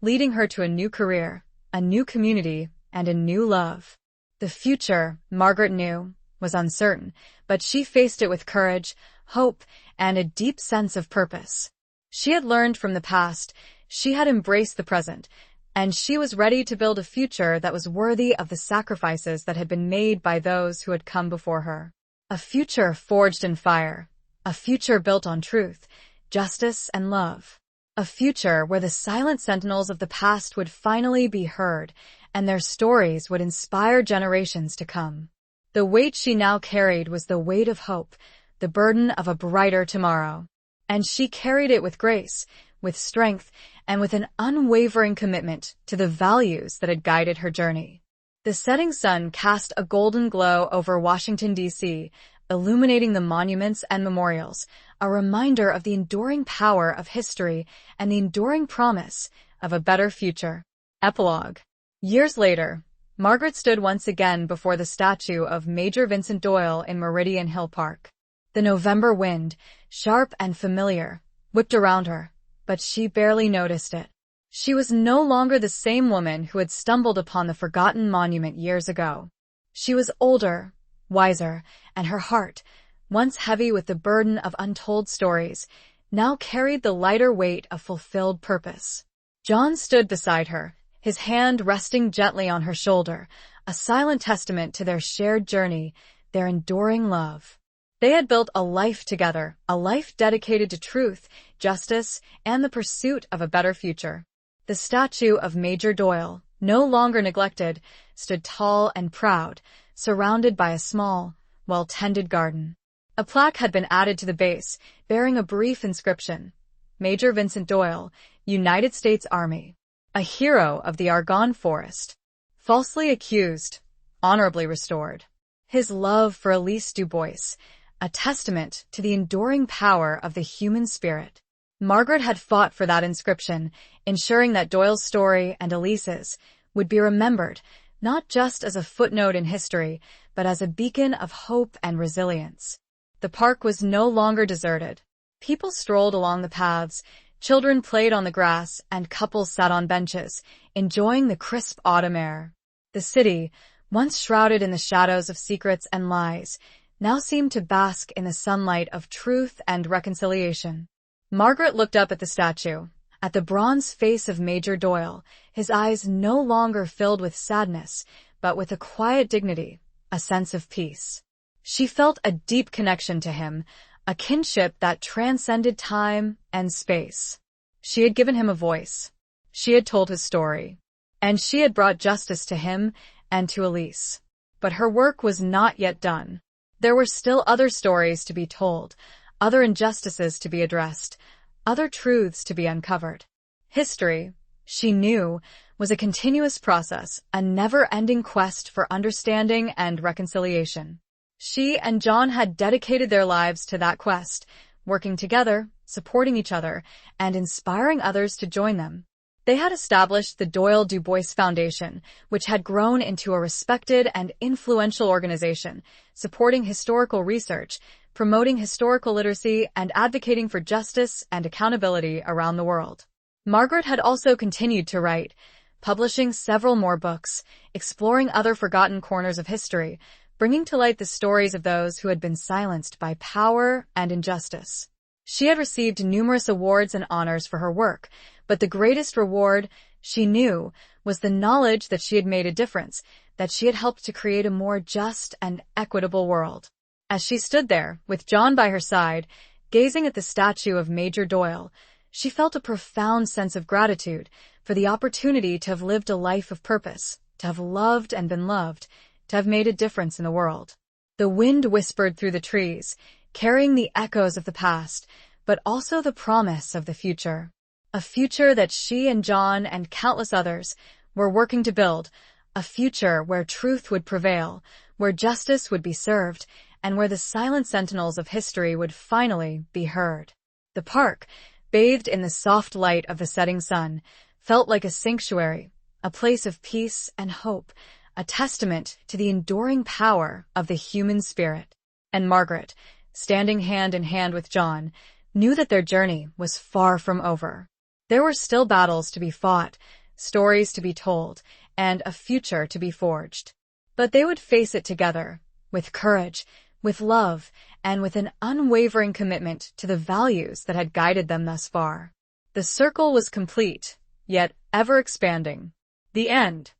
leading her to a new career, a new community, and a new love. The future, Margaret knew, was uncertain, but she faced it with courage, hope, and a deep sense of purpose. She had learned from the past, she had embraced the present, and she was ready to build a future that was worthy of the sacrifices that had been made by those who had come before her. A future forged in fire, a future built on truth, justice, and love. A future where the silent sentinels of the past would finally be heard, and their stories would inspire generations to come. The weight she now carried was the weight of hope, the burden of a brighter tomorrow. And she carried it with grace, with strength, and with an unwavering commitment to the values that had guided her journey. The setting sun cast a golden glow over Washington, D.C., illuminating the monuments and memorials, a reminder of the enduring power of history and the enduring promise of a better future. Epilogue. Years later, Margaret stood once again before the statue of Major Vincent Doyle in Meridian Hill Park. The November wind, sharp and familiar, whipped around her, but she barely noticed it. She was no longer the same woman who had stumbled upon the forgotten monument years ago. She was older, wiser, and her heart, once heavy with the burden of untold stories, now carried the lighter weight of fulfilled purpose. John stood beside her, his hand resting gently on her shoulder, a silent testament to their shared journey, their enduring love. They had built a life together, a life dedicated to truth, justice, and the pursuit of a better future. The statue of Major Doyle, no longer neglected, stood tall and proud, surrounded by a small, well-tended garden. A plaque had been added to the base, bearing a brief inscription: Major Vincent Doyle, United States Army, a hero of the Argonne Forest, falsely accused, honorably restored. His love for Elise Dubois, a testament to the enduring power of the human spirit. Margaret had fought for that inscription, ensuring that Doyle's story and Elise's would be remembered not just as a footnote in history, but as a beacon of hope and resilience. The park was no longer deserted. People strolled along the paths, children played on the grass, and couples sat on benches, enjoying the crisp autumn air. The city, once shrouded in the shadows of secrets and lies, now seemed to bask in the sunlight of truth and reconciliation. Margaret looked up at the statue, at the bronze face of Major Doyle, his eyes no longer filled with sadness, but with a quiet dignity, a sense of peace. She felt a deep connection to him, a kinship that transcended time and space. She had given him a voice. She had told his story. And she had brought justice to him and to Elise. But her work was not yet done. There were still other stories to be told, other injustices to be addressed, other truths to be uncovered. History, she knew, was a continuous process, a never-ending quest for understanding and reconciliation. She and John had dedicated their lives to that quest, working together, supporting each other, and inspiring others to join them. They had established the Doyle-Dubois Foundation, which had grown into a respected and influential organization, supporting historical research, promoting historical literacy, and advocating for justice and accountability around the world. Margaret had also continued to write, publishing several more books, exploring other forgotten corners of history, bringing to light the stories of those who had been silenced by power and injustice. She had received numerous awards and honors for her work, but the greatest reward, she knew, was the knowledge that she had made a difference, that she had helped to create a more just and equitable world. As she stood there, with John by her side, gazing at the statue of Major Doyle, she felt a profound sense of gratitude for the opportunity to have lived a life of purpose, to have loved and been loved, to have made a difference in the world. The wind whispered through the trees, carrying the echoes of the past, but also the promise of the future. A future that she and John and countless others were working to build, a future where truth would prevail, where justice would be served, and where the silent sentinels of history would finally be heard. The park, bathed in the soft light of the setting sun, felt like a sanctuary, a place of peace and hope, a testament to the enduring power of the human spirit. And Margaret, standing hand in hand with John, knew that their journey was far from over. There were still battles to be fought, stories to be told, and a future to be forged. But they would face it together, with courage, with love, and with an unwavering commitment to the values that had guided them thus far. The circle was complete, yet ever expanding. The end.